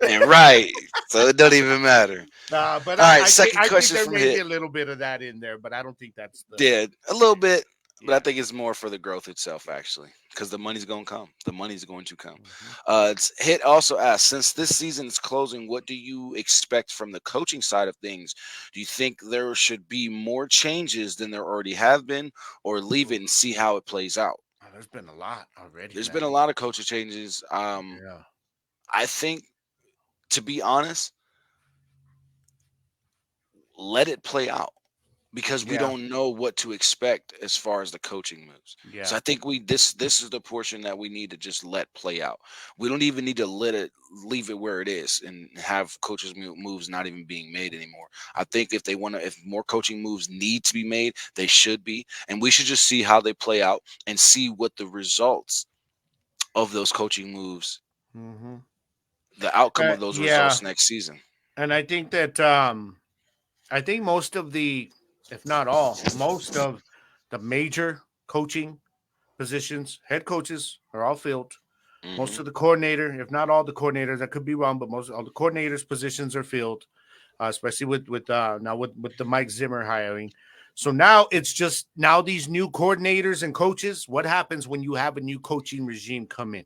D: And right. So it don't even matter.
C: But
D: All right,
C: I think
D: second
C: I think
D: question
C: there
D: from
C: may be
D: Hit.
C: a little bit of that in there, but I don't think that's the
D: Yeah, a little bit, but I
C: yeah.
D: think it's more for the growth itself, actually, because the money's going to come. The money's going to come.
C: Mhm.
D: Hit also asked, since this season is closing, what do you expect from the coaching side of things? Do you think there should be more changes than there already have been, or leave it and see how it plays out?
C: Oh, there's been a lot already,
D: There's been a
C: man.
D: lot of coaching changes.
C: Yeah.
D: I think, to be honest, let it play out, because we
C: Yeah.
D: don't know what to expect as far as the coaching moves. So
C: Yeah.
D: I think this is the portion that we need to just let play out. We don't even need to let it leave it where it is and have coaches moves not even being made anymore. I think if they want to, if more coaching moves need to be made, they should be, and we should just see how they play out and see what the results of those coaching moves,
C: Hmm.
D: the outcome of those
C: Yeah.
D: results next season.
C: And I think that I think most of the, if not all, most of the major coaching positions, head coaches are all filled. Most
D: Hmm.
C: of the coordinator, if not all the coordinators, I could be wrong, but most all the coordinators' positions are filled, especially with now with the Mike Zimmer hiring. So now it's just now these new coordinators and coaches. What happens when you have a new coaching regime come in?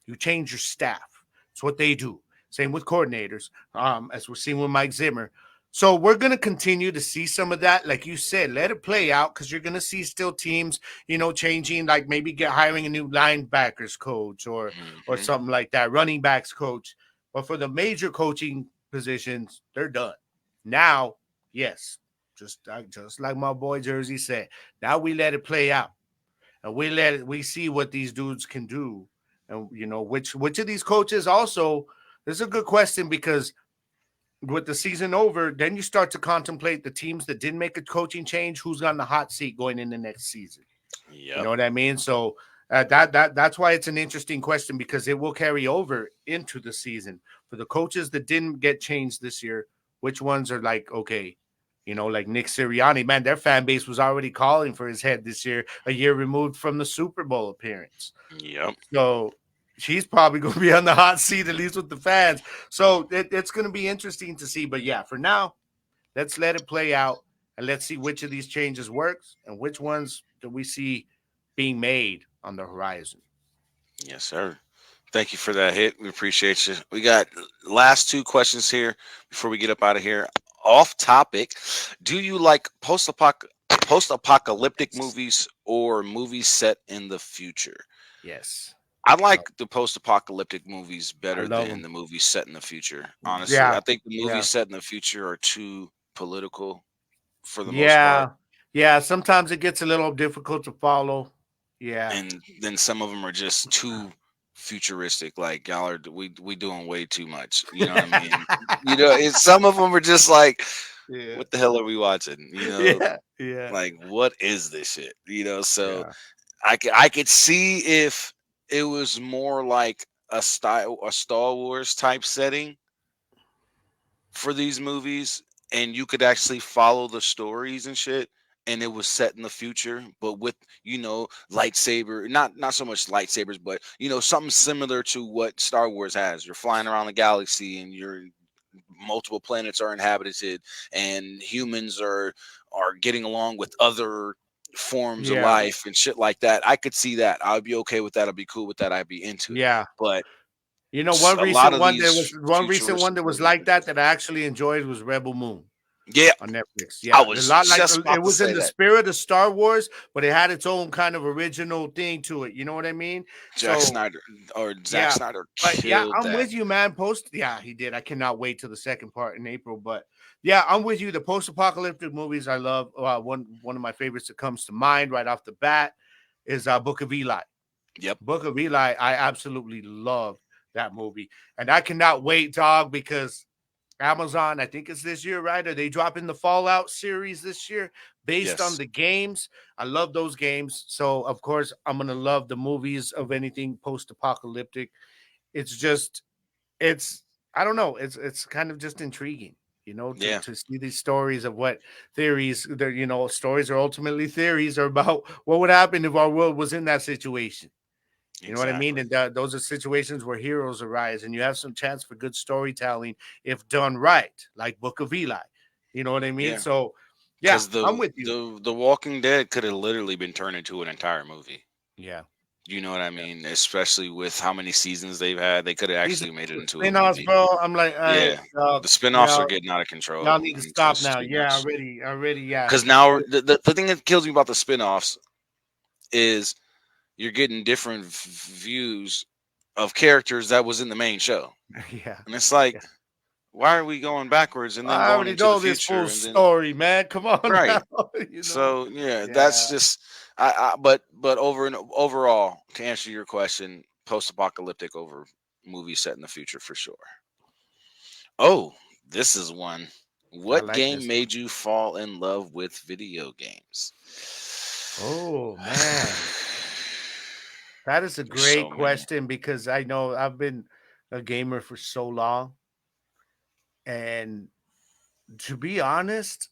C: You change your staff. It's what they do. Same with coordinators, as we're seeing with Mike Zimmer. So we're going to continue to see some of that. Like you said, let it play out because you're going to see still teams, changing, like maybe hiring a new linebackers coach or
D: Hmm.
C: something like that, running backs coach. But for the major coaching positions, they're done. Now, yes, just like my boy Jersey said, now we let it play out. And we see what these dudes can do. And which of these coaches also, this is a good question because with the season over, then you start to contemplate the teams that didn't make a coaching change, who's on the hot seat going in the next season. You
D: Yep.
C: know what I mean? So that's why it's an interesting question because it will carry over into the season for the coaches that didn't get changed this year. Which ones are like okay, like Nick Sirianni, man, their fan base was already calling for his head this year, a year removed from the Super Bowl appearance.
D: Yep.
C: So she's probably going to be on the hot seat, at least with the fans. So it's going to be interesting to see. But yeah, for now, let's let it play out and let's see which of these changes works and which ones do we see being made on the horizon.
D: Yes, sir. Thank you for that hit. We appreciate you. We got last two questions here before we get up out of here. Off topic. Do you like post-apocalyptic movies or movies set in the future?
C: Yes.
D: I like the post-apocalyptic movies
C: I
D: better
C: love
D: than
C: them.
D: the movies set in the future. Honestly,
C: Yeah.
D: I think the
C: Yeah.
D: movies set in the future are too political for the most part,
C: Yeah. Yeah. Sometimes it gets a little difficult to follow. Yeah.
D: and then some of them are just too futuristic. Like y'all are we doing way too much. You know what I mean? Some of them are just like,
C: Yeah.
D: what the hell are we watching?
C: Yeah. Yeah.
D: Like what is this shit? So
C: Yeah.
D: I could see if it was more like a Star Wars type setting for these movies, and you could actually follow the stories and shit, and it was set in the future, but with lightsaber, not so much lightsabers, but something similar to what Star Wars has. You're flying around the galaxy, and your multiple planets are inhabited, and humans are getting along with other forms of
C: Yeah.
D: life and shit like that. I could see that. I'd be okay with that. I'd be cool with that. I'd be into it.
C: Yeah.
D: But
C: One
D: a lot
C: recent
D: of
C: one
D: these futuristic
C: that was
D: movies,
C: like that I actually enjoyed was Rebel Moon
D: yeah,
C: on Netflix.
D: I
C: Yeah, a
D: was
C: lot like
D: just
C: it
D: about to
C: was in
D: say
C: the
D: that.
C: spirit of Star Wars, but it had its own kind of original thing to it. You know what I mean?
D: Jack
C: So
D: Snyder or Zack
C: yeah,
D: Snyder
C: but yeah,
D: killed
C: I'm
D: that.
C: with you, man. Yeah, he did. I cannot wait till the second part in April. But yeah, I'm with you. The post-apocalyptic movies I love. One of my favorites that comes to mind right off the bat is Book of Eli.
D: Yep.
C: Book of Eli, I absolutely love that movie. And I cannot wait, dog, because Amazon, I think it's this year, right? Are they dropping the Fallout series this year based on
D: Yes.
C: the games? I love those games. So, of course, I'm going to love the movies of anything post apocalyptic. It's just, it's, I don't know. It's kind of just intriguing, to,
D: Yeah.
C: to see these stories of what theories, stories are ultimately theories are about what would happen if our world was in that situation. You know what I mean?
D: Exactly.
C: And those are situations where heroes arise, and you have some chance for good storytelling if done right, like Book of Eli. You know what I mean?
D: Yeah.
C: So, yeah,
D: Because
C: I'm with you.
D: the Walking Dead could have literally been turned into an entire movie.
C: Yeah,
D: You know what I
C: yeah.
D: mean? Especially with how many seasons they've had, they could have
C: These
D: actually made it into a
C: spin-offs,
D: movie.
C: bro. I'm like, all right,
D: Yeah. The spin-offs are
C: y'all,
D: getting out of control,
C: y'all need to
D: and
C: stop
D: it's
C: now.
D: too
C: Yeah,
D: much.
C: already, yeah.
D: Because now the thing that kills me about the spin-offs is you're getting different views of characters that was in the main show.
C: Yeah,
D: And it's like,
C: yeah.
D: why are we going backwards and then
C: I
D: going
C: already
D: into the
C: know this full
D: future and then
C: story, man. Come on
D: right?
C: now,
D: So yeah,
C: Yeah,
D: that's just but overall, to answer your question, post-apocalyptic over movies set in the future for sure. Oh, this is one.
C: I
D: What
C: like
D: game
C: this one.
D: made you fall in love with video games?
C: Oh man. That is a
D: There's so
C: great
D: many.
C: question because I know I've been a gamer for so long, and To be honest,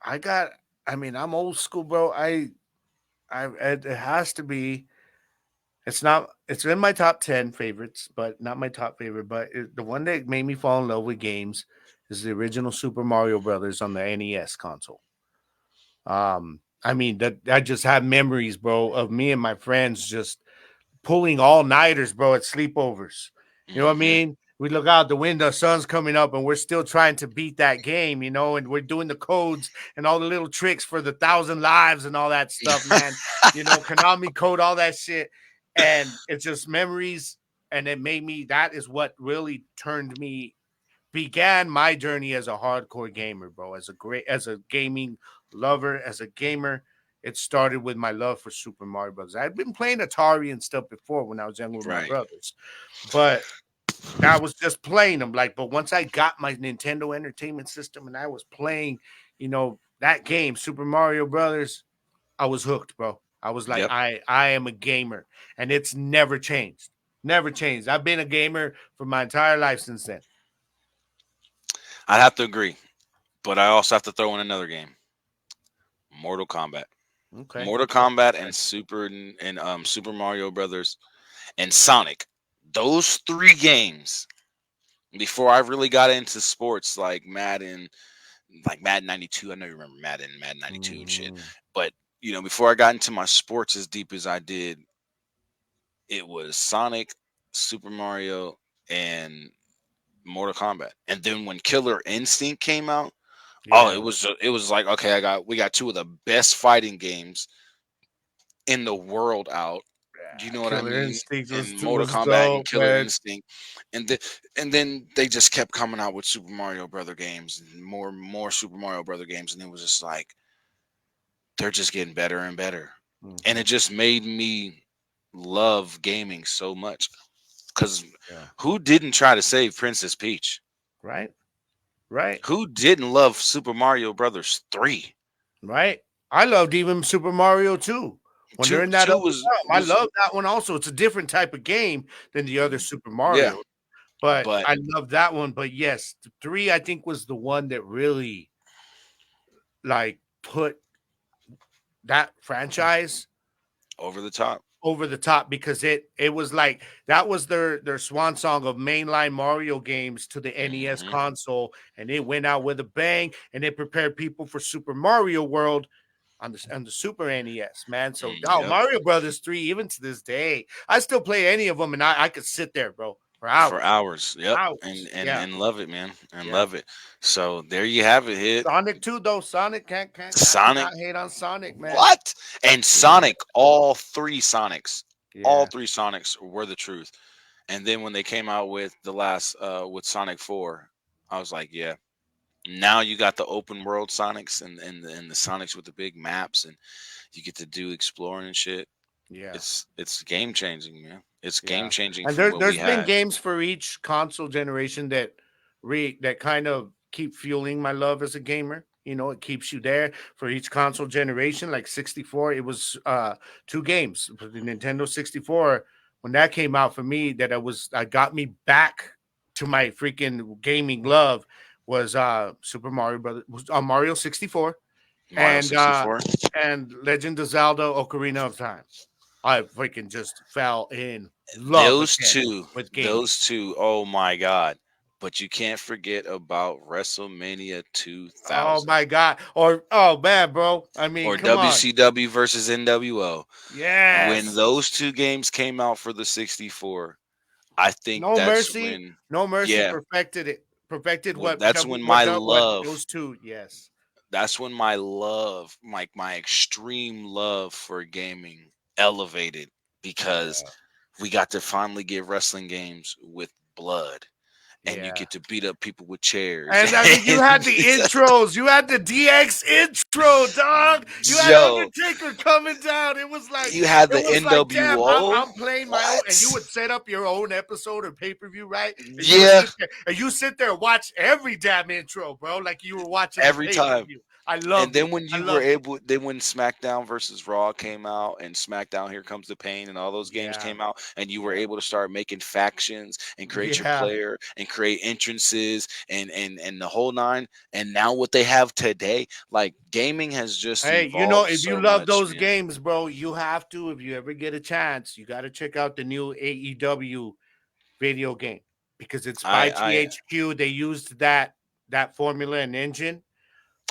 C: I'm old school, bro. It has to be. It's not. It's in my top 10 favorites, but not my top favorite. But the one that made me fall in love with games is the original Super Mario Brothers on the NES console. That I just have memories, bro, of me and my friends just pulling all nighters, bro, at sleepovers. You know what I mean? We look out the window, sun's coming up, and we're still trying to beat that game, and we're doing the codes and all the little tricks for the 1,000 lives and all that stuff, man. Konami code, all that shit. And it's just memories. And that is what really began my journey as a hardcore gamer, bro. As a gaming lover, as a gamer, it started with my love for Super Mario Brothers. I'd been playing Atari and stuff before when I was younger with my brothers, but I was just playing them. But once I got my Nintendo Entertainment System and I was playing, that game, Super Mario Brothers, I was hooked, bro. I was like, I am a gamer, and it's never changed. Never changed. I've been a gamer for my entire life since then.
D: I'd have to agree, but I also have to throw in another game, Mortal Kombat. Okay. Mortal Kombat and Super Mario Brothers and Sonic. Those 3 games, before I really got into sports like Madden 92. I know you remember Madden 92 and shit. But, before I got into my sports as deep as I did, it was Sonic, Super Mario, and Mortal Kombat. And then when Killer Instinct came out, it was like, okay, we got 2 of the best fighting games in the world out. Do you know what I mean? And Mortal Kombat and Killer Instinct. And then they just kept coming out with Super Mario Brother games and more Super Mario Brother games, and it was just like they're just getting better and better. And it just made me love gaming so much. Because who didn't try to save Princess Peach?
C: Right.
D: Who didn't love Super Mario Brothers 3?
C: Right. I loved even Super Mario 2. When they're in that I love that one also. It's a different type of game than the other Super Mario. But I love that one. But yes, 3 I think was the one that really put that franchise
D: over the top.
C: Because it was like that was their swan song of mainline Mario games to the NES console, and it went out with a bang, and it prepared people for Super Mario World on the Super NES, man. So Mario Brothers 3, even to this day, I still play any of them, and I could sit there, bro, for hours.
D: Yep. And love it, man, and love it. So there you have it. Hit
C: Sonic too, though. Sonic can't hate on Sonic, man.
D: What? And Sonic, all 3 Sonics, all 3 Sonics were the truth. And then when they came out with the last with Sonic 4, I was like, yeah. Now you got the open world Sonics and the Sonics with the big maps, and you get to do exploring and shit. Yeah, it's game changing, man. It's game changing.
C: And there's been games for each console generation that kind of keep fueling my love as a gamer. It keeps you there for each console generation. Like 64, it was 2 games for the Nintendo 64 when that came out for me. That got me back to my freaking gaming love. Was Super Mario Brothers, Mario 64, and Legend of Zelda: Ocarina of Time. I freaking just fell in love. With gaming.
D: Those two. Oh my god! But you can't forget about WrestleMania 2000.
C: Oh my god! Oh man, bro. I mean,
D: or WCW versus NWO.
C: Yeah.
D: When those 2 games came out for the 64, I think
C: No Mercy perfected it.
D: That's when my love.
C: Those 2, yes.
D: That's when my love, my extreme love for gaming elevated, because we got to finally get wrestling games with blood. And you get to beat up people with chairs.
C: And you had the intros. You had the DX intro, dog. You had Undertaker coming down. It was like
D: you had the NWO.
C: Like, I'm playing my own, and you would set up your own episode or pay-per-view, right?
D: And
C: you sit there and watch every damn intro, bro. Like you were watching
D: every time.
C: I
D: And
C: loved
D: then
C: it.
D: when
C: I
D: you were
C: loved it.
D: able, then when SmackDown versus Raw came out and SmackDown Here Comes the Pain and all those games
C: Yeah.
D: came out, and you were
C: Yeah.
D: able to start making factions and create your
C: Yeah.
D: player and create entrances and the whole nine. And now what they have today, like gaming has just
C: Hey, you know,
D: evolved
C: if you
D: so
C: love
D: much,
C: those
D: man.
C: games, bro, you have to, if you ever get a chance, you got to check out the new AEW video game because it's by
D: I
C: THQ. They used that formula and engine.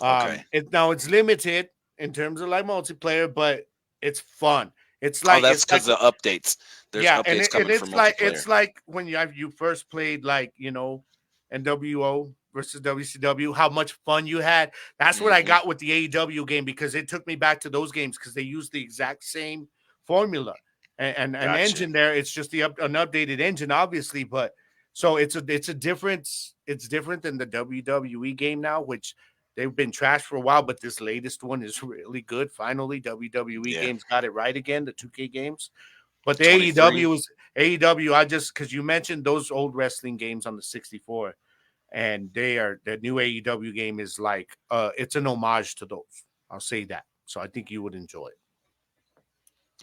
D: okay.
C: It's limited in terms of like multiplayer, but it's fun. It's
D: Oh,
C: like
D: that's
C: it's like
D: because the updates. There's
C: yeah,
D: updates
C: and
D: coming for multiplayer.
C: it's like when you first played like NWO versus WCW, how much fun you had. That's what I
D: Hmm.
C: got with the AEW game because it took me back to those games because they used the exact same formula and an
D: Gotcha.
C: engine there. It's just an updated engine, obviously, but so it's a difference. It's different than the WWE game now, which they've been trashed for a while, but this latest one is really good. Finally, WWE
D: Yeah.
C: games got it right again. The 2K games. But the
D: 23.
C: AEW is AEW. I just because you mentioned those old wrestling games on the 64, and the new AEW game is like it's an homage to those. I'll say that. So I think you would enjoy it.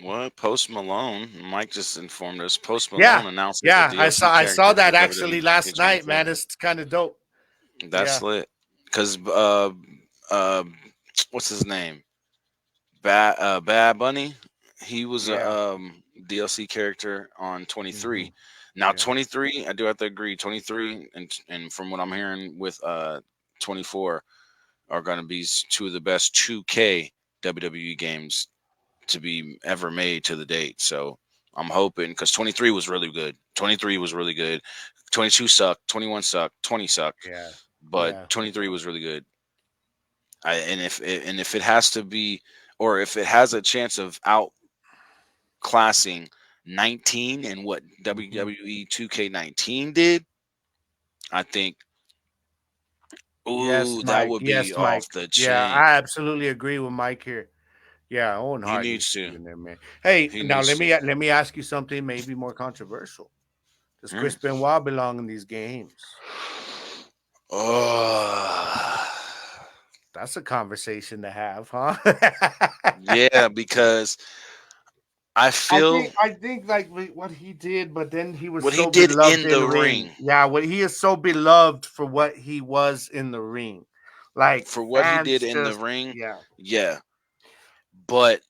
D: What? Post Malone. Mike just informed us. Post
C: Yeah,
D: Malone announces a
C: yeah.
D: DLC
C: I saw
D: character for
C: that
D: WWE
C: actually last night,
D: 2K24.
C: man. It's kind of dope. Yeah.
D: That's lit. Because uh, what's his name? Bad Bunny. He was a
C: Yeah.
D: DLC character on 23.
C: Hmm.
D: Now
C: Yeah.
D: 23, I do have to agree. 23 and from what I'm hearing with 24 are going to be two of the best 2K WWE games to be ever made to the date. So I'm hoping because 23 was really good. 23 was really good. 22 sucked. 21 sucked. 20 sucked.
C: Yeah.
D: But
C: Yeah.
D: 23 was really good. And if it has to be, or if it has a chance of outclassing 19 and what
C: Hmm.
D: WWE 2K19 did, I think,
C: Yes,
D: ooh, that
C: Mike.
D: would be
C: Yes, Mike.
D: off the
C: Yeah,
D: chain.
C: I absolutely agree with Mike here. Yeah, Owen
D: He
C: Hart needs
D: needs
C: to
D: to.
C: be in there, man. Hey,
D: He
C: now
D: needs to.
C: let me ask you something maybe more controversial. Does
D: Hmm.
C: Chris Benoit belong in these games?
D: Oh,
C: That's a conversation to have, huh?
D: yeah, because I feel
C: I think like what he did, but then he was
D: what he
C: so
D: did
C: beloved
D: in
C: in
D: the
C: the ring.
D: ring,
C: Yeah, what he is so beloved for what he was in the ring. Like
D: for what he did
C: fans
D: in the
C: just
D: ring,
C: yeah.
D: yeah, but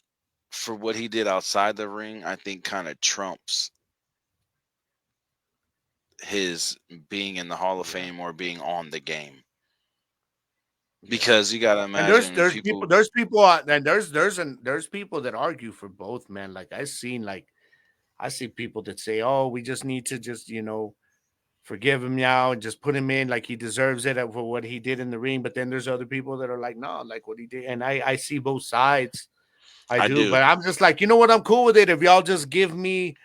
D: for what he did outside the ring, I think kind of trumps his being in the Hall of
C: Yeah.
D: Fame or being on the game.
C: Yeah.
D: Because you gotta
C: And
D: imagine people.
C: there's people and there's people that argue for both, man. Like I see people that say, "Oh, we just need to just, forgive him now and just put him in like he deserves it for what he did in the ring." But then there's other people that are like, "No, like what he did." And I see both sides. I
D: I
C: do,
D: do.
C: but I'm just like, you know what? I'm cool with it if y'all just give me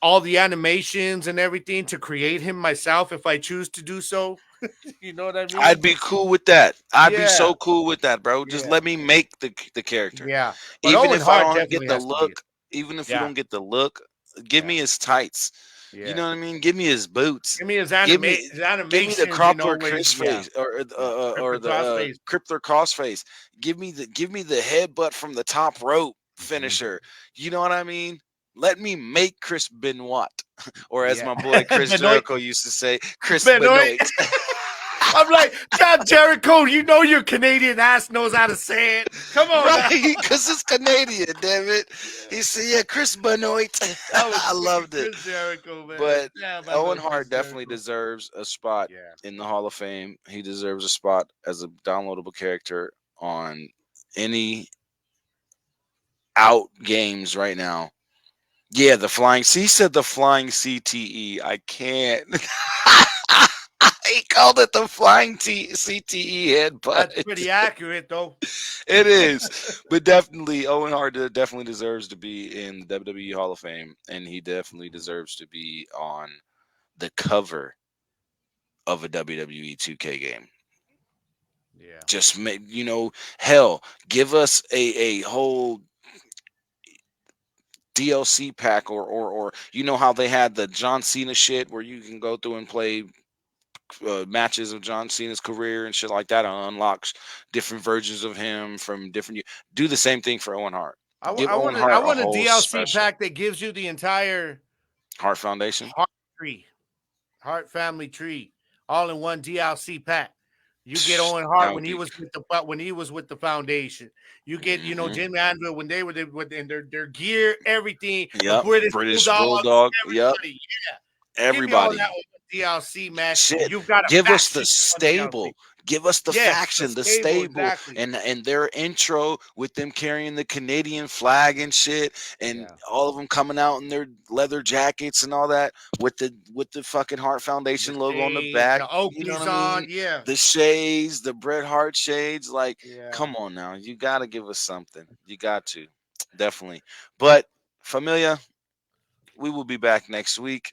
C: all the animations and everything to create him myself if I choose to do so. You know what I mean?
D: I'd be cool with that. I'd be
C: Yeah,
D: so cool with that, bro. Just
C: yeah,
D: let me make the character.
C: yeah. But
D: Even
C: Owen
D: if I
C: Hart
D: don't get
C: definitely
D: the
C: has to be it.
D: look, even if we
C: Yeah,
D: don't get the look, give
C: yeah,
D: me his tights. You
C: yeah.
D: know what I mean? Give me his boots.
C: Give me
D: Give me
C: his
D: give me the
C: animations,
D: Cropper
C: where
D: Chris
C: he's yeah,
D: face
C: yeah.
D: or
C: Cryptic
D: the
C: crossface.
D: Crippler crossface. Give me the headbutt from the top rope
C: Mhm.
D: finisher. You know what I mean? Let me make Chris Benoit, or as
C: Yeah.
D: my boy Chris
C: Benoit.
D: Jericho used to say, Chris
C: Benoit.
D: Benoit.
C: I'm like, God, Jericho, you know your Canadian ass knows how to say it. Come on
D: Right,
C: now.
D: because it's Canadian, damn it. He
C: Yeah.
D: said, "Yeah, Chris Benoit."
C: That was
D: I
C: freaking
D: loved it.
C: Chris Jericho, man.
D: But
C: Damn, I
D: Owen
C: love Chris
D: Hart definitely
C: Jericho.
D: deserves a spot
C: Yeah.
D: in the Hall of Fame. He deserves a spot as a downloadable character on any out games right now. Yeah, the flying. He said the flying CTE. I can't. He called it the flying CTE
C: That's
D: headbutt.
C: pretty accurate, though.
D: It is, but definitely Owen Hart definitely deserves to be in the WWE Hall of Fame, and he definitely deserves to be on the cover of a WWE 2K game.
C: Yeah.
D: Just make hell, give us a whole DLC pack, or you know how they had the John Cena shit where you can go through and play matches of John Cena's career and shit like that. It unlocks different versions of him from different. Do the same thing for Owen Hart. Give Owen Hart
C: I
D: a
C: want a
D: whole
C: DLC
D: special
C: pack that gives you the entire
D: Hart Foundation.
C: Hart tree, Hart family tree, all in one DLC pack. You get Owen Hart when he was with the foundation. You get Jimmy Andrew when they were with their gear, everything.
D: Yep. British Bulldog. Yep.
C: Yeah.
D: Everybody.
C: Give me all that DLC, man.
D: Shit.
C: You've got
D: give us the stable. Give us the faction, the stable,
C: exactly.
D: and their intro with them carrying the Canadian flag and shit, and all of them coming out in their leather jackets and all that with the fucking Hart Foundation logo on the back.
C: The Oakley's,
D: you know what I mean?
C: Yeah.
D: The shades, the Bret Hart shades. Like, come on now, you got to give us something. You got to, definitely. But Familia, we will be back next week.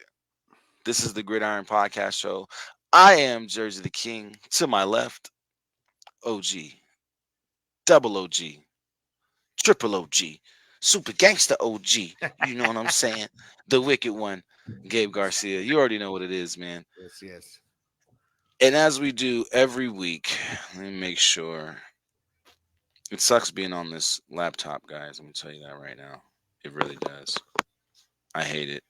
D: This is the Gridiron Podcast Show. I am Jersey the King. To my left, OG, double OG, triple OG, super gangster OG. You know what I'm saying? The wicked one, Gabe Garcia. You already know what it is, man.
C: Yes.
D: And as we do every week, let me make sure. It sucks being on this laptop, guys. I'm going to tell you that right now. It really does. I hate it.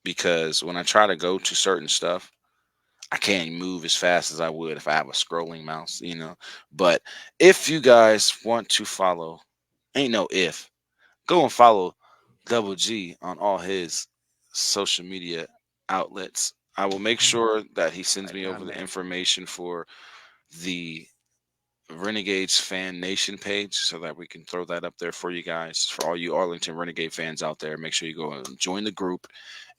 D: Because when I try to go to certain stuff, I can't move as fast as I would if I have a scrolling mouse, But if you guys want to follow, ain't no if, go and follow Double G on all his social media outlets. I will make sure that he sends me over the information for the Renegades Fan Nation page so that we can throw that up there for you guys. For all you Arlington Renegade fans out there, make sure you go and join the group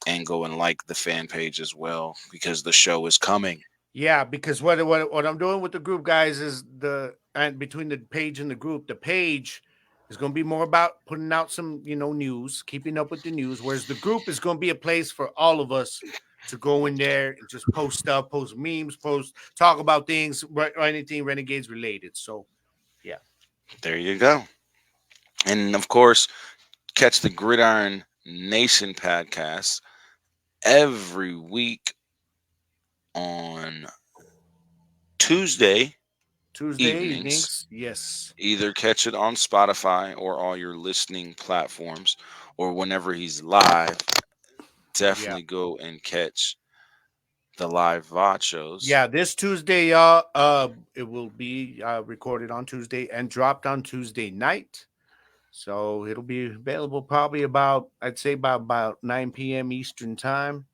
D: and go and like the fan page as well, because the show is coming.
C: Yeah, because what I'm doing with the group, guys, is between the page and the group, the page is going to be more about putting out some, news, keeping up with the news, whereas the group is going to be a place for all of us to go in there and just post stuff, post memes, talk about things, or anything Renegades related. So, yeah.
D: There you go. And, of course, catch the Gridiron Nation podcast every week on Tuesday evenings.
C: Yes.
D: Either catch it on Spotify or all your listening platforms, or whenever he's live, definitely go and catch the live VOD shows.
C: Yeah, this Tuesday, y'all, it will be recorded on Tuesday and dropped on Tuesday night. So it'll be available probably about 9 p.m. Eastern time.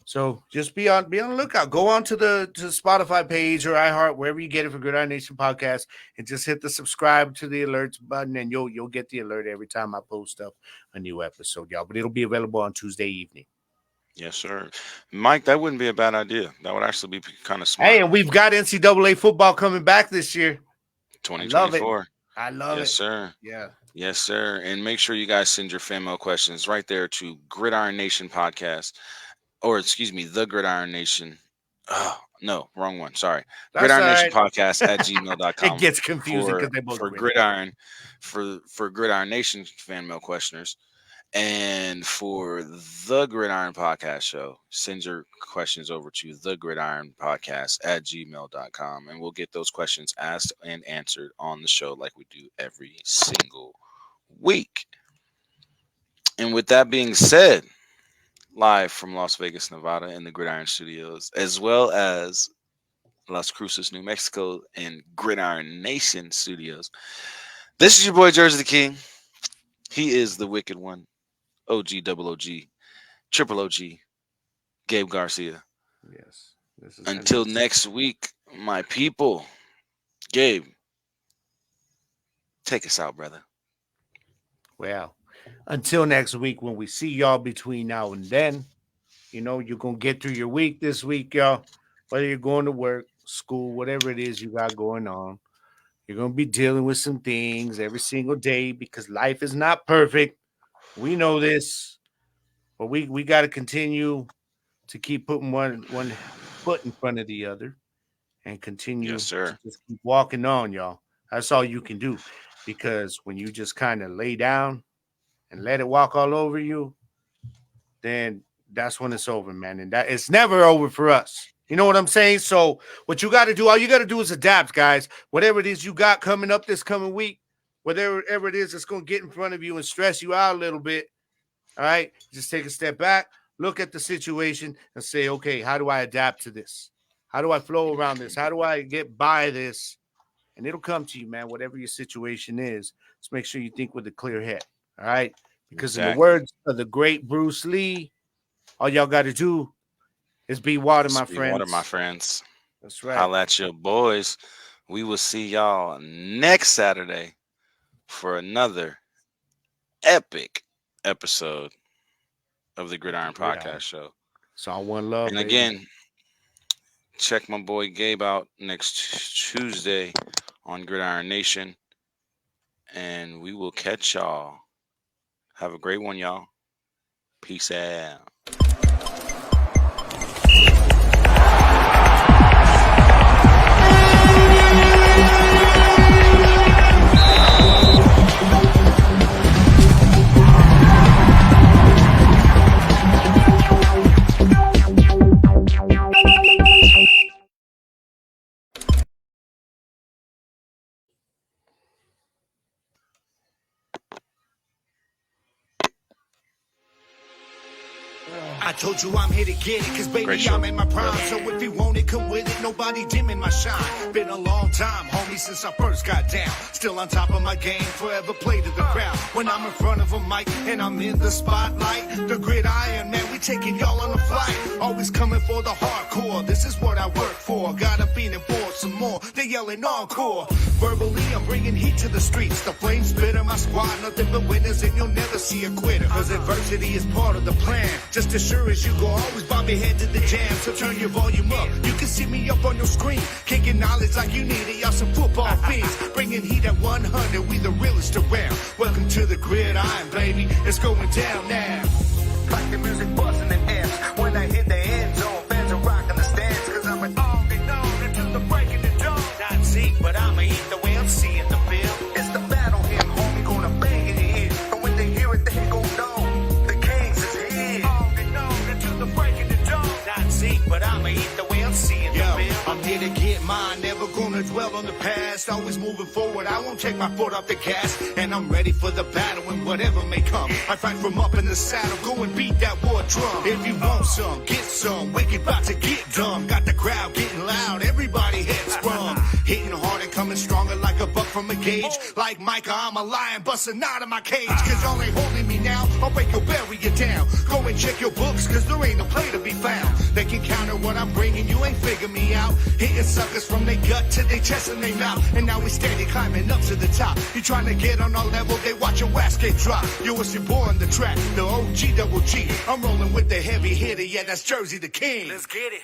C: So just be on the lookout. Go on to the Spotify page or iHeart, wherever you get it for Gridiron Nation Podcast, and just hit the subscribe to the alerts button, and you'll get the alert every time I post up a new episode, y'all. But it'll be available on Tuesday evening.
D: Yes, sir. Mike, that wouldn't be a bad idea. That would actually be kind of smart.
C: Hey, and we've got NCAA football coming back this year.
D: 2024.
C: I love it.
D: Yes, sir.
C: Yeah.
D: Yes, sir. And make sure you guys send your fan mail questions right there to Gridiron Nation Podcast, or excuse me, the Gridiron Nation. Oh, no, wrong one. Sorry. Gridiron Nation Podcast at gmail.com.
C: It gets confusing because they both
D: for Gridiron for Gridiron Nation fan mail questioners. And for the Gridiron Podcast Show, send your questions over to the Gridiron Podcast at gmail.com, and we'll get those questions asked and answered on the show like we do every single week. And with that being said, live from Las Vegas, Nevada in the Gridiron Studios, as well as Las Cruces, New Mexico, and Gridiron Nation Studios, this is your boy Jersey the King. He is the wicked one. OG, double OG, triple OG, Gabe Garcia.
C: Yes.
D: Until next week, my people. Gabe, take us out, brother.
C: Well, until next week, when we see y'all between now and then, you're going to get through your week this week, y'all. Whether you're going to work, school, whatever it is you got going on, you're going to be dealing with some things every single day because life is not perfect. We know this, but we got to continue to keep putting one foot in front of the other and continue to just keep walking on, y'all. That's all you can do, because when you just kind of lay down and let it walk all over you, then that's when it's over, man. And that it's never over for us. You know what I'm saying? So what you got to do, all you got to do is adapt, guys. Whatever it is you got coming up this coming week, whatever it is that's going to get in front of you and stress you out a little bit, all right? Just take a step back, look at the situation, and say, okay, how do I adapt to this? How do I flow around this? How do I get by this? And it'll come to you, man, whatever your situation is. Just make sure you think with a clear head, all right? Because in the words of the great Bruce Lee, all y'all got to do is be water, my friends.
D: Water, my friends.
C: That's right.
D: Holla at your boys. We will see y'all next Saturday for another epic episode of the Gridiron Podcast Show.
C: It's all one love.
D: And again, check my boy Gabe out next Tuesday on Gridiron Nation. And we will catch y'all. Have a great one, y'all. Peace out.
A: I told you I'm here to get it, cause baby, I'm in my prime. So if you want it, come with it. Nobody dimming my shine. Been a long time, homie, since I first got down. Still on top of my game, forever play to the crowd. When I'm in front of a mic and I'm in the spotlight, the Gridiron, man, we taking y'all on a flight. Always coming for the hardcore. This is what I work for. Got a feeling for some more. They yelling encore. Verbally, I'm bringing heat to the streets. The flames spit in my squad, nothing but winners, and you'll never see a quitter. Cause adversity is part of the plan. Just as sure as you go, always bob your head to the jam. So turn your volume up. You can see me up on your screen, kicking knowledge like you need it. Y'all some football fiends, bringing heat at 100. We the realest around. Welcome to the Gridiron, baby. It's going down now. Like the music busting in amps. When I hit the end zone, fans are rocking the stands. Cause I'm an all they know until the breaking the dawn. Not Zeke, but I'ma eat the way I'm seeing the film. It's the battle hymn, homie, gonna bang in your ear. And when they hear it, they gon' know the Kings is here. All they know until the breaking the dawn. Not Zeke, but I'ma eat the way I'm seeing the film. I'm here to get mine, never gonna dwell on the past. Always moving forward, I won't take my foot off the gas. And I'm ready for the battle and whatever may come. I fight from up in the saddle, go and beat that war drum. If you want some, get some. Wicked about to get dumb. Got the crowd getting loud, everybody head sprung. Hitting hard and coming stronger like a buck from a gauge. Like Micah, I'm a lion busting out of my cage. Cause y'all ain't holding me now, I'll break your bury you down. Go and check your books, cause there ain't no play to be found. They can counter what I'm bringing, you ain't figure me out. Hitting suckers from their gut to their chest and their mouth. And now we steady climbing up to the top. You trying to get on our level, they watch your ass get dropped. Yo, it's your boy on the track, the OG double G. I'm rolling with the heavy hitter, yeah, that's Jersey the King. Let's get it.